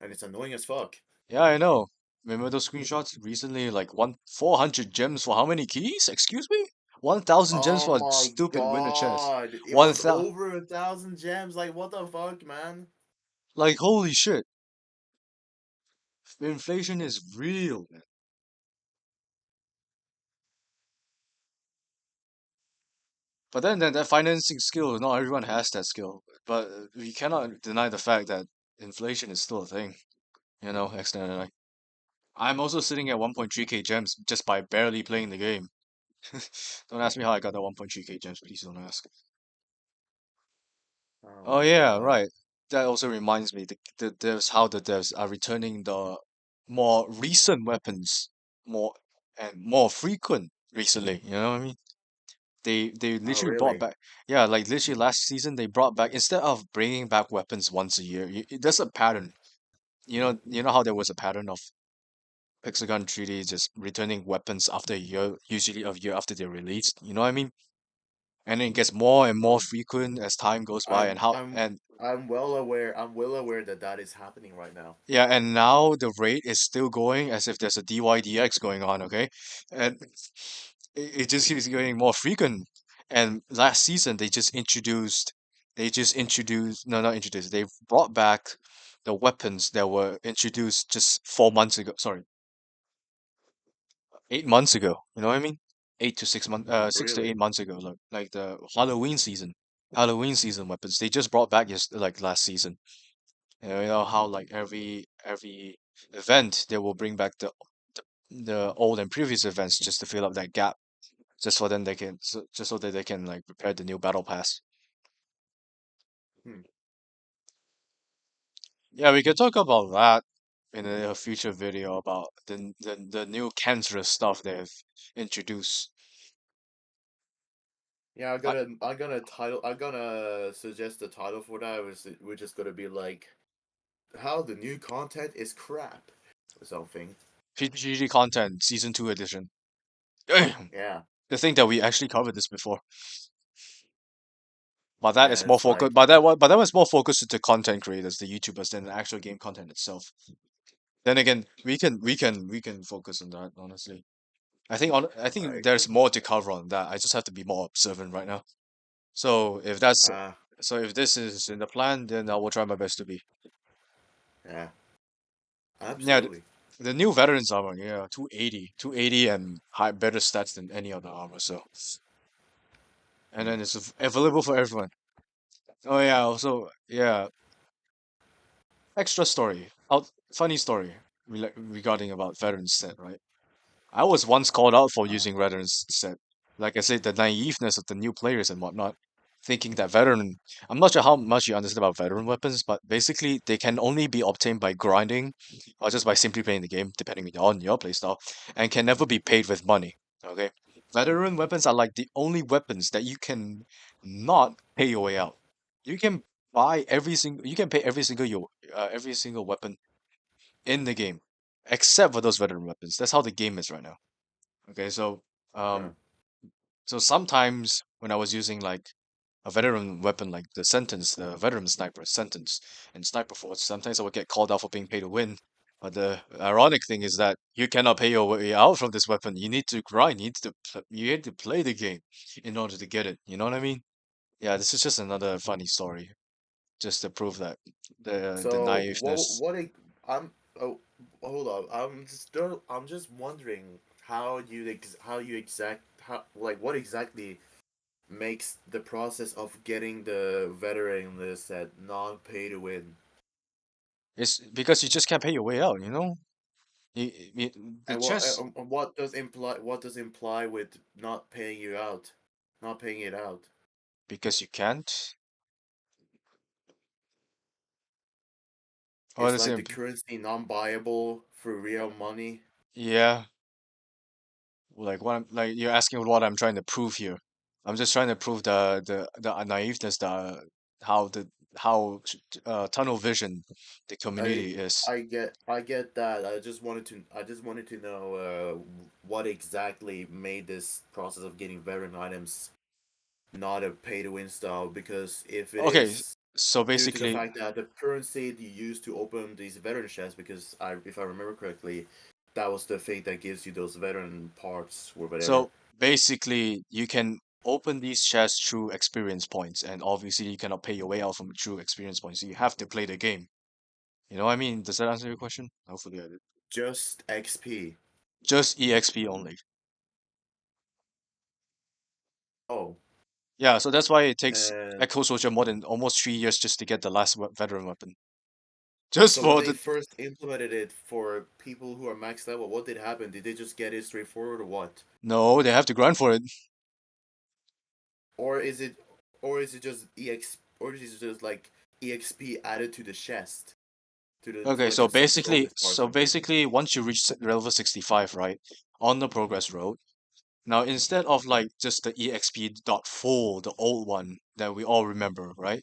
And it's annoying as fuck. Yeah, I know. Remember those screenshots recently? Like 400 gems for how many keys? Excuse me? 1,000 gems Oh for a my stupid winner chest. god. It One was thousand. over 1,000 gems. Like, what the fuck, man? Like holy shit. Inflation is real, man. But then that financing skill, not everyone has that skill. But we cannot deny the fact that inflation is still a thing. You know, X99. I'm also sitting at 1.3k gems just by barely playing the game. Don't ask me how I got that 1.3k gems, please don't ask. Oh Oh my yeah, god. right. That also reminds me, the devs how the devs are returning the more recent weapons more and more frequent recently. You know what I mean? They Oh, literally brought really? back, yeah, like literally last season they brought back, instead of bringing back weapons once a year, there's a pattern. You know how there was a pattern of Hexagon 3D just returning weapons after a year, usually a year after they're released. You know what I mean? And it gets more and more Um, frequent as time goes by, I'm and how I'm and I'm well aware. I'm well aware that that is happening right now. yeah, and now the rate is still going as if there's a DYDX going on, okay? And it just keeps getting more frequent. And last season no, not introduced, they brought back the weapons that were introduced just 4 months ago. Sorry, 8 months ago. You know what I mean? 8 to 6 months, 6 to 8 Really? months ago, like the Halloween season weapons. They just brought back like last season. You know how like every event they will bring back the old and previous events just to fill up that gap, just for them just so that they can like prepare the new battle pass. Hmm. Yeah, we could talk about that in a future video about the new cancerous stuff they've introduced. Yeah, I, I'm gonna suggest the title for that. We're just gonna be like, how the new content is crap, or something. PG3D content season 2 edition. The Yeah. thing that we actually covered this before, but that Yeah, is more it's focused. like, But that was more focused to the content creators, the YouTubers, than the actual game content itself. Then again, we can focus on that, honestly. I think like, there's more to cover on that. I just have to be more observant right now. So ah, if this is in the plan, then I will try my best to be. yeah, Yeah, absolutely. the new veterans armor, yeah, 280 and high better stats than any other armor. So, and Hmm. then it's available for everyone. Oh yeah, also yeah, extra story. Funny story regarding about veterans set, right? I was once called out for Uh, using veterans set. Like I said, the naiveness of the new players and whatnot, thinking that veteran. I'm not sure how much you understand about veteran weapons, but basically they can only be obtained by grinding or just by simply playing the game, depending on your playstyle, and can never be paid with money. Okay, veteran weapons are like the only weapons that you can not pay your way out. You can you can pay every single weapon in the game, except for those veteran weapons. That's how the game is right now. Okay, uh, um, so sometimes when I was using like a veteran weapon like the veteran sniper sentence and sniper force, sometimes I would get called out for being pay to win. But the ironic thing is that you cannot pay your way out from this weapon. You need to grind. You need to play the game in order to get it. You know what I mean? Yeah, this is just another funny story, just to prove that the so naiveness. I'm oh hold on. I'm just wondering how like what exactly makes the process of getting the veteran list at non pay to win. It's because you just can't pay your way out, you know? You, the And chess, what does imply with not paying you out, not paying it out? because you can't. Or It's does like it, the currency non-buyable for real money. yeah, like what I'm, like you're asking what I'm trying to prove here. I'm just trying to prove the naiveness, how the tunnel vision the I community is. I get that. I just wanted to know what exactly made this process of getting veteran items not a pay to win style, because if it Okay, is so due to the basically, fact that the currency you use to open these veteran chests, because if I remember correctly, that was the thing that gives you those veteran parts or whatever. so basically, you can open these chests through experience points, and obviously you cannot pay your way out from through experience points. So you have to play the game. You know what I mean? Does that answer your question? Hopefully I did. Just XP. Just EXP only. Oh, Yeah, so that's why it takes and Echo Soldier more than almost 3 years just to get the last veteran weapon. Just so when for they the first implemented it for people who are max level, what did happen? Did they just get it straightforward or what? no, they have to grind for it. Or is it, or is it just or is it just like EXP added to the chest, to Okay, like a basically, progress bar or something? once you reach level 65, right, on the progress road, now instead of like just the EXP dot full, the old one that we all remember, right?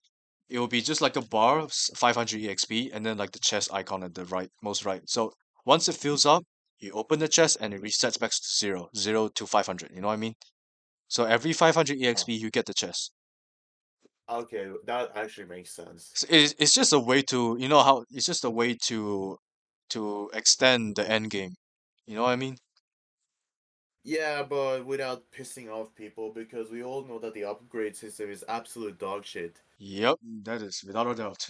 It will be just like a bar of 500 EXP and then like the chest icon at the right, most right. So once it fills up, you open the chest and it resets back to zero, 0 to 500. You know what I mean? So every 500 Oh, EXP, you get the chest. okay, that actually makes sense. It's just a way to, you know how, it's just a way to extend the end game. You know what I mean? Yeah, but without pissing off people, because we all know that the upgrade system is absolute dog shit. Yep, that is without a doubt.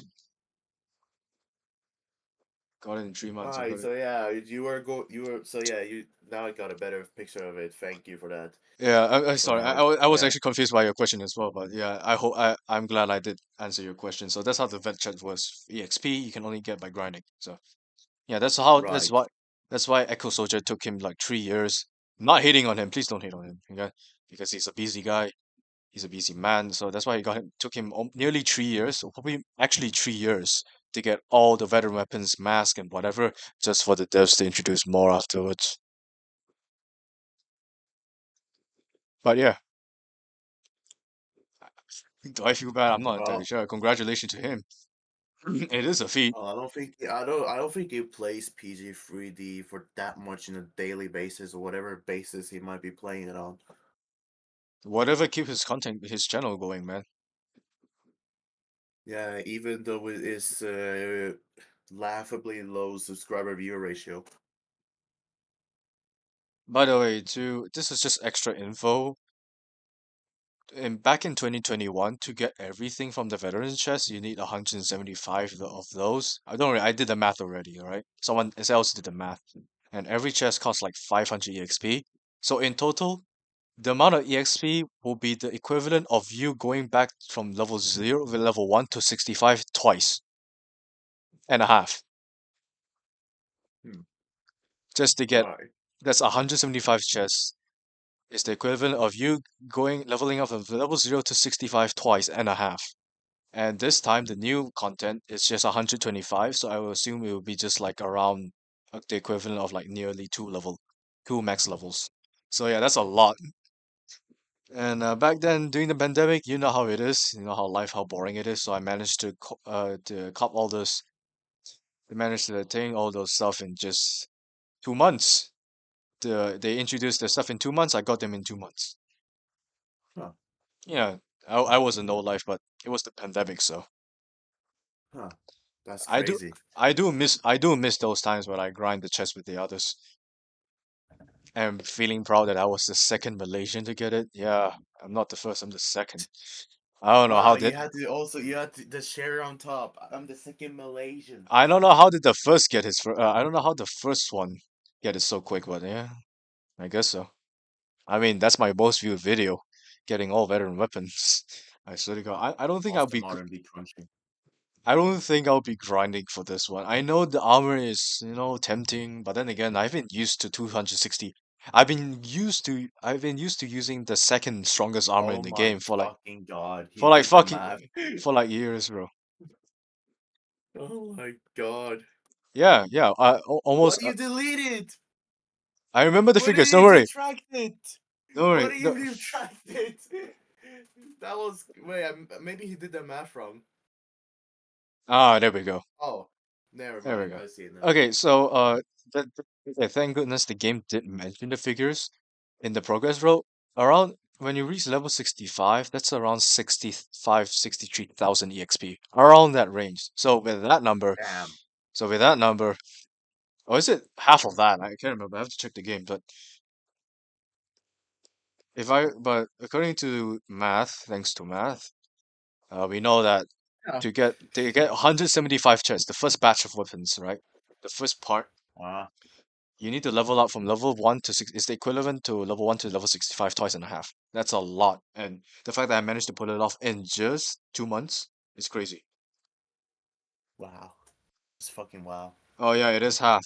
Got it in 3 months. I Alright, got it. so yeah, you were so yeah, you now I got a better picture of it. Thank you for that. Yeah, sorry. But I was yeah, actually confused by your question as well, but yeah, I'm glad I did answer your question. So that's how the vet chat was. EXP you can only get by grinding. So yeah, right. that's why Echo Soldier took him like 3 years. Not hating on him, please don't hate on him, okay? Because he's a busy guy, he's a busy man. So that's why he got him took him nearly 3 years, or probably actually 3 years to get all the veteran weapons, mask and whatever, just for the devs to introduce more afterwards. But yeah, do I feel bad? I'm not entirely Well, sure. Congratulations to him. It is a feat. I don't think he plays PG3D for that much on a daily basis or whatever basis he might be playing it on. Whatever keep his content, his channel going, man. Yeah, even though it is laughably low subscriber viewer ratio. By the way, too, this is just extra info. Back in 2021, to get everything from the veterans chest, you need 175 of those. I don't. I did the math already. All right, someone else did the math, and every chest costs like 500 EXP. So in total, the amount of EXP will be the equivalent of you going back from level 0 to level 1 to 65 twice and a half Hmm. just to get. Right. That's 175 chests. Is the equivalent of you going leveling up from level 0 to 65 twice and a half. And this time the new content is just 125, so I will assume it will be just like around the equivalent of like nearly two max levels. So yeah, that's a lot. And back then during the pandemic, you know how it is, you know how boring it is. So I managed to cop all those, I managed to attain all those stuff in just 2 months. They introduced the stuff in 2 months. I got them in 2 months. Huh. Yeah, I was in no life, but it was the pandemic, so Huh. That's I do crazy. I do miss those times when I grind the chess with the others and feeling proud that I was the second Malaysian to get it. Yeah, I'm not the first, I'm the second. I don't know Wow, how you did had to also you had to, the share on top. I'm the second Malaysian. I don't know how did the first get his I don't know how the first one get it so quick, but yeah. I guess so. I mean, that's my most viewed video, getting all veteran weapons. I swear to God, I don't think I'll be Awesome R&B crunchy. I don't think I'll be grinding for this one. I know the armor is, tempting, but then again, I've been used to 260. I've been used to using the second strongest armor in Oh the my game for like fucking god, he for like did the fucking math. for like years, bro. Oh my god. Yeah, yeah. What Almost. do you delete it? I remember the What do figures. Don't you worry. subtract it? Don't What worry. do No. you subtract it? That was wait. Maybe he did the math wrong. Ah, there we go. Oh, never There we mind. go. I see it now. Okay, so okay, thank goodness the game did mention the figures in the progress road. Around when you reach level 65, that's around 65, 63,000 EXP. Around that range. Damn. So with that number, or is it half of that? I can't remember. I have to check the game. But according to math, thanks to math, we know that Yeah. to get 175 chests, the first batch of weapons, right? The first part, Wow. you need to level up from level 1 to 6 is the equivalent to level 1 to level 65 twice and a half. That's a lot. And the fact that I managed to pull it off in just 2 months is crazy. Wow. It's fucking wow. Oh yeah, it is half.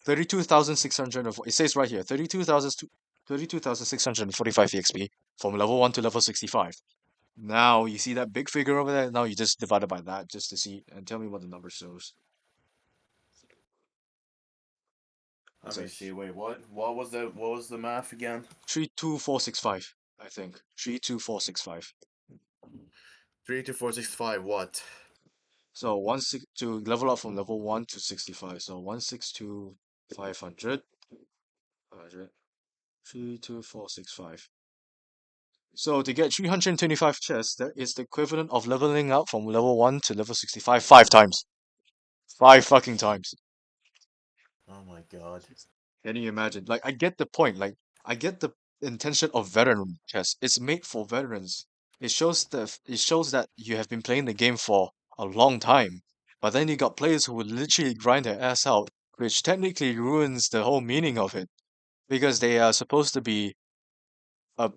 32,600 it says right here, 32,645 EXP from level 1 to level 65. Now you see that big figure over there? Now you just divide it by that just to see and tell me what the number shows. Let It's me a see. Wait, what? What was the math again? 32465, I think. 32465. 3 to 4 6 5. What? So to level up from level 1 to 65. So 162 500 500 32465. So to get 325 chests, that is the equivalent of leveling up from level 1 to level 65 5 times. 5 fucking times. Oh my god. Can you imagine? Like, I get the point. Like, I get the intention of veteran chess. It's made for veterans. It shows that you have been playing the game for a long time. But then you got players who will literally grind their ass out, which technically ruins the whole meaning of it because they are supposed to be a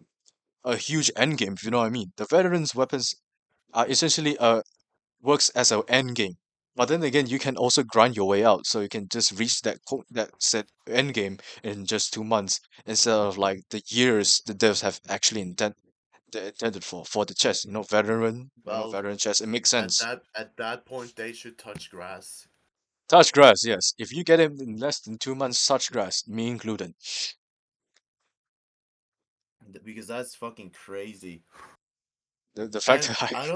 a huge end game, if you know what I mean. The veterans' weapons are essentially works as an end game. But then again, you can also grind your way out, so you can just reach that set end game in just 2 months instead of like the years the devs have actually intended for the chess. Well, Veteran chess. It makes sense. at that point, they should touch grass. Touch grass, yes. If you get him in less than 2 months, touch grass, me included. Because that's fucking crazy. The fact And that I I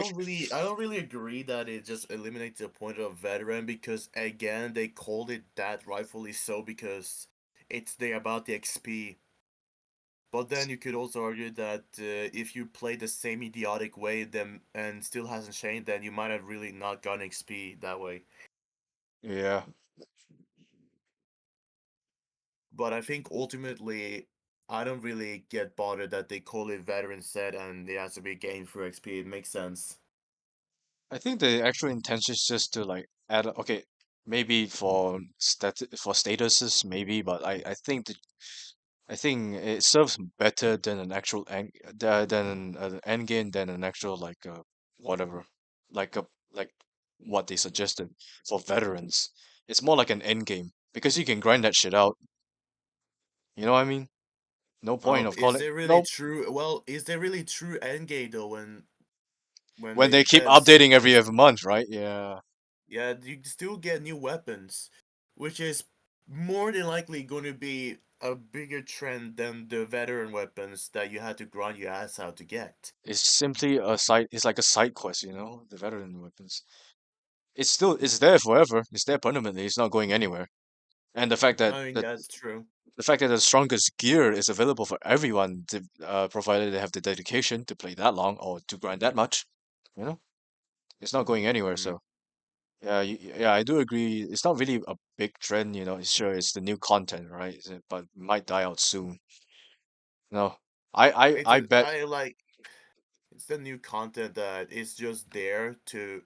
don't really agree that it just eliminates the point of veteran because again they called it that rightfully so because it's they about the XP. But then you could also argue that if you play the same idiotic way then and still hasn't changed, then you might have really not gotten XP that way. yeah, But I think ultimately I don't really get bothered that they call it veteran set and it has to be gained for XP. It makes sense. I think the actual intention is just to like add. Okay, maybe for statuses, maybe, but I think it serves better than an end game than an actual like whatever like a like what they suggested for veterans. It's more like an end game because you can grind that shit out. You know what I mean? No point Well, of is calling there really no true? Well, is there really true endgame though when when the they keep devs updating every suggest? other month, right? Yeah. Yeah, you still get new weapons, which is more than likely going to be a bigger trend than the veteran weapons that you had to grind your ass out to get. It's simply a side. It's like a side quest, the veteran weapons. It's there forever. It's there permanently. It's not going anywhere. And I mean, that's true. the fact that the strongest gear is available for everyone, provided they have the dedication to play that long or to grind that much, you know, it's not going anywhere. Mm. So yeah, yeah, I do agree. It's not really a big trend, It's sure it's the new content, right? But it might die out soon. No, I bet. I like it's the new content that is just there to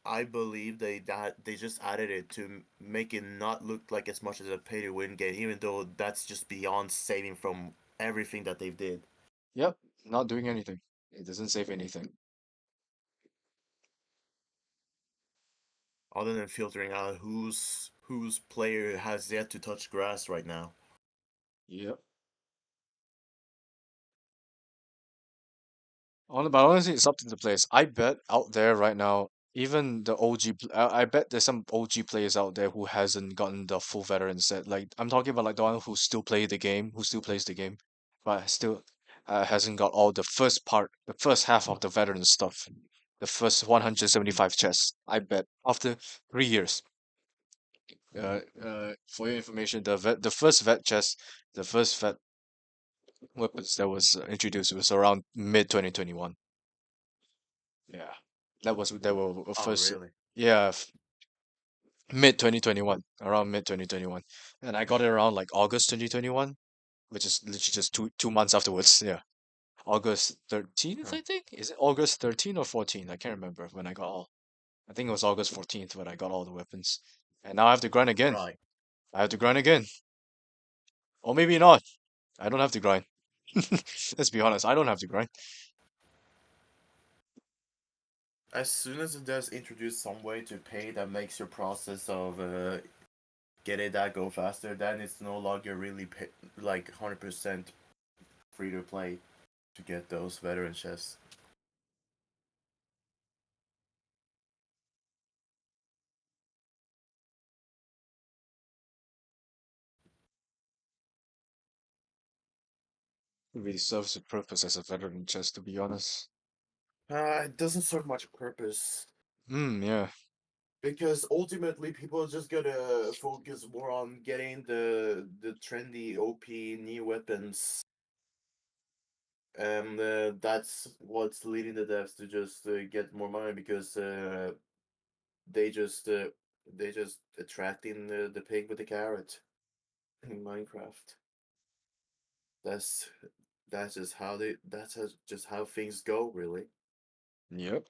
I believe they just added it to make it not look like as much as a pay to win game, even though that's just beyond saving from everything that they did, Yep, not doing anything. It doesn't save anything. other than filtering out whose player has yet to touch grass right now. Yep. But honestly, it's up to the players. I bet out there right now, even the OG, I bet there's some OG players out there who hasn't gotten the full veteran set. Like I'm talking about like the one who still play the game, who still plays the game, but still hasn't got all the first part, the first half of the veteran stuff, the first 175 chests. I bet after 3 years. For your information, the first vet chest, the first vet weapons that was introduced was around mid 2021. Yeah, that were Oh, first. really? Yeah, mid 2021, around mid 2021, and I got it around like August 2021, which is literally just two months afterwards. Yeah, August 13th, Huh. I think. Is it August 13 or 14? I can't remember when I got all. I think it was August 14th when I got all the weapons, and now I have to grind again. Right. I have to grind again, or maybe not. I don't have to grind. Let's be honest, I don't have to grind. As soon as it does introduce some way to pay that makes your process of getting that go faster, then it's no longer really like 100% free to play to get those veteran chests. It really serves a purpose as a veteran chest, to be honest. It doesn't serve much purpose Yeah. because ultimately people are just gonna focus more on getting the trendy OP new weapons, and that's what's leading the devs to just get more money because they just uh, they just attracting the pig with the carrot in Minecraft. That's just how things go, really. Yep.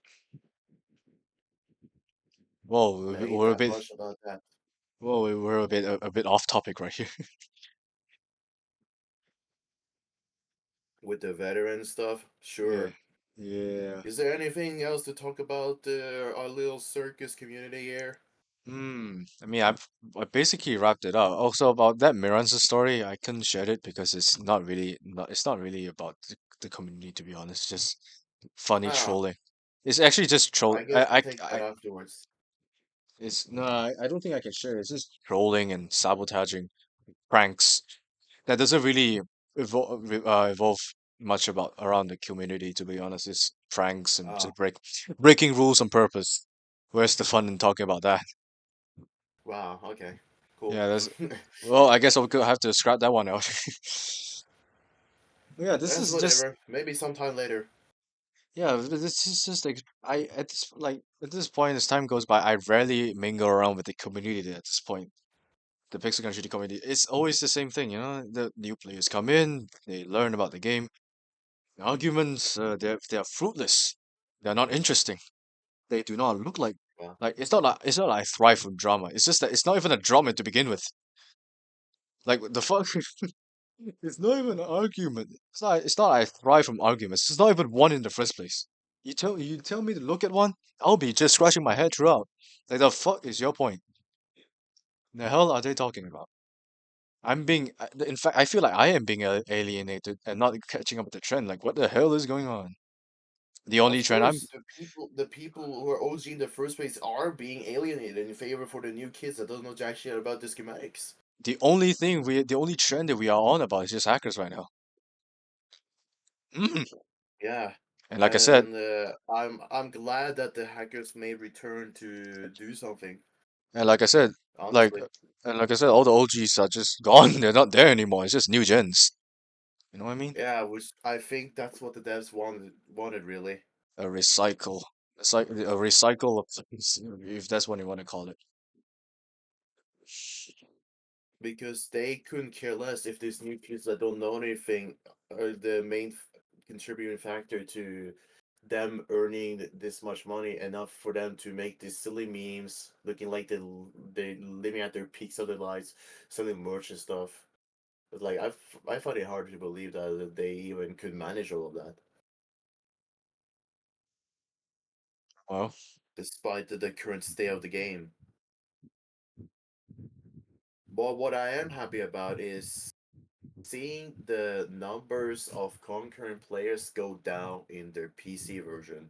Well, And ain't we're a that bit much about that. we're a bit off topic right here. With the veteran stuff, Yeah. sure. Yeah. Is there anything else to talk about our little circus community here? I mean, I basically wrapped it up. Also about that Miranza story, I couldn't share it because it's not really about the community, to be honest. It's just funny Ah, trolling. It's actually just troll. I guess I'll take that afterwards. It's no, I don't think I can share it. It's just trolling and sabotaging pranks. That doesn't really evolve much about around the community, to be honest. It's pranks and Ah, just breaking rules on purpose. Where's the fun in talking about that? wow, okay, cool. Yeah, that's well, I guess I'll have to scrap that one out. Yeah, this That's is just whatever. Maybe sometime later. yeah, this is just like at this point as time goes by, I rarely mingle around with the community at this point. The Pixel Country community, it's always the same thing, you know. The new players come in, they learn about the game. The arguments, they're fruitless. They're not interesting. They do not look Wow. like it's not like I thrive from drama. It's just that it's not even a drama to begin with. Like the fuck. It's not even an argument. It's not I thrive from arguments. It's not even one in the first place. You tell me to look at one, I'll be just scratching my head throughout. Like the fuck is your point? The hell are they talking about? In fact, I feel like I am being alienated and not catching up with the trend. Like, what the hell is going on? The only Of trend I'm, course, the people who are OG in the first place are being alienated in favor for the new kids that don't know jack shit about the schematics. the only trend that we are on about is just hackers right now. Mm. Yeah, And like I said, and I'm glad that the hackers may return to do something. and like I said, like, Honestly, all the OGs are just gone. They're not there anymore. It's just new gens. You know what I mean? yeah, which I think that's what the devs wanted really, A recycle. It's like a recycle of things, if that's what you want to call it. because they couldn't care less if these new kids that don't know anything are the main contributing factor to them earning this much money enough for them to make these silly memes, looking like they living at their peaks of their lives, selling merch and stuff. But like I find it hard to believe that they even could manage all of that, Well, despite the current state of the game. But what I am happy about is seeing the numbers of concurrent players go down in their PC version.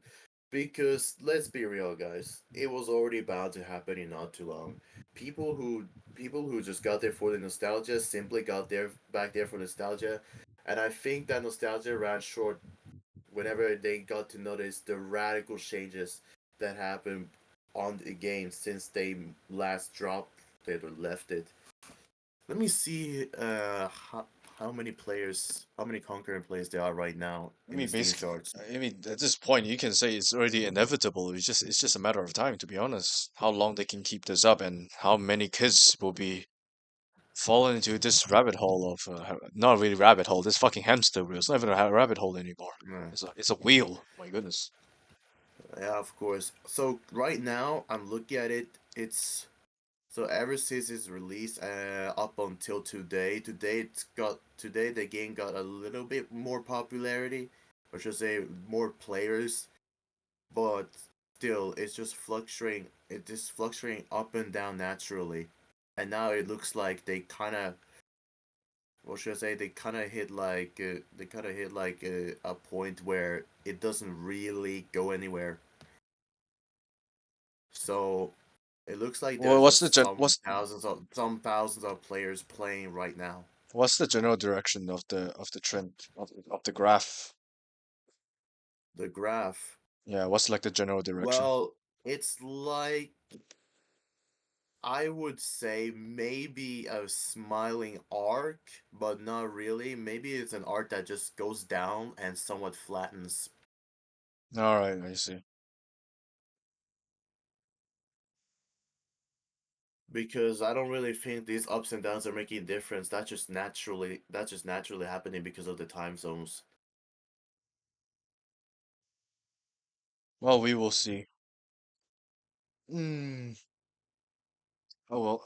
Because let's be real, guys, it was already bound to happen in not too long. People who people who just got there for the nostalgia simply got there back there for nostalgia, and I think that nostalgia ran short whenever they got to notice the radical changes that happened on the game since they last dropped it or left it. Let me see how many players, how many concurrent players there are right now I in the mean, Steam basically, charts. I mean, at this point, you can say it's already inevitable. It's just a matter of time, to be honest. How long they can keep this up, and how many kids will be falling into this rabbit hole of not really rabbit hole, this fucking hamster wheel. It's not even a rabbit hole anymore. Yeah, It's a wheel. My goodness. yeah, of course. So right now I'm looking at it. It's so ever since its release, up until today. Today the game got a little bit more popularity, or should I say more players, but still it's just fluctuating. It's just fluctuating up and down naturally, and now it looks like they kind of, what should I say? They kind of hit like a point where it doesn't really go anywhere. So it looks like Well, there's what's the just gen some thousands of players playing right now. what's the general direction of the trend of the graph? The graph. Yeah, what's like the general direction? Well, it's like I would say maybe a smiling arc, but not really. Maybe it's an arc that just goes down and somewhat flattens, All right, I see. because I don't really think these ups and downs are making a difference. That's just naturally happening because of the time zones. Well, we will see. Hmm. Oh well,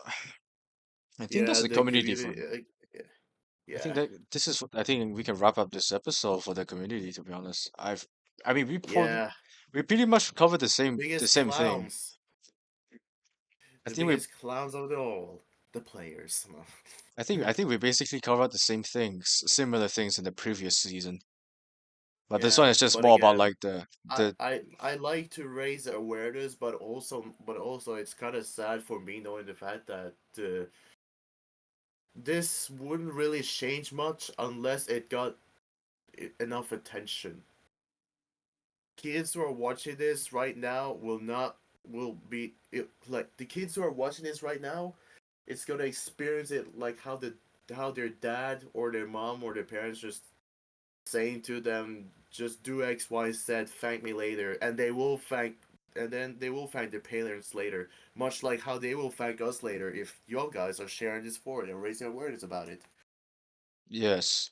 I think that's Yeah, the the community community. for. I think Yeah, that this is. I think we can wrap up this episode for the community. To be honest, I mean, yeah. we pretty much covered the Biggest same thing. clowns. I The think we, biggest clowns of it all. The players. I think we basically covered the same things, similar things in the previous season. But this one Yeah, is just but more about again, like the. I like to raise awareness, but also it's kind of sad for me knowing the fact that this wouldn't really change much unless it got enough attention. Kids who are watching this right now will not will be it, like the kids who are watching this right now, it's gonna experience it like how their dad or their mom or their parents just saying to them, just do X, Y, Z, thank me later, and then they will thank their parents later, much like how they will thank us later if you guys are sharing this forward and raising awareness about it. Yes,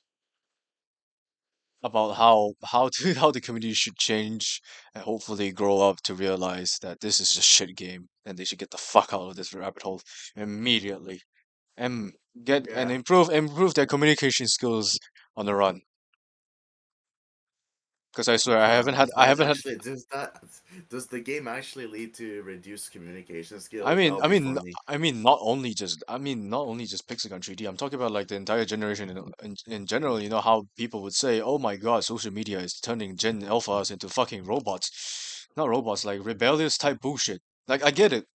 about how to how the community should change and hopefully grow up to realize that this is a shit game and they should get the fuck out of this rabbit hole immediately and get and Yeah. improve their communication skills on the run. Because I swear Does that I haven't had. actually does the game actually lead to reduced communication skills? That would be funny. I mean, not only just Pixagon 3D. I'm talking about like the entire generation in general. You know how people would say, "Oh my God, social media is turning Gen Alphas into fucking robots." Not robots, like rebellious type bullshit. Like I get it,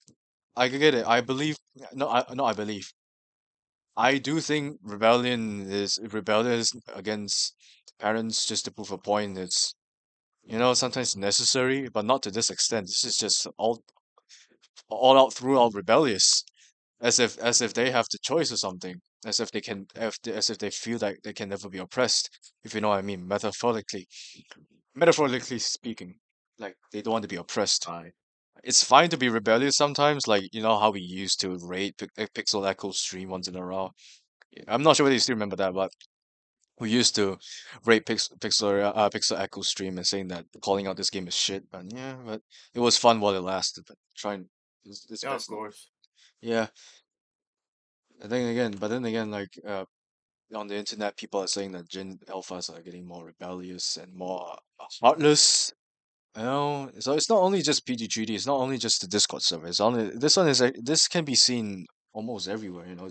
I get it. I believe. No, I believe. I do think rebellious against parents just to prove a point. It's sometimes necessary, but not to this extent. This is just all out throughout rebellious, as if they have the choice or something, as if they can, as if they feel like they can never be oppressed, if you know what I mean, metaphorically speaking, like they don't want to be oppressed. I It's fine to be rebellious sometimes, like you know how we used to raid Pixel Echo stream once in a while. I'm not sure whether you still remember that, but who used to rate Pixel Echo stream and saying that calling out this game is shit. But yeah, but it was fun while it lasted. But trying it's Yeah, of best not. course. Yeah, but then again, like on the internet, people are saying that Gen Alphas are getting more rebellious and more heartless. You know, so it's not only just PG3D. It's not only just the Discord server. It's only this one is this can be seen almost everywhere. You know,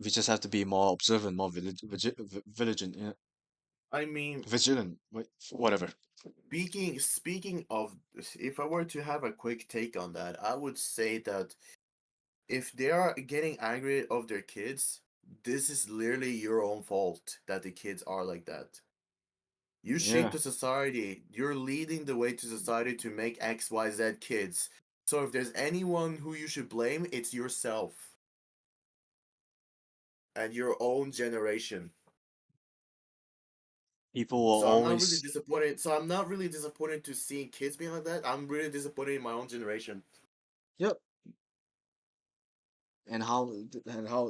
we just have to be more observant, more vigilant. Yeah, I mean, vigilant. Wait, whatever. speaking of, if I were to have a quick take on that, I would say that if they are getting angry of their kids, this is literally your own fault that the kids are like that. You shape Yeah, the society. You're leading the way to society to make XYZ kids. So if there's anyone who you should blame, it's yourself and your own generation. people will So I'm not really always. disappointed. So I'm not really disappointed to seeing kids being like that. I'm really disappointed in my own generation. Yep. And how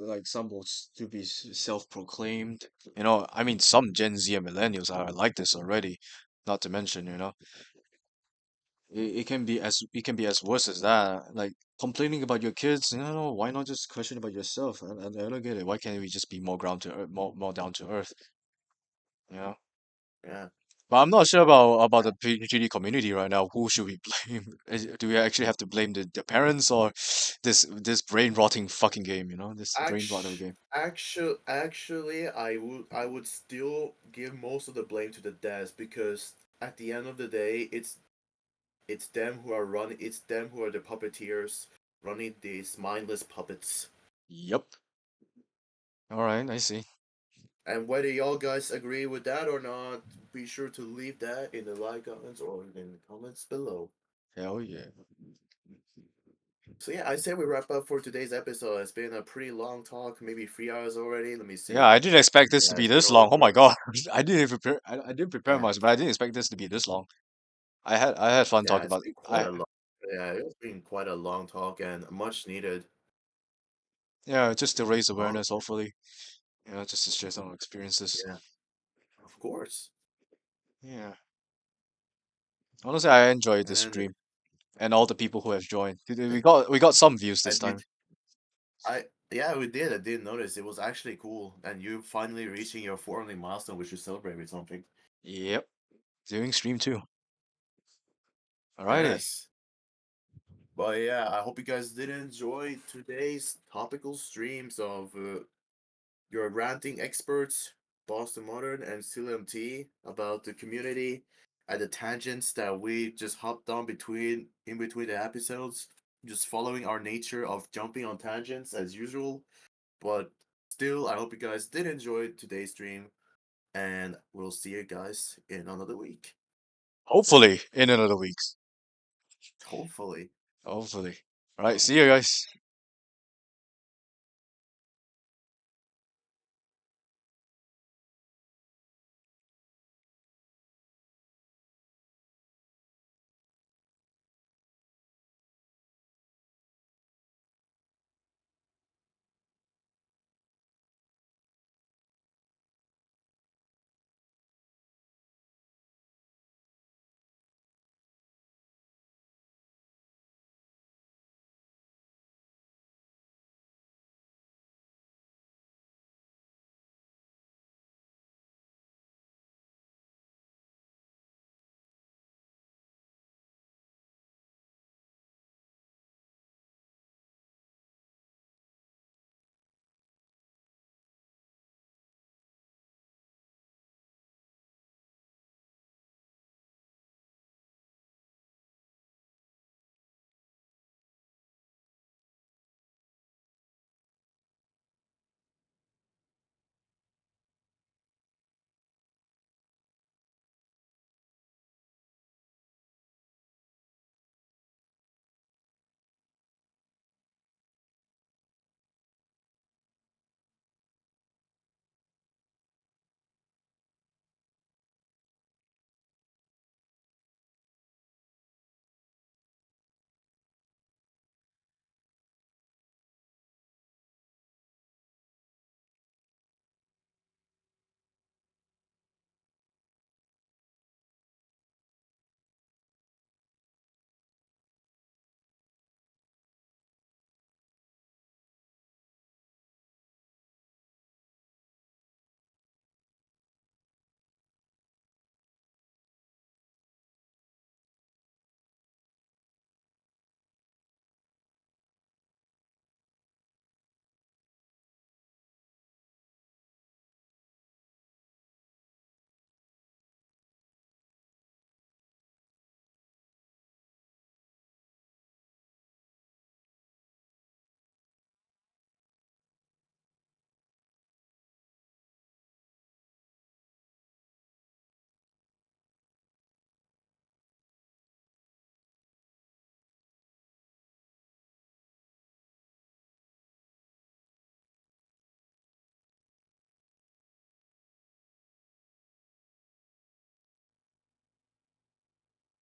like some will to be self-proclaimed. You know, I mean, some Gen Z and millennials are like this already. Not to mention, you know, it can be as worse as that. Like complaining about your kids, you know, why not just question about yourself? I don't get it. Why can't we just be more ground to earth, more down to earth? You know. Yeah. But I'm not sure about the PGD community right now. Who should we blame? Do we actually have to blame the parents or this brain rotting fucking game? You know, this brain rotter game. Actually, I would still give most of the blame to the dads because at the end of the day, it's them who are running. It's them who are the puppeteers running these mindless puppets. Yep. All right, I see. And whether y'all guys agree with that or not, be sure to leave that in the like comments or in the comments below. Hell yeah. So yeah, I say we wrap up for today's episode. It's been a pretty long talk, maybe 3 hours already. Let me Yeah, see. I didn't expect this to Yeah, be it's been this long. Oh over. my God. I didn't prepare Yeah, much, but I didn't expect this to be this long. I had fun yeah, talking it's about been quite I a long. Yeah, it's been quite a long talk and much needed. yeah, just to raise Long. awareness, hopefully. You know, just to share some experiences. Yeah, of course. Yeah. Honestly, I enjoyed this And stream and all the people who have joined. We got some views I this time. did. I Yeah, we did. I did notice it was actually cool, and you finally reaching your 400 milestone. We should celebrate with something. Yep. Doing stream too. Alrighty. Yes. But yeah, I hope you guys did enjoy today's topical streams of your ranting experts, Boston Modern and clmt, about the community and the tangents that we just hopped on in between the episodes, just following our nature of jumping on tangents as usual. But still, I hope you guys did enjoy today's stream, and we'll see you guys in another week. Hopefully in another week. Hopefully. Hopefully. Alright, see you guys.